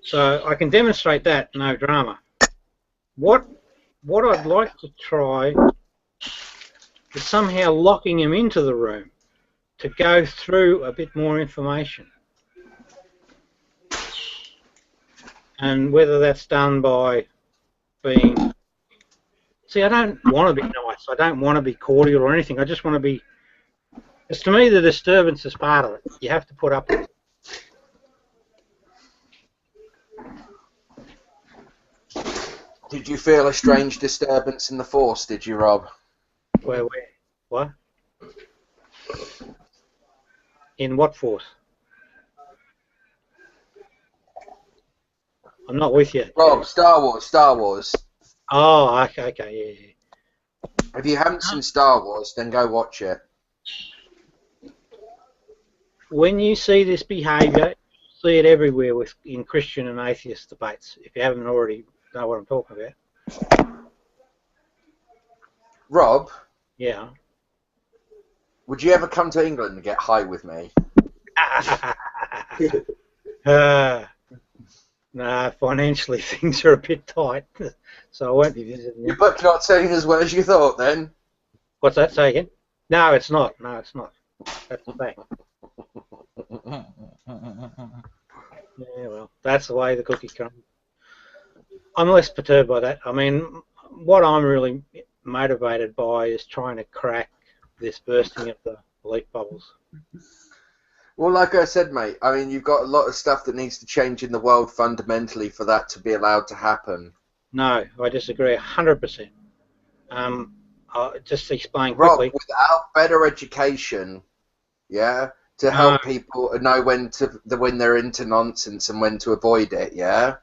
So I can demonstrate that, no drama. What I'd like to try is somehow locking them into the room to go through a bit more information. And whether that's done by being... See, I don't want to be nice. I don't want to be cordial or anything. I just want to be... Because to me, the disturbance is part of it. You have to put up with it. Did you feel a strange disturbance in the force, did you, Rob? Where? What? In what force? I'm not with you. Rob, Star Wars. Oh, okay, yeah. If you haven't seen Star Wars, then go watch it. When you see this behaviour, you see it everywhere in Christian and atheist debates, if you haven't already know what I'm talking about. Rob, Yeah. would you ever come to England and get high with me? Nah, financially things are a bit tight, so I won't be visiting you. Your book's not selling as well as you thought, then. What's that say again? No, it's not. No, it's not. That's the fact. Yeah, well, that's the way the cookie comes. I'm less perturbed by that. I mean, what I'm really motivated by is trying to crack this bursting of the belief bubbles. Well, like I said, mate, I mean, you've got a lot of stuff that needs to change in the world fundamentally for that to be allowed to happen. No, I disagree 100%. I'll just explain Rob, quickly. without better education, yeah, to help people know when they're into nonsense and when to avoid it, yeah.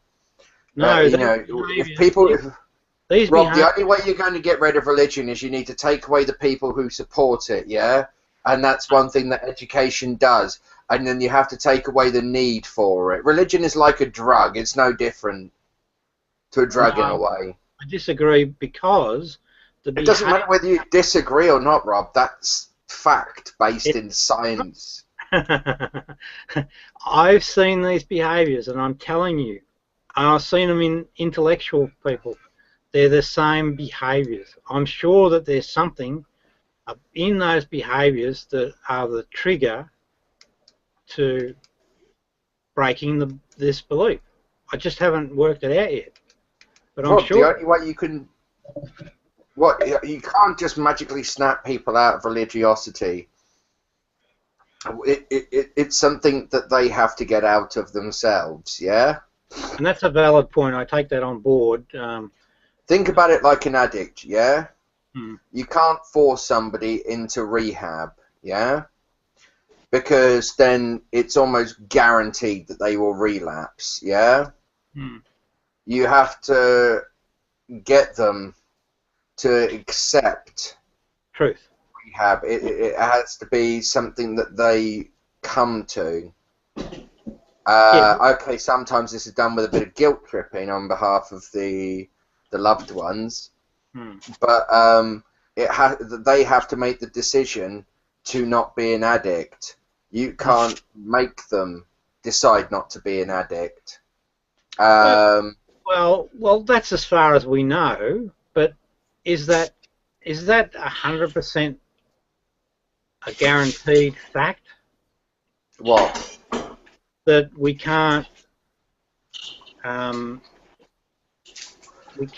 No, you know, if people, Rob, the only way you're going to get rid of religion is you need to take away the people who support it, yeah. And that's one thing that education does. And then you have to take away the need for it. Religion is like a drug. It's no different to a drug in a way. I disagree because it doesn't matter whether you disagree or not, Rob. That's fact based in science. I've seen these behaviours, and I'm telling you, I've seen them in intellectual people. They're the same behaviours. I'm sure that there's something in those behaviours that are the trigger to breaking this belief. I just haven't worked it out yet. But I'm sure the only way you can... you can't just magically snap people out of religiosity. It's something that they have to get out of themselves, yeah? And that's a valid point. I take that on board. Think about it like an addict, yeah? Hmm. You can't force somebody into rehab, yeah? Because then it's almost guaranteed that they will relapse, yeah? Hmm. You have to get them to accept truth. Rehab. It has to be something that they come to. Okay, sometimes this is done with a bit of guilt tripping on behalf of the loved ones, but they have to make the decision to not be an addict. You can't make them decide not to be an addict. Well, that's as far as we know. But is that 100% a guaranteed fact? What? That we can't.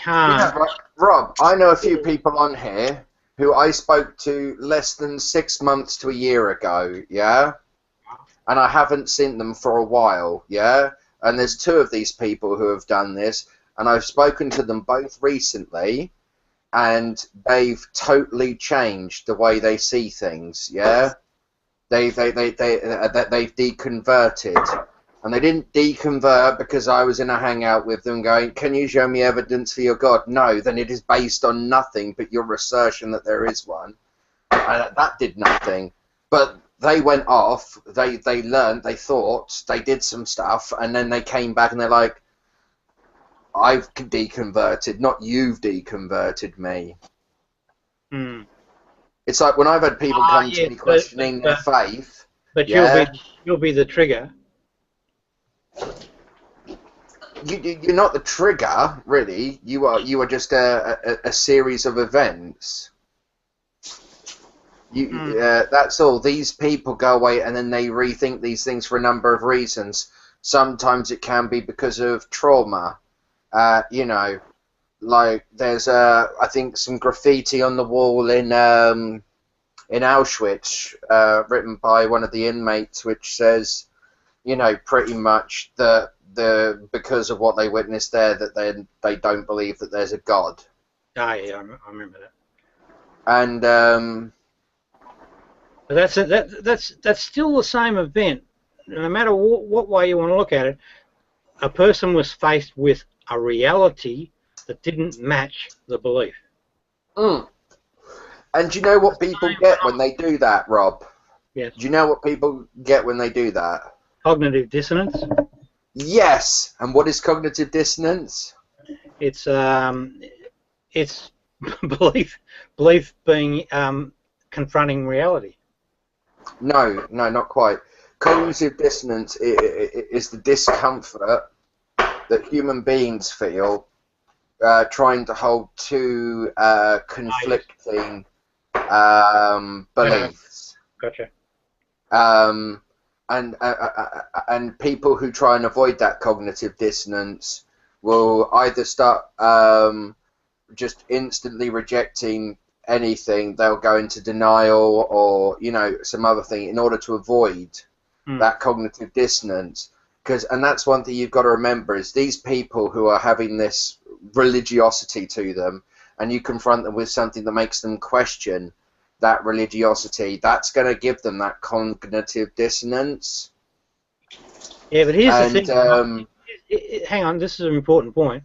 Yeah, Rob, I know a few people on here who I spoke to less than 6 months to a year ago, yeah? And I haven't seen them for a while, yeah? And there's 2 of these people who have done this, and I've spoken to them both recently, and they've totally changed the way they see things, yeah? They've deconverted. And they didn't deconvert because I was in a hangout with them going, can you show me evidence for your God? No, then it is based on nothing but your assertion that there is one. And that did nothing. But they went off, they learned, they thought, they did some stuff, and then they came back and they're like, I've deconverted, not you've deconverted me. Hmm. It's like when I've had people come to me questioning their faith. But you'll be the trigger. You're not the trigger, really. You are just a series of events. That's all. These people go away and then they rethink these things for a number of reasons. Sometimes it can be because of trauma. You know, like there's I think some graffiti on the wall in Auschwitz, written by one of the inmates, which says, you know, pretty much that because of what they witnessed there, that they don't believe that there's a God. Ah, yeah, I remember that. And but that's still the same event. No matter what way you want to look at it, a person was faced with a reality that didn't match the belief. And do you know what people get when they do that, Rob? Yes. Do you know what people get when they do that? Cognitive dissonance. Yes. And what is cognitive dissonance? It's belief being confronting reality. No, not quite. Cognitive dissonance is the discomfort that human beings feel trying to hold two conflicting beliefs. Gotcha. And people who try and avoid that cognitive dissonance will either start just instantly rejecting anything, they'll go into denial or, you know, some other thing in order to avoid that cognitive dissonance. And that's one thing you've got to remember is these people who are having this religiosity to them, and you confront them with something that makes them question that religiosity, that's going to give them that cognitive dissonance. Yeah, but here's the thing. Hang on, this is an important point.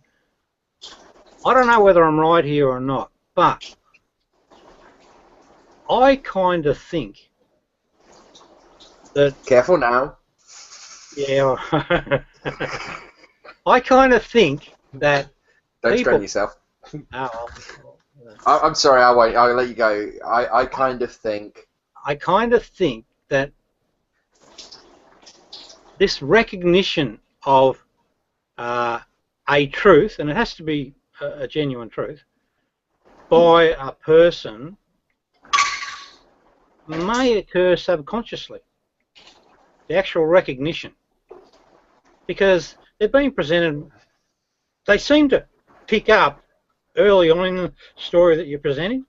I don't know whether I'm right here or not, but I kind of think that... Careful now. Yeah. I kind of think that Don't people... strain yourself. Oh, I'm sorry, I'll wait. I'll let you go. I kind of think that this recognition of a truth, and it has to be a genuine truth, by a person may occur subconsciously. The actual recognition. Because they're being presented, they seem to pick up early on in the story that you're presenting,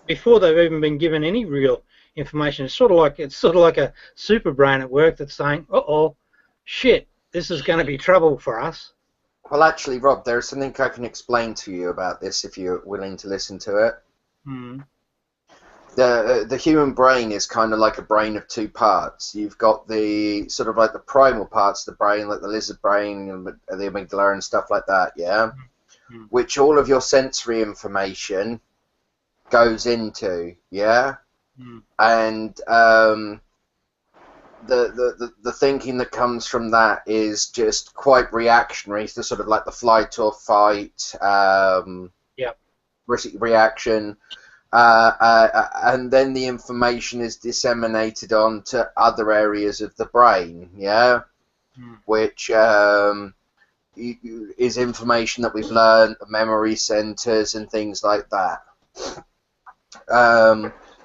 before they've even been given any real information. It's sort of like a super brain at work that's saying, "Uh-oh, shit, this is going to be trouble for us." Well, actually, Rob, there's something I can explain to you about this if you're willing to listen to it. The human brain is kind of like a brain of two parts. You've got the sort of like the primal parts of the brain, like the lizard brain and the amygdala and stuff like that, yeah? Which all of your sensory information goes into, yeah? And the thinking that comes from that is just quite reactionary, so sort of like the flight or fight reaction. And then the information is disseminated onto other areas of the brain, yeah, which is information that we've learned, memory centers and things like that.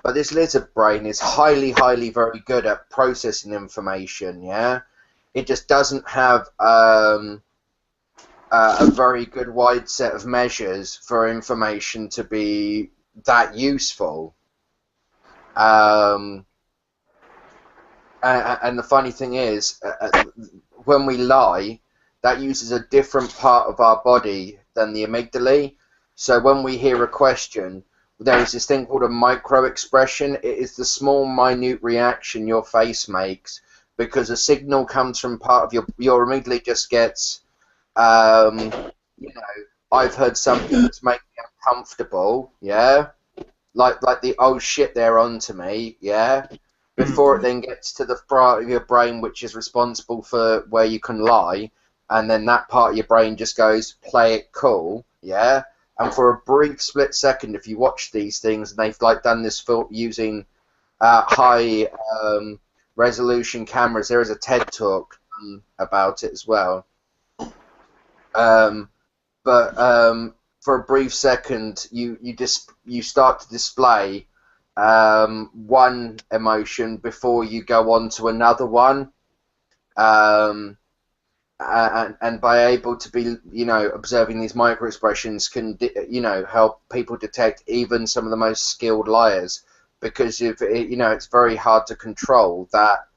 But this lizard brain is highly, very good at processing information, yeah. It just doesn't have a very good wide set of measures for information to be that useful. And the funny thing is, when we lie, that uses a different part of our body than the amygdala. So when we hear a question, there is this thing called a micro-expression. It is the small, minute reaction your face makes because a signal comes from part of your amygdala just gets, you know, I've heard something that's making me uncomfortable, yeah? Like the, oh shit, they're on to me, yeah? Before it then gets to the part of your brain which is responsible for where you can lie, and then that part of your brain just goes, play it cool, yeah? And for a brief split second, if you watch these things, and they've like done this using high resolution cameras, there is a TED talk about it as well. But for a brief second, you start to display one emotion before you go on to another one, and by able to be, you know, observing these micro expressions can, you know, help people detect even some of the most skilled liars, because if you know, it's very hard to control that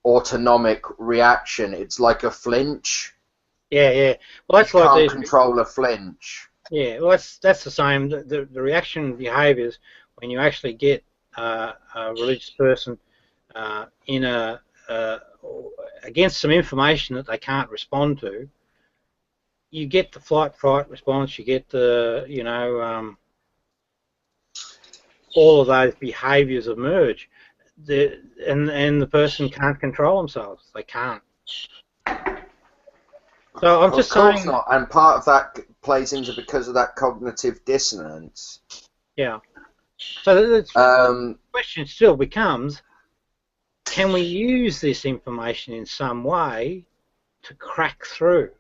autonomic reaction. It's like a flinch. Yeah. Well, that's like can't control a flinch. Yeah, well, that's the same. The reaction behaviours when you actually get a religious person in against some information that they can't respond to, you get the flight-fright response. You get the, you know, all of those behaviours emerge. And the person can't control themselves. They can't. So I'm Of just course saying, not, and part of that plays into because of that cognitive dissonance. yeah. So the Um, question still becomes, can we use this information in some way to crack through?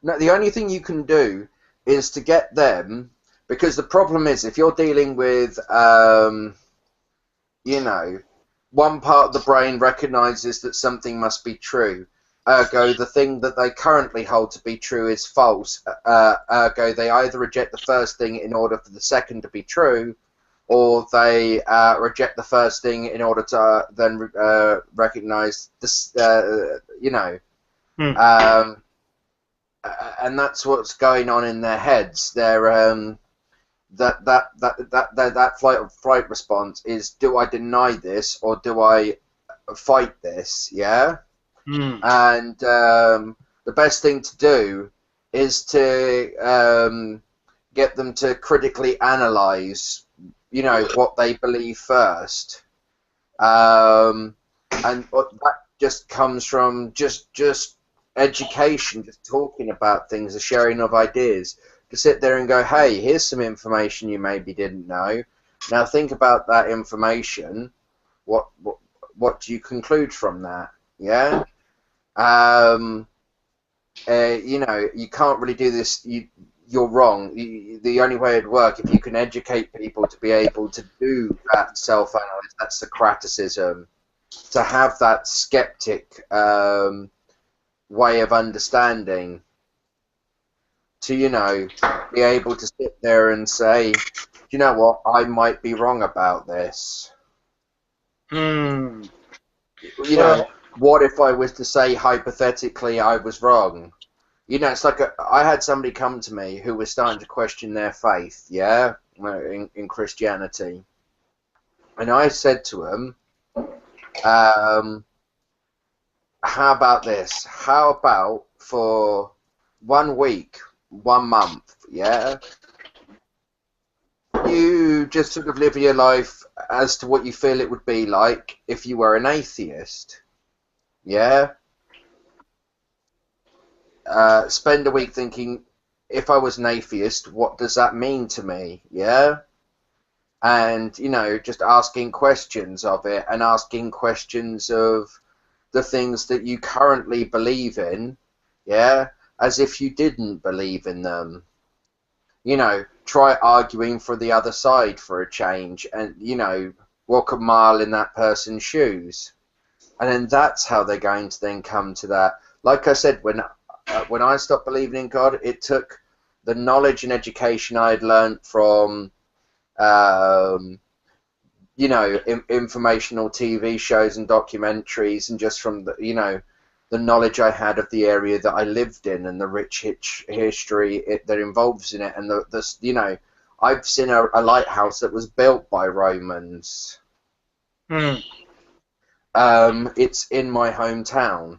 no, the only thing you can do is to get them, because the problem is if you're dealing with, you know, one part of the brain recognizes that something must be true. Ergo, the thing that they currently hold to be true is false. Ergo, they either reject the first thing in order for the second to be true, or they reject the first thing in order to then recognize this, you know. Hmm. And that's what's going on in their heads. They're that flight response is: do I deny this or do I fight this? Yeah. Hmm. And the best thing to do is to get them to critically analyze, you know, what they believe first. And that just comes from just education, just talking about things, the sharing of ideas. To sit there and go, hey, here's some information you maybe didn't know. Now think about that information. What do you conclude from that? Yeah. You know, you can't really do this. You're wrong. The only way it'd work if you can educate people to be able to do that self-analysis, that Socraticism, to have that skeptic way of understanding, to, you know, be able to sit there and say, you know what, I might be wrong about this. Hmm. You know, what if I was to say hypothetically I was wrong? You know, it's like I had somebody come to me who was starting to question their faith, yeah, in Christianity. And I said to him, how about this? How about for 1 week, 1 month, yeah, you just sort of live your life as to what you feel it would be like if you were an atheist, yeah? Spend a week thinking, if I was an atheist, what does that mean to me? Yeah? And, you know, just asking questions of it and asking questions of the things that you currently believe in, yeah, as if you didn't believe in them. You know, try arguing for the other side for a change and, you know, walk a mile in that person's shoes. And then that's how they're going to then come to that. Like I said, when I stopped believing in God, it took the knowledge and education I had learned from, you know, informational TV shows and documentaries, and just from the, you know, the knowledge I had of the area that I lived in and the rich history that involves in it, and the you know, I've seen a lighthouse that was built by Romans. Hmm. It's in my hometown.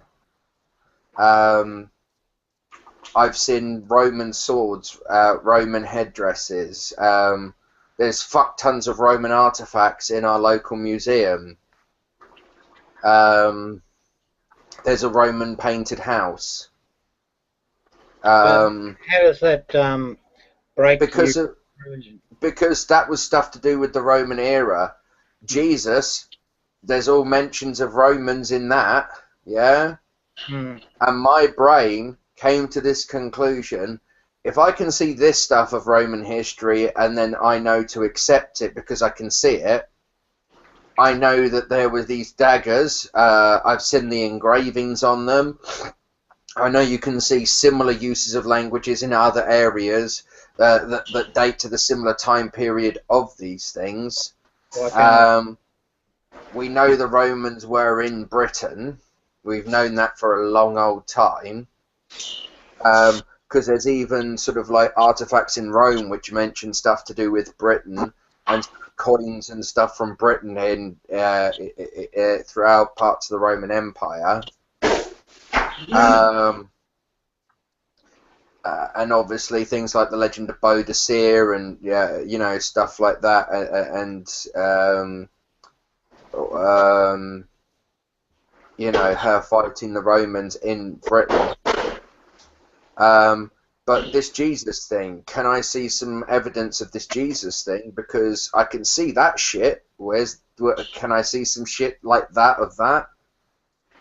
I've seen Roman swords, Roman headdresses. There's fuck tons of Roman artifacts in our local museum. There's a Roman painted house. How does that break Because you? because that was stuff to do with the Roman era. Jesus, there's all mentions of Romans in that, yeah? Hmm. And my brain came to this conclusion: if I can see this stuff of Roman history and then I know to accept it because I can see it, I know that there were these daggers, I've seen the engravings on them, I know you can see similar uses of languages in other areas that date to the similar time period of these things. We know the Romans were in Britain. We've known that for a long old time. Because there's even sort of like artifacts in Rome which mention stuff to do with Britain, and coins and stuff from Britain in throughout parts of the Roman Empire. And obviously things like the legend of Boadicea and you know, stuff like that, and you know, her fighting the Romans in Britain. But this Jesus thing, can I see some evidence of this Jesus thing? Because I can see that shit. Can I see some shit like that of that?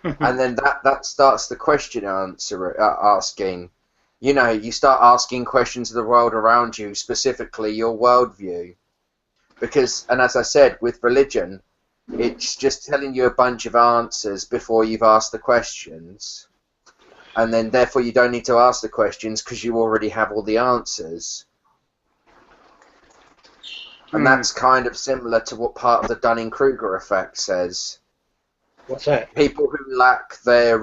And then that starts the question asking. You know, you start asking questions of the world around you, specifically your worldview. Because, and as I said, with religion, it's just telling you a bunch of answers before you've asked the questions. And then, therefore, you don't need to ask the questions because you already have all the answers. And that's kind of similar to what part of the Dunning-Kruger effect says. What's that? People who lack their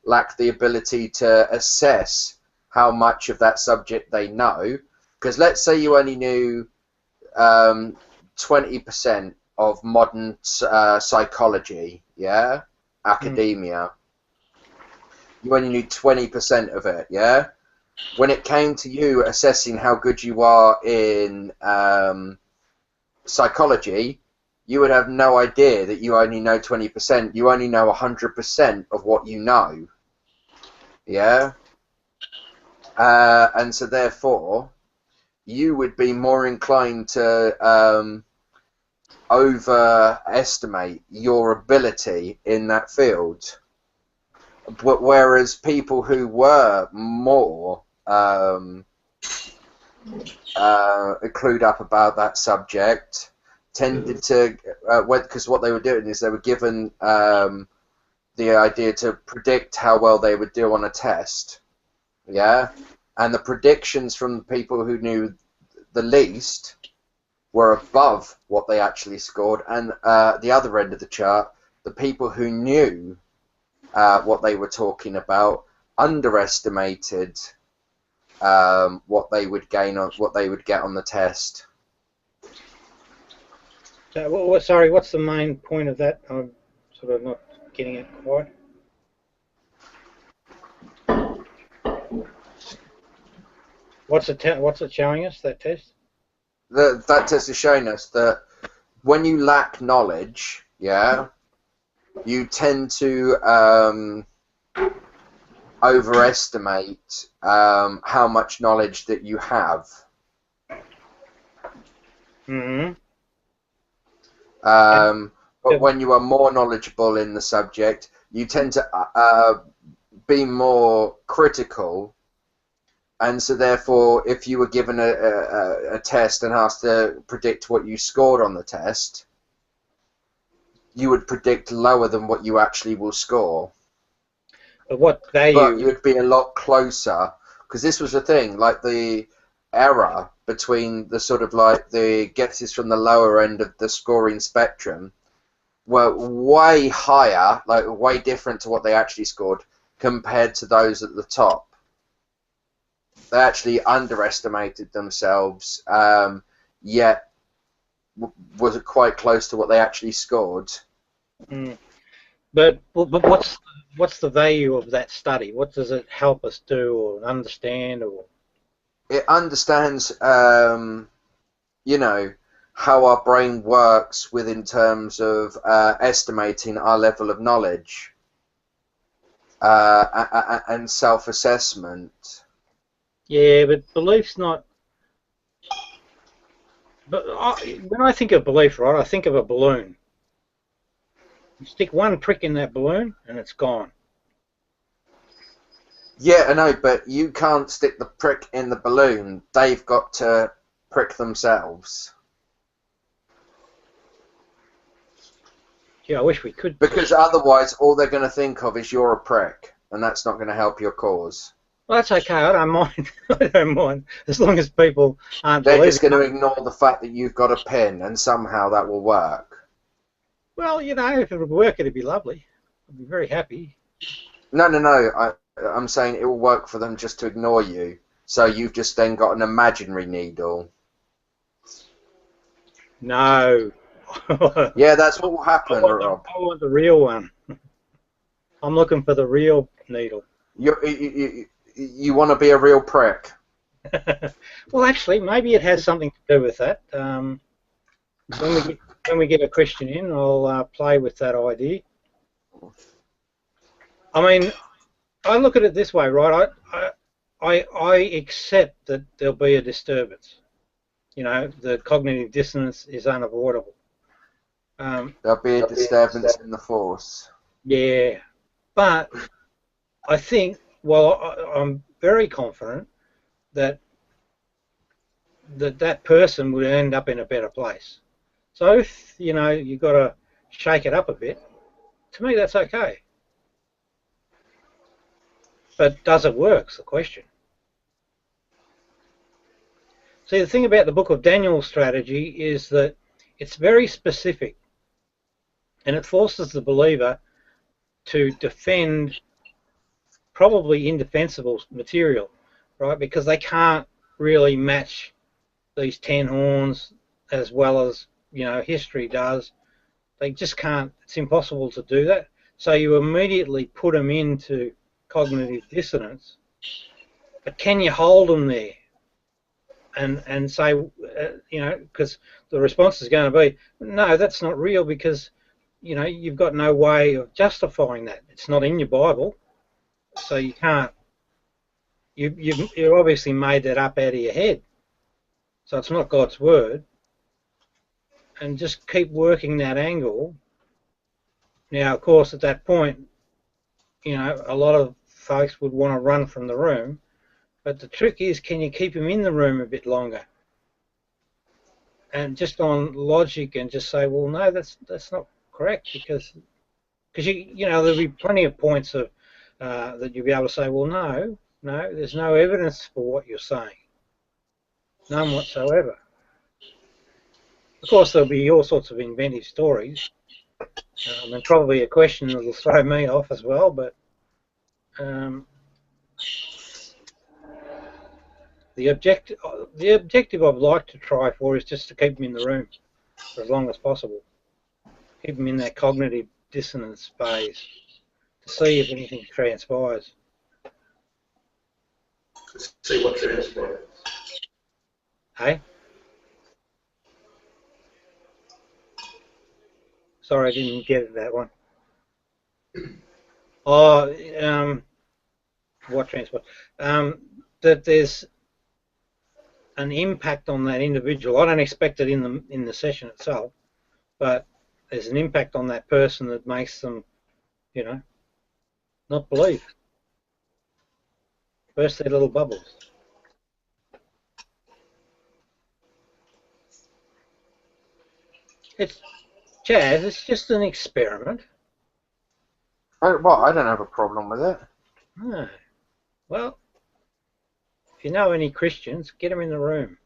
lack the ability to assess how much of that subject they know. Because let's say you only knew 20% of modern psychology, yeah, academia. You only knew 20% of it, yeah? When it came to you assessing how good you are in psychology, you would have no idea that you only know 20%. You only know 100% of what you know, yeah? And so therefore, you would be more inclined to overestimate your ability in that field. But whereas people who were more clued up about that subject tended to, because what they were doing is they were given the idea to predict how well they would do on a test, yeah? And the predictions from the people who knew the least were above what they actually scored, and the other end of the chart, the people who knew what they were talking about underestimated what they would gain on what they would get on the test. So, sorry, what's the main point of that? I'm sort of not getting it quite. What's it showing us, that test? That test is showing us that when you lack knowledge, yeah, you tend to overestimate how much knowledge that you have. Mm-hmm. But when you are more knowledgeable in the subject, you tend to be more critical. And so therefore, if you were given a test and asked to predict what you scored on the test, you would predict lower than what you actually will score. But what value? But you'd be a lot closer, because this was the thing, like the error between the sort of like the guesses from the lower end of the scoring spectrum were way higher, like way different to what they actually scored compared to those at the top. They actually underestimated themselves, yet was quite close to what they actually scored. Mm. But what's the value of that study? What does it help us do or understand? Or it understands, you know, how our brain works within terms of estimating our level of knowledge and self-assessment. Yeah, but belief's not. But when I think of belief, right, I think of a balloon. You stick one prick in that balloon, and it's gone. Yeah, I know, but you can't stick the prick in the balloon. They've got to prick themselves. Yeah, I wish we could. Because otherwise, all they're going to think of is you're a prick, and that's not going to help your cause. Well, that's okay. I don't mind. I don't mind as long as people aren't. They're just going to ignore the fact that you've got a pen, and somehow that will work. Well, you know, if it would work, it'd be lovely. I'd be very happy. No. I'm saying it will work for them just to ignore you. So you've just then got an imaginary needle. No. Yeah, that's what will happen, Rob. I want the real one. I'm looking for the real needle. You want to be a real prick. Well, actually, maybe it has something to do with that. When we get a question in, I'll play with that idea. I mean, I look at it this way, right? I accept that there'll be a disturbance. You know, the cognitive dissonance is unavoidable. There'll be a disturbance in the force. Yeah, but I think, well, I'm very confident that that person would end up in a better place. So if, you know, you've got to shake it up a bit, to me that's okay. But does it work, is the question. See, the thing about the Book of Daniel strategy is that it's very specific, and it forces the believer to defend probably indefensible material, right? Because they can't really match these 10 horns as well as, you know, history does. They just can't. It's impossible to do that. So you immediately put them into cognitive dissonance. But can you hold them there? And say, you know, because the response is going to be, no, that's not real, because, you know, you've got no way of justifying that. It's not in your Bible, so you can't. You obviously made that up out of your head, so it's not God's word. And just keep working that angle. Now, of course, at that point, you know, a lot of folks would want to run from the room, but the trick is, can you keep them in the room a bit longer? And just on logic, and just say, well, no, that's not correct, because you know, there'll be plenty of points of that you'll be able to say, well, no, there's no evidence for what you're saying, none whatsoever. Of course, there'll be all sorts of inventive stories, and probably a question that will throw me off as well, but the objective I'd like to try for is just to keep them in the room for as long as possible. Keep them in that cognitive dissonance phase to see if anything transpires. See what transpires. Hey? Sorry, I didn't get that one. Oh, what transpires? That there's an impact on that individual. I don't expect it in the session itself, but there's an impact on that person that makes them, you know, not believe. Burst their little bubbles. It's Chaz, it's just an experiment. Well, I don't have a problem with it. No. Well, if you know any Christians, get them in the room.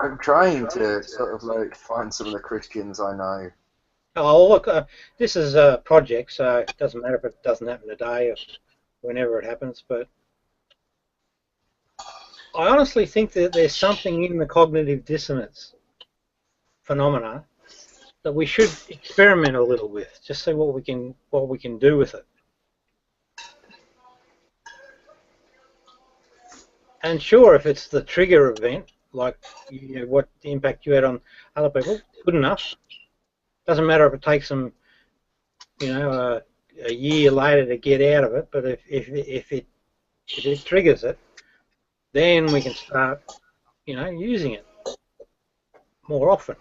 I'm trying to sort of like find some of the Christians I know. Oh, look, this is a project, so it doesn't matter if it doesn't happen today or whenever it happens, but I honestly think that there's something in the cognitive dissonance phenomena that we should experiment a little with, just see what we can do with it. And sure, if it's the trigger event, like, you know, what the impact you had on other people, good enough. Doesn't matter if it takes them, you know, a year later to get out of it, but if it triggers it, then we can start, you know, using it more often.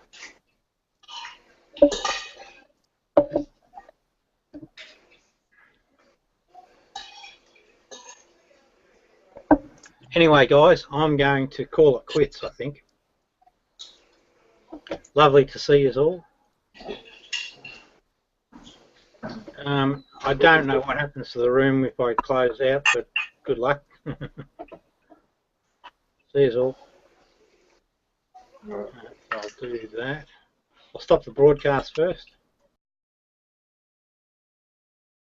Anyway, guys, I'm going to call it quits, I think. Lovely to see you all. I don't know what happens to the room if I close out, but good luck. See you all. I'll do that. I'll stop the broadcast first.